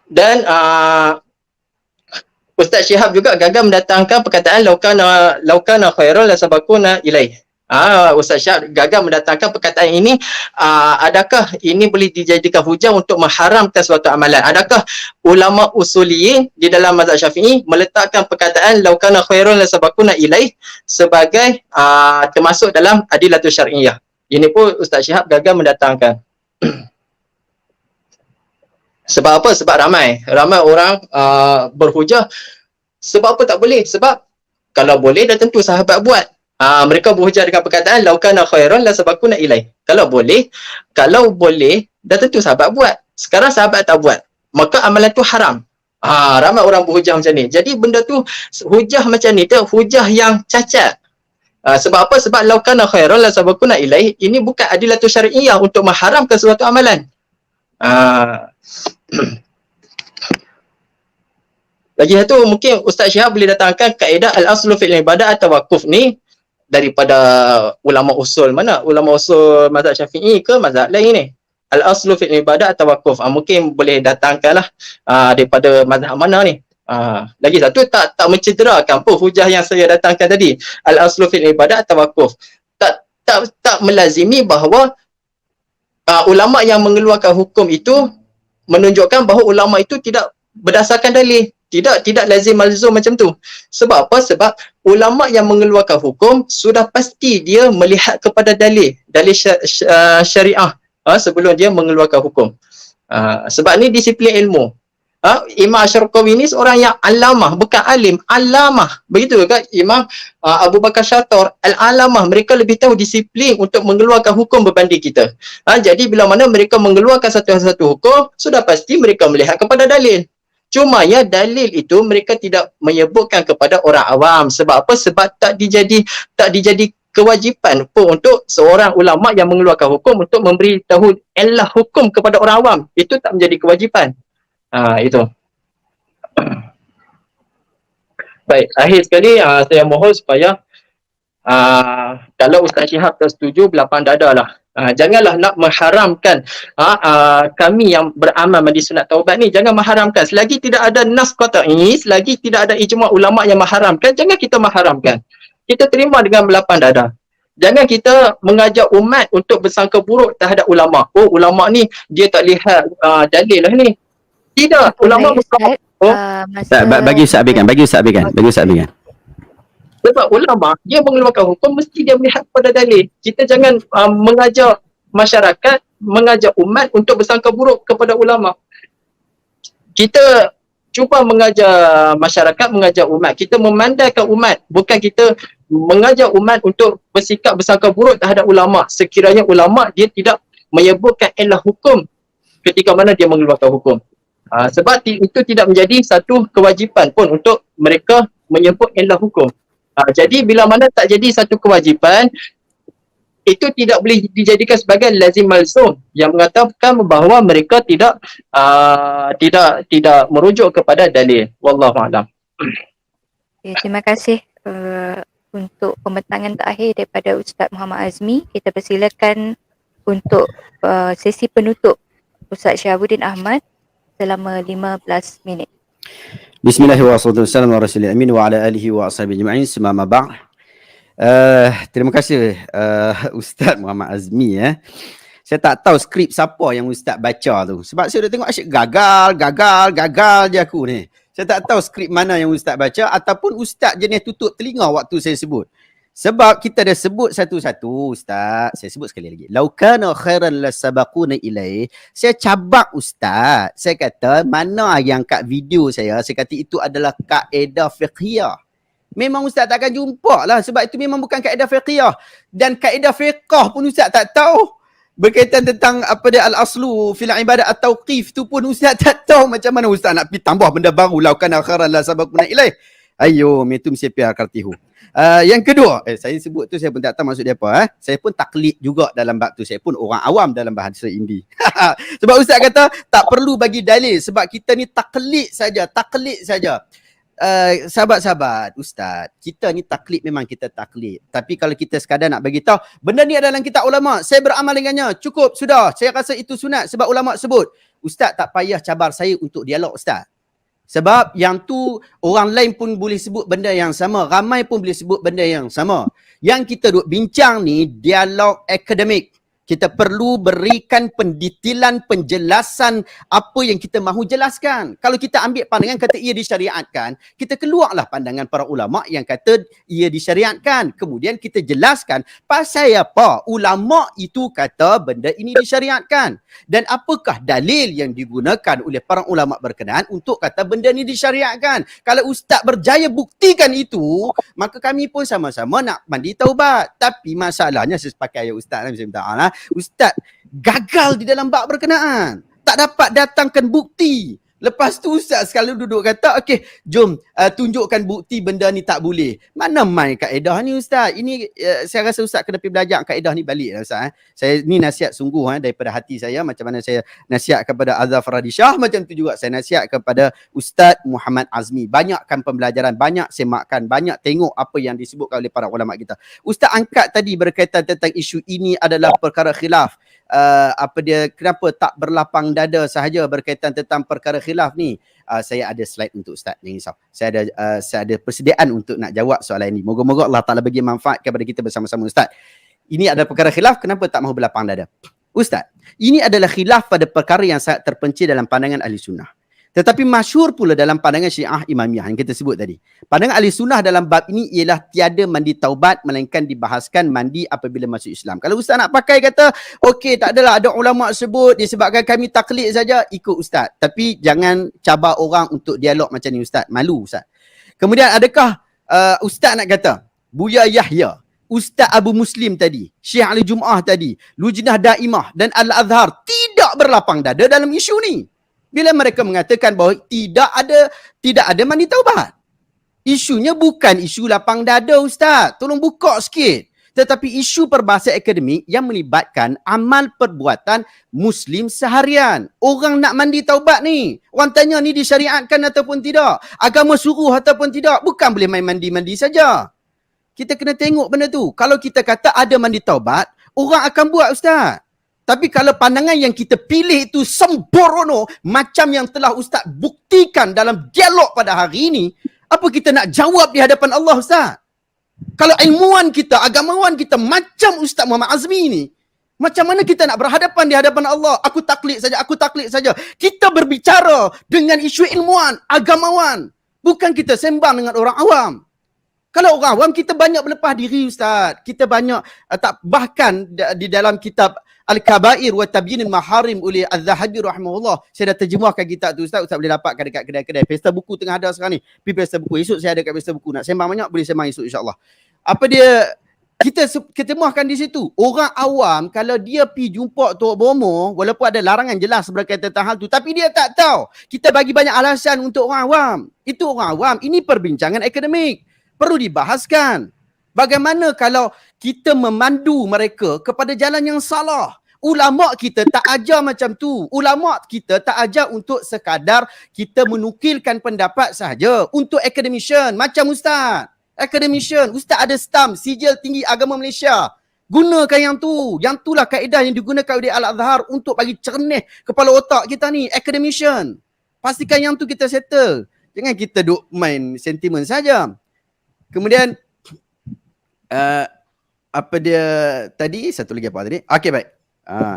Dan Ustaz Syihab juga gagal mendatangkan perkataan laukana khairan la sabaquna ilaih. Ustaz Syihab gagal mendatangkan perkataan ini. Adakah ini boleh dijadikan hujah untuk mengharamkan suatu amalan? Adakah ulama usuliyin di dalam mazhab Syafi'i meletakkan perkataan laukana khairan la sabaquna ilaih sebagai termasuk dalam adillatul syar'iyyah? Ini pun Ustaz Syihab gagal mendatangkan. Sebab apa? Sebab ramai orang berhujah. Sebab apa tak boleh? Sebab kalau boleh dah tentu sahabat buat. Mereka berhujah dengan perkataan laukana khairan la sabaquna ilaih. Kalau boleh dah tentu sahabat buat. Sekarang sahabat tak buat, maka amalan tu haram. Ramai orang berhujah macam ni. Jadi benda tu hujah macam ni tu hujah yang cacat. Sebab apa? Sebab laukana khairan la sabaquna ilaih ini bukan adillatul syar'iyyah untuk mengharamkan suatu amalan. Lagi satu, mungkin Ustaz Syihab boleh datangkan kaedah al-aslu fil ibadah atau wakuf ni daripada ulama usul mana? Ulama usul mazhab Syafi'i ke mazhab lain ni? Al-aslu fil ibadah atau wakuf. Mungkin boleh datangkanlah daripada mazhab mana ni? Lagi satu, tak mencederakan pun hujah yang saya datangkan tadi. Al-aslu fil ibadah atau wakuf. Tak melazimi bahawa ulama yang mengeluarkan hukum itu menunjukkan bahawa ulama itu tidak berdasarkan dalil. Tidak lazim malzum macam tu. Sebab apa? Sebab ulama yang mengeluarkan hukum sudah pasti dia melihat kepada dalil syariah sebelum dia mengeluarkan hukum. Sebab ni disiplin ilmu. Imam Asy-Syarqawi ni seorang yang alamah, bukan alim, alamah. Begitu kan Imam Abu Bakar Syatar, al-alamah. Mereka lebih tahu disiplin untuk mengeluarkan hukum berbanding kita. Jadi bila mana mereka mengeluarkan satu hukum, sudah pasti mereka melihat kepada dalil. Cuma ya dalil itu mereka tidak menyebutkan kepada orang awam. Sebab apa? Sebab tak kewajipan pun untuk seorang ulama yang mengeluarkan hukum untuk memberitahu elah hukum kepada orang awam. Itu tak menjadi kewajipan. Itu. Baik, akhir sekali saya mohon supaya kalau Ustaz Syihab tak setuju, berlapang dada lah. Janganlah nak mengharamkan kami yang beramal mandi sunat taubat ni, jangan mengharamkan. Selagi tidak ada nas qat'i, selagi tidak ada ijma' ulama' yang mengharamkan, jangan kita mengharamkan. Kita terima dengan berlapang dada. Jangan kita mengajak umat untuk bersangka buruk terhadap ulama'. Oh, ulama' ni dia tak lihat dalil lah ni. Tidak, ulama' Ustaz, Bagi Ustaz habiskan. Sebab ulama' dia mengeluarkan hukum mesti dia melihat pada dalil. Kita jangan mengajak masyarakat, mengajak umat untuk bersangka buruk kepada ulama'. Kita cuba mengajak masyarakat, mengajak umat. Kita memandaikan umat, bukan kita mengajak umat untuk bersikap bersangka buruk terhadap ulama'. Sekiranya ulama' dia tidak menyebutkan elah hukum ketika mana dia mengeluarkan hukum. Sebab itu tidak menjadi satu kewajipan pun untuk mereka menyebut elah hukum. Jadi bila mana tak jadi satu kewajipan, itu tidak boleh dijadikan sebagai lazim malzum yang mengatakan bahawa mereka tidak merujuk kepada dalil. Wallahu a'lam. Okay, terima kasih untuk pembentangan terakhir daripada Ustaz Muhammad Azmi. Kita persilakan untuk sesi penutup Ustaz Syihabuddin Ahmad selama 15 minit. Bismillahirrahmanirrahim. Wa ala alihi wa ashabihi ajma'in. Semama ba'd. Terima kasih Ustaz Muhammad Azmi. Saya tak tahu skrip siapa yang Ustaz baca tu. Sebab saya dah tengok asyik gagal je aku ni. Saya tak tahu skrip mana yang Ustaz baca ataupun Ustaz jenis tutup telinga waktu saya sebut. Sebab kita dah sebut satu-satu, Ustaz. Saya sebut sekali lagi. Lau kana khairan lasabaquna ilaih. Saya cabak Ustaz. Saya kata mana yang kat video saya kata itu adalah kaedah fiqhiyah. Memang Ustaz tak akan jumpa lah sebab itu memang bukan kaedah fiqhiyah. Dan kaedah fiqh pun Ustaz tak tahu. Berkaitan tentang apa dia al-aslu fil ibadat at-tauqif tu pun Ustaz tak tahu macam mana Ustaz nak pergi tambah benda baru. Lau kana khairan lasabaquna ilaih. Ayo, itu mesti piar kartihu. Yang kedua, saya sebut tu saya pun tak tahu maksud dia apa. Saya pun taklid juga dalam bab tu. Saya pun orang awam dalam bahasa Indi. Sebab Ustaz kata tak perlu bagi dalil sebab kita ni taklid saja. Sahabat-sahabat, Ustaz, kita ni taklid memang kita taklid. Tapi kalau kita sekadar nak bagi tahu benda ni adalah kitab ulama, saya beramal dengannya, cukup sudah. Saya rasa itu sunat sebab ulama sebut. Ustaz tak payah cabar saya untuk dialog, Ustaz. Sebab yang tu orang lain pun boleh sebut benda yang sama. Ramai pun boleh sebut benda yang sama. Yang kita duk bincang ni dialog akademik. Kita perlu berikan pendetailan, penjelasan apa yang kita mahu jelaskan. Kalau kita ambil pandangan kata ia disyariatkan, kita keluarlah pandangan para ulama yang kata ia disyariatkan. Kemudian kita jelaskan pasal apa ulama itu kata benda ini disyariatkan. Dan apakah dalil yang digunakan oleh para ulama berkenaan untuk kata benda ini disyariatkan. Kalau Ustaz berjaya buktikan itu, maka kami pun sama-sama nak mandi taubat. Tapi masalahnya saya pakai ayat Ustaz lah, saya minta maaf. Ustaz gagal di dalam bab berkenaan. Tak dapat datangkan bukti. Lepas tu Ustaz sekali duduk kata, okey, jom tunjukkan bukti benda ni tak boleh. Mana main kaedah ni Ustaz? Ini saya rasa Ustaz kena pergi belajar kaedah ni balik lah Ustaz. Saya ni nasihat sungguh daripada hati saya. Macam mana saya nasihat kepada Azhar Radishah, macam tu juga saya nasihat kepada Ustaz Muhammad Azmi. Banyakkan pembelajaran, banyak semakkan, banyak tengok apa yang disebutkan oleh para ulama kita. Ustaz angkat tadi berkaitan tentang isu ini adalah perkara khilaf. Kenapa tak berlapang dada sahaja berkaitan tentang perkara khilaf ni. Saya ada slide untuk Ustaz, jangan risau. Saya ada persediaan untuk nak jawab soalan ini. Moga-moga Allah Ta'ala bagi manfaat kepada kita bersama-sama Ustaz. Ini adalah perkara khilaf, kenapa tak mahu berlapang dada? Ustaz, ini adalah khilaf pada perkara yang sangat terpencil dalam pandangan ahli sunnah. Tetapi masyhur pula dalam pandangan Syiah Imamiyah yang kita sebut tadi. Pandangan ahli sunnah dalam bab ini ialah tiada mandi taubat melainkan dibahaskan mandi apabila masuk Islam. Kalau Ustaz nak pakai kata, okey tak adalah ada ulama sebut disebabkan kami taklid saja, ikut Ustaz. Tapi jangan cabar orang untuk dialog macam ni Ustaz. Malu Ustaz. Kemudian adakah Ustaz nak kata, Buya Yahya, Ustaz Abu Muslim tadi, Syekh Ali Jum'ah tadi, Lujnah Daimah dan Al-Azhar tidak berlapang dada dalam isu ni. Bila mereka mengatakan bahawa tidak ada mandi taubat. Isunya bukan isu lapang dada Ustaz. Tolong buka sikit. Tetapi isu perbahasan akademik yang melibatkan amal perbuatan Muslim seharian. Orang nak mandi taubat ni, orang tanya ni disyariatkan ataupun tidak, agama suruh ataupun tidak, bukan boleh main mandi-mandi saja. Kita kena tengok benda tu. Kalau kita kata ada mandi taubat, orang akan buat, Ustaz. Tapi kalau pandangan yang kita pilih itu sembrono, macam yang telah Ustaz buktikan dalam dialog pada hari ini, apa kita nak jawab di hadapan Allah, Ustaz? Kalau ilmuwan kita, agamawan kita macam Ustaz Muhammad Azmi ni, macam mana kita nak berhadapan di hadapan Allah? Aku taklid saja, aku taklid saja. Kita berbicara dengan isu ilmuwan, agamawan. Bukan kita sembang dengan orang awam. Kalau orang awam, kita banyak berlepas diri, Ustaz. Kita banyak, bahkan di dalam kitab Al-Kabair wa Tabyinul Maharim oleh Az-Zahabi rahimahullah. Saya dah terjemahkan kitab tu, Ustaz. Ustaz boleh dapatkan dekat kedai-kedai. Pesta buku tengah ada sekarang ni. Pergi pesta buku. Esok saya ada kat pesta buku. Nak sembang banyak, boleh sembang esok insyaAllah. Apa dia, kita ketemukan di situ. Orang awam, kalau dia pergi jumpa Tok Bomo, walaupun ada larangan jelas berkaitan tentang hal tu, tapi dia tak tahu. Kita bagi banyak alasan untuk orang awam. Itu orang awam. Ini perbincangan akademik. Perlu dibahaskan. Bagaimana kalau kita memandu mereka kepada jalan yang salah? Ulama kita tak ajar macam tu. Ulama kita tak ajar untuk sekadar kita menukilkan pendapat sahaja. Untuk academician, macam Ustaz. Academician, Ustaz ada stamp sijil tinggi agama Malaysia. Gunakan yang tu. Yang itulah kaedah yang digunakan oleh Al-Azhar untuk bagi cernih kepala otak kita ni. Academician. Pastikan yang tu kita settle. Jangan kita duk main sentimen saja. Kemudian apa dia tadi? Satu lagi apa tadi? Okey, baik.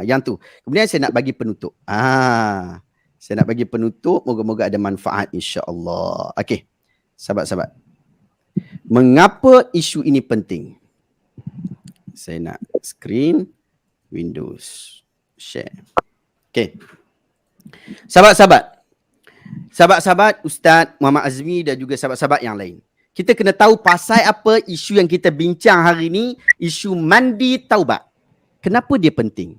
Yang tu. Kemudian saya nak bagi penutup. Saya nak bagi penutup. Moga-moga ada manfaat insya-Allah. Okey. Sahabat-sahabat. Mengapa isu ini penting? Saya nak screen Windows share. Okey. Sahabat-sahabat. Sahabat-sahabat Ustaz Muhammad Azmi dan juga sahabat-sahabat yang lain. Kita kena tahu pasal apa isu yang kita bincang hari ini, isu mandi taubat. Kenapa dia penting?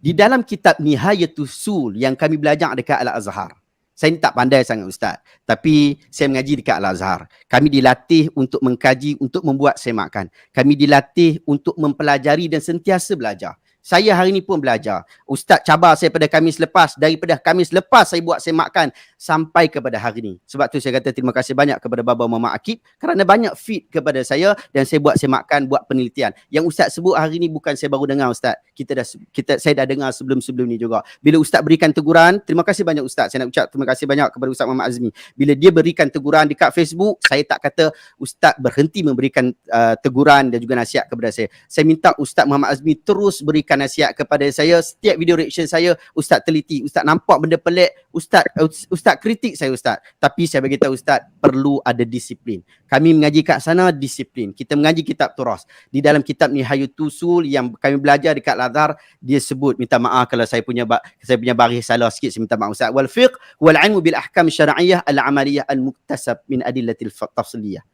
Di dalam kitab Nihayatus Sul yang kami belajar dekat Al-Azhar. Saya ni tak pandai sangat Ustaz. Tapi saya mengaji dekat Al-Azhar. Kami dilatih untuk mengkaji, untuk membuat semakan. Kami dilatih untuk mempelajari dan sentiasa belajar. Saya hari ni pun belajar. Ustaz cabar saya pada Khamis lepas. Daripada Khamis lepas saya buat semakan sampai kepada hari ni. Sebab tu saya kata terima kasih banyak kepada Baba Muhammad Akib kerana banyak feed kepada saya dan saya buat semakan, buat penelitian. Yang Ustaz sebut hari ni bukan saya baru dengar Ustaz. Saya dah dengar sebelum-sebelum ni juga. Bila Ustaz berikan teguran, terima kasih banyak Ustaz. Saya nak ucap terima kasih banyak kepada Ustaz Muhammad Azmi. Bila dia berikan teguran dekat Facebook, saya tak kata Ustaz berhenti memberikan teguran dan juga nasihat kepada saya. Saya minta Ustaz Muhammad Azmi terus berikan nasihat kepada saya. Setiap video reaction saya, Ustaz teliti. Ustaz nampak benda pelik, Ustaz kritik saya Ustaz. Tapi saya bagi tahu Ustaz, perlu ada disiplin. Kami mengaji kat sana disiplin. Kita mengaji kitab Turas. Di dalam kitab Nihayatus Sul yang kami belajar dekat Al-Azhar, dia sebut, minta maaf kalau saya punya baris salah sikit, saya minta maaf Ustaz. Wal fiqh wal ilmu bil ahkam syar'iyyah al-amaliyah al-muktasab min adillatil tafsiliyah.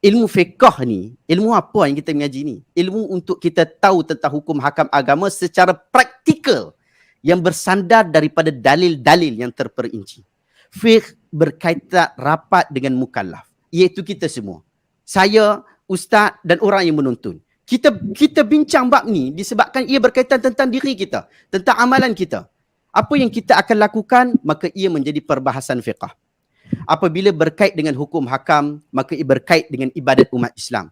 Ilmu fiqh ni, ilmu apa yang kita mengaji ni? Ilmu untuk kita tahu tentang hukum hakam agama secara praktikal yang bersandar daripada dalil-dalil yang terperinci. Fiqh berkaitan rapat dengan mukallaf, iaitu kita semua. Saya, Ustaz dan orang yang menonton. Kita bincang bab ni disebabkan ia berkaitan tentang diri kita, tentang amalan kita. Apa yang kita akan lakukan, maka ia menjadi perbahasan fiqh. Apabila berkait dengan hukum hakam, maka ia berkait dengan ibadat umat Islam.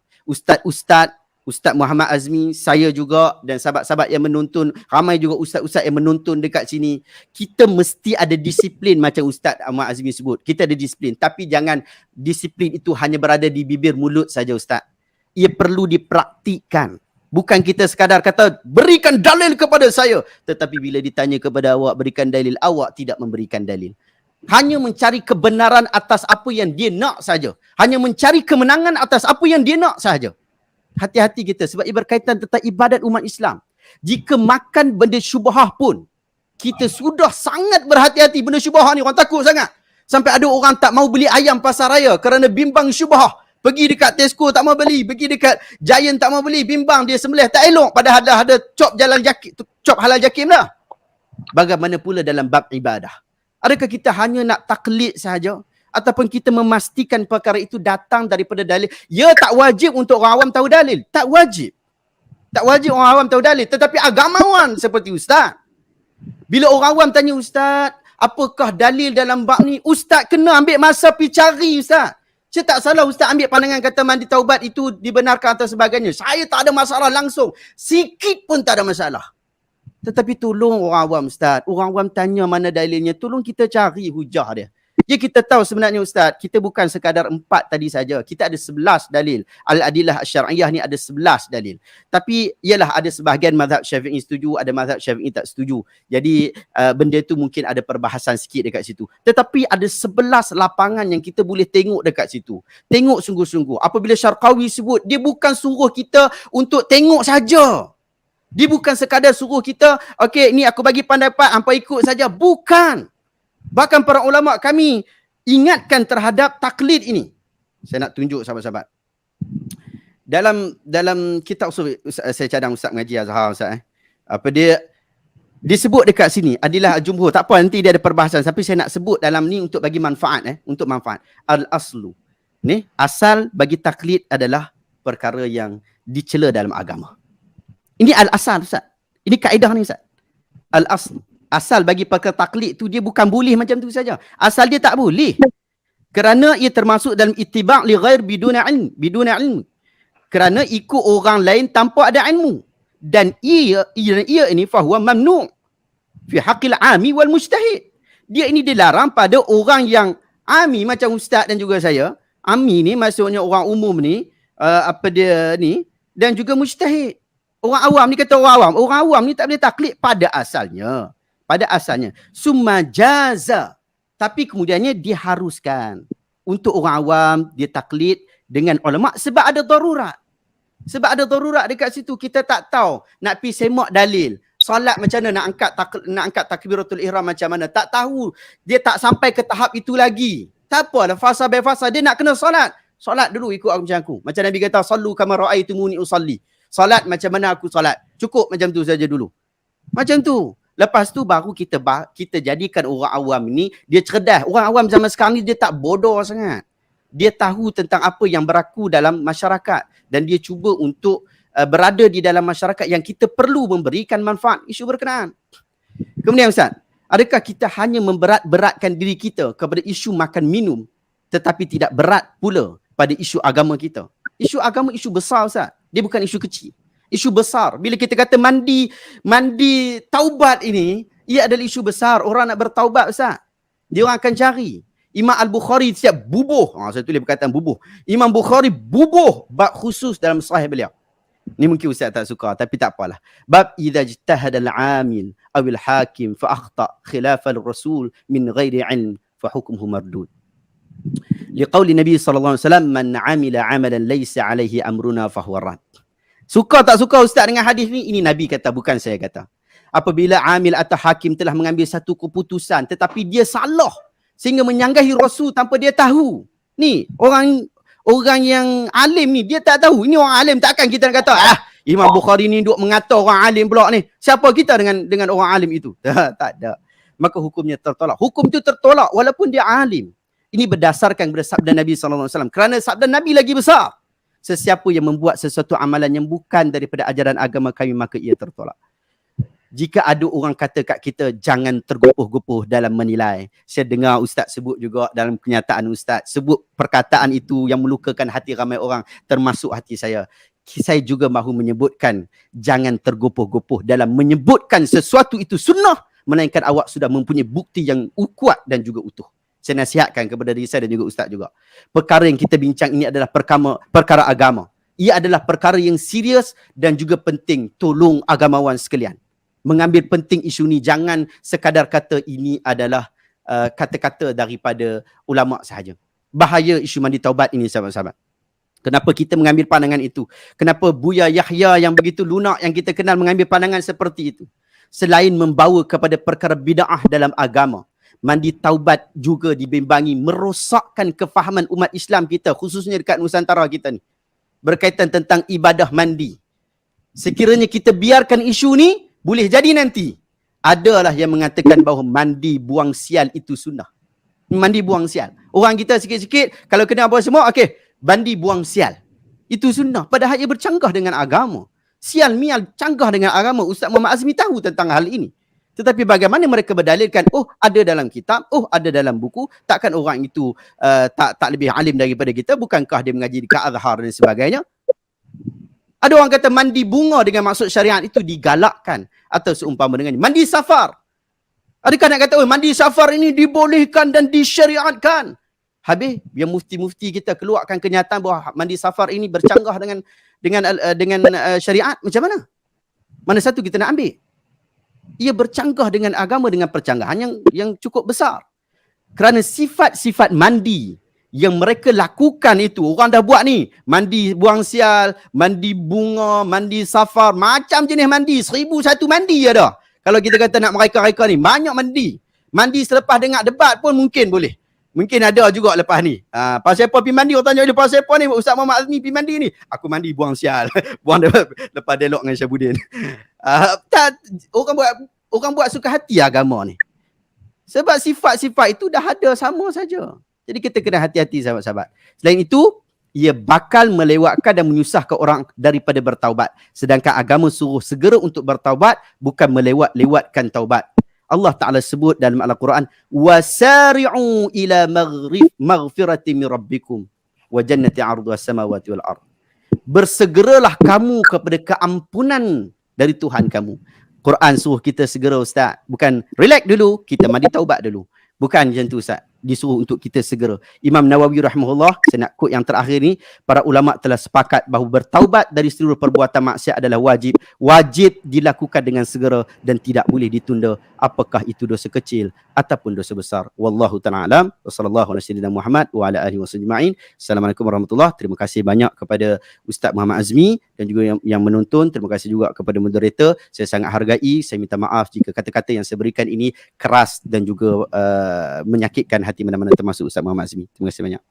Ustaz Muhammad Azmi, saya juga dan sahabat-sahabat yang menonton, ramai juga ustaz-ustaz yang menonton dekat sini. Kita mesti ada disiplin macam Ustaz Muhammad Azmi sebut. Kita ada disiplin, tapi jangan disiplin itu hanya berada di bibir mulut saja Ustaz. Ia perlu dipraktikkan. Bukan kita sekadar kata berikan dalil kepada saya, tetapi bila ditanya kepada awak berikan dalil, awak tidak memberikan dalil. Hanya mencari kebenaran atas apa yang dia nak saja. Hanya mencari kemenangan atas apa yang dia nak saja. Hati-hati kita sebab ia berkaitan tentang ibadat umat Islam. Jika makan benda syubhah pun, kita sudah sangat berhati-hati. Benda syubhah ni orang takut sangat. Sampai ada orang tak mau beli ayam pasar raya kerana bimbang syubhah. Pergi dekat Tesco tak mau beli, pergi dekat Giant tak mau beli, bimbang dia sembelih tak elok, padahal dah ada cop halal jakim dah. Bagaimana pula dalam bab ibadah? Adakah kita hanya nak taklid sahaja? Ataupun kita memastikan perkara itu datang daripada dalil? Ya, tak wajib untuk orang awam tahu dalil. Tak wajib. Tak wajib orang awam tahu dalil. Tetapi agamawan seperti ustaz, bila orang awam tanya ustaz, apakah dalil dalam bab ni? Ustaz kena ambil masa pergi cari ustaz. Saya tak salah ustaz ambil pandangan kata mandi taubat itu dibenarkan atau sebagainya. Saya tak ada masalah langsung. Sikit pun tak ada masalah. Tetapi tolong orang awam ustaz. Orang awam tanya mana dalilnya. Tolong kita cari hujah dia. Ya kita tahu sebenarnya ustaz, kita bukan sekadar 4 tadi saja. Kita ada 11 dalil. Al-Adillah Asy-Syar'iyyah ni ada 11 dalil. Tapi ialah ada sebahagian mazhab Syafi'i setuju, ada mazhab Syafi'i tak setuju. Jadi benda tu mungkin ada perbahasan sikit dekat situ. Tetapi ada 11 lapangan yang kita boleh tengok dekat situ. Tengok sungguh-sungguh. Apabila Syarqawi sebut, dia bukan suruh kita untuk tengok saja. Dia bukan sekadar suruh kita, okey ni aku bagi pendapat, hampa ikut saja. Bukan. Bahkan para ulama kami ingatkan terhadap taklid ini. Saya nak tunjuk sahabat-sahabat. Dalam kitab usul, saya cadang Ustaz mengaji Azhar Ustaz Apa dia disebut dekat sini Adillah Jumhur. Tak apa nanti dia ada perbahasan, tapi saya nak sebut dalam ni untuk bagi manfaat untuk manfaat. Al-aslu. Ni asal bagi taklid adalah perkara yang dicela dalam agama. Ini al-asal Ustaz. Ini kaedah ni Ustaz. Al-aslu. Asal bagi perkara taklid tu dia bukan boleh macam tu saja. Asal dia tak boleh. Kerana ia termasuk dalam ittiba' li ghair biduna ilm. Kerana ikut orang lain tanpa ada ilmu. Dan ia ini fahuwa mamnu' fi haqqil 'ami wal mujtahid. Dia ini dilarang pada orang yang ami macam ustaz dan juga saya. Ami ni maksudnya orang umum ni, apa dia ni, dan juga mujtahid. Orang awam ni kata orang awam ni tak boleh taklid pada asalnya. Summa jaza. Tapi kemudiannya diharuskan untuk orang awam dia taklid dengan ulama sebab ada darurat. Sebab ada darurat dekat situ. Kita tak tahu nak pergi semak dalil. Solat macam mana, nak angkat takbiratul ihram macam mana. Tak tahu. Dia tak sampai ke tahap itu lagi. Tak apalah, fasa by fasa. Dia nak kena solat. Solat dulu ikut aku macam aku. Macam Nabi kata, sallu kama ra'aitumuni usalli. Solat macam mana aku solat. Cukup macam tu saja dulu. Macam tu. Lepas tu baru kita jadikan orang awam ni, dia cerdas. Orang awam zaman sekarang ni dia tak bodoh sangat. Dia tahu tentang apa yang berlaku dalam masyarakat. Dan dia cuba untuk berada di dalam masyarakat yang kita perlu memberikan manfaat isu berkenaan. Kemudian Ustaz, adakah kita hanya memberat-beratkan diri kita kepada isu makan minum, tetapi tidak berat pula pada isu agama kita? Isu agama isu besar Ustaz. Dia bukan isu kecil. Isu besar. Bila kita kata mandi taubat ini, ia adalah isu besar. Orang nak bertaubat Ustaz. Dia orang akan cari. Imam Al-Bukhari siap bubuh. Saya tulis perkataan bubuh. Imam Bukhari bubuh bab khusus dalam sahih beliau. Ni mungkin Ustaz tak suka, tapi tak apalah. Bab idza ijtahada al-amil aw al-hakim fa akhta khilaf al-rasul min ghairi ilm fa hukmuhu mardud. Liqauli Nabi sallallahu alaihi wasallam man amila amalan laysa alaihi amruna fa huwa rad. Suka tak suka Ustaz dengan hadis ni? Ini Nabi kata, bukan saya kata. Apabila amil atau hakim telah mengambil satu keputusan tetapi dia salah sehingga menyanggahi Rasul tanpa dia tahu. Ni orang yang alim ni dia tak tahu. Ini orang alim, takkan kita nak kata Imam Bukhari ni duk mengata orang alim pula ni. Siapa kita dengan orang alim itu? Tak ada. Maka hukumnya tertolak. Hukum itu tertolak walaupun dia alim. Ini berdasarkan kepada sabda Nabi SAW. Kerana sabda Nabi lagi besar. Sesiapa yang membuat sesuatu amalan yang bukan daripada ajaran agama kami, maka ia tertolak. Jika ada orang kata kat kita, jangan tergopoh-gopoh dalam menilai. Saya dengar Ustaz sebut juga dalam kenyataan Ustaz. Sebut perkataan itu yang melukakan hati ramai orang, termasuk hati saya. Saya juga mahu menyebutkan, jangan tergopoh-gopoh dalam menyebutkan sesuatu itu sunnah, melainkan awak sudah mempunyai bukti yang kuat dan juga utuh. Saya nasihatkan kepada diri saya dan juga Ustaz juga. Perkara yang kita bincang ini adalah perkara agama. Ia adalah perkara yang serius dan juga penting. Tolong agamawan sekalian mengambil penting isu ni. Jangan sekadar kata ini adalah kata-kata daripada ulama sahaja. Bahaya isu mandi taubat ini sahabat-sahabat. Kenapa kita mengambil pandangan itu? Kenapa Buya Yahya yang begitu lunak yang kita kenal mengambil pandangan seperti itu? Selain membawa kepada perkara bid'ah dalam agama, mandi taubat juga dibimbangi merosakkan kefahaman umat Islam kita, khususnya dekat Nusantara kita ni, berkaitan tentang ibadah mandi. Sekiranya kita biarkan isu ni, boleh jadi nanti adalah yang mengatakan bahawa mandi buang sial itu sunnah. Mandi buang sial. Orang kita sikit-sikit kalau kena apa semua, okey, mandi buang sial. Itu sunnah. Padahal ia bercanggah dengan agama. Sial mial canggah dengan agama. Ustaz Muhammad Azmi tahu tentang hal ini. Tetapi bagaimana mereka berdalilkan, oh ada dalam kitab, oh ada dalam buku, takkan orang itu tak lebih alim daripada kita, bukankah dia mengaji di Azhar dan sebagainya. Ada orang kata mandi bunga dengan maksud syariat itu digalakkan atau seumpama dengannya. Mandi safar. Adakah nak kata, oh mandi safar ini dibolehkan dan disyariatkan. Habis yang mufti-mufti kita keluarkan kenyataan bahawa mandi safar ini bercanggah dengan syariat, macam mana? Mana satu kita nak ambil? Ia bercanggah dengan agama dengan percanggahan yang cukup besar. Kerana sifat-sifat mandi yang mereka lakukan itu, orang dah buat ni, mandi buang sial, mandi bunga, mandi safar, macam jenis mandi, 1001 mandi ada. Kalau kita kata nak mereka-reka ni, banyak mandi. Mandi selepas dengar debat pun mungkin boleh. Mungkin ada juga lepas ni. Pasal apa pergi mandi? Orang tanya dia, pasal apa ni Ustaz Muhammad Azmi pergi mandi ni? Aku mandi buang sial. Buang lepas dialog dengan Syabuddin. Orang buat suka hati agama ni. Sebab sifat-sifat itu dah ada sama saja. Jadi kita kena hati-hati sahabat-sahabat. Selain itu, ia bakal melewatkan dan menyusahkan orang daripada bertaubat. Sedangkan agama suruh segera untuk bertaubat, bukan melewat-lewatkan taubat. Allah Ta'ala sebut dalam Al-Quran, وَسَارِعُوا إِلَى مَغْفِرَةٍ مِّن رَبِّكُمْ وَجَنَّةٍ عَرْضُهَا السَّمَاوَاتُ وَالْأَرْضِ. Bersegeralah kamu kepada keampunan dari Tuhan kamu. Quran suruh kita segera Ustaz. Bukan relax dulu, kita mandi taubat dulu. Bukan macam tu Ustaz. Disuruh untuk kita segera. Imam Nawawi rahimahullah, saya nak quote yang terakhir ni, para ulama telah sepakat bahawa bertaubat dari seluruh perbuatan maksiat adalah wajib. Wajib dilakukan dengan segera dan tidak boleh ditunda, apakah itu dosa kecil ataupun dosa besar. Wallahu ta'ala alam. Wassallallahu ala sayyidina Muhammad wa ala alihi wasallam. Assalamualaikum warahmatullahi. Terima kasih banyak kepada Ustaz Muhammad Azmi dan juga yang menonton. Terima kasih juga kepada moderator. Saya sangat hargai. Saya minta maaf jika kata-kata yang saya berikan ini keras dan juga menyakitkan hati mana-mana termasuk Ustaz Muhammad Azmi. Terima kasih banyak.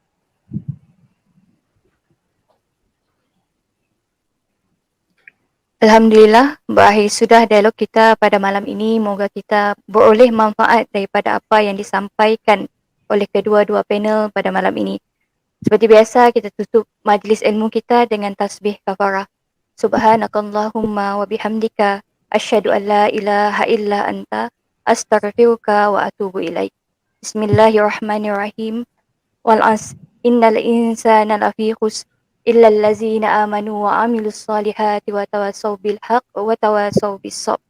Alhamdulillah, berakhir sudah dialog kita pada malam ini. Moga kita beroleh manfaat daripada apa yang disampaikan oleh kedua-dua panel pada malam ini. Seperti biasa, kita tutup majlis ilmu kita dengan tasbih kafarah. Subhanakallahumma wa bihamdika asyhadu an la ilaha illa anta astaghfiruka wa atubu ilaik. Bismillahirrahmanirrahim. Wal 'asr innal insana lafi khusr illa allazina amanu wa amilus solihati wa tawasaw bil haqq wa tawasaw bis sabr.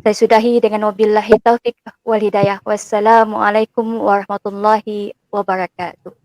Saya sudahi dengan wabillahi taufik wal hidayah. Wassalamualaikum warahmatullahi wabarakatuh.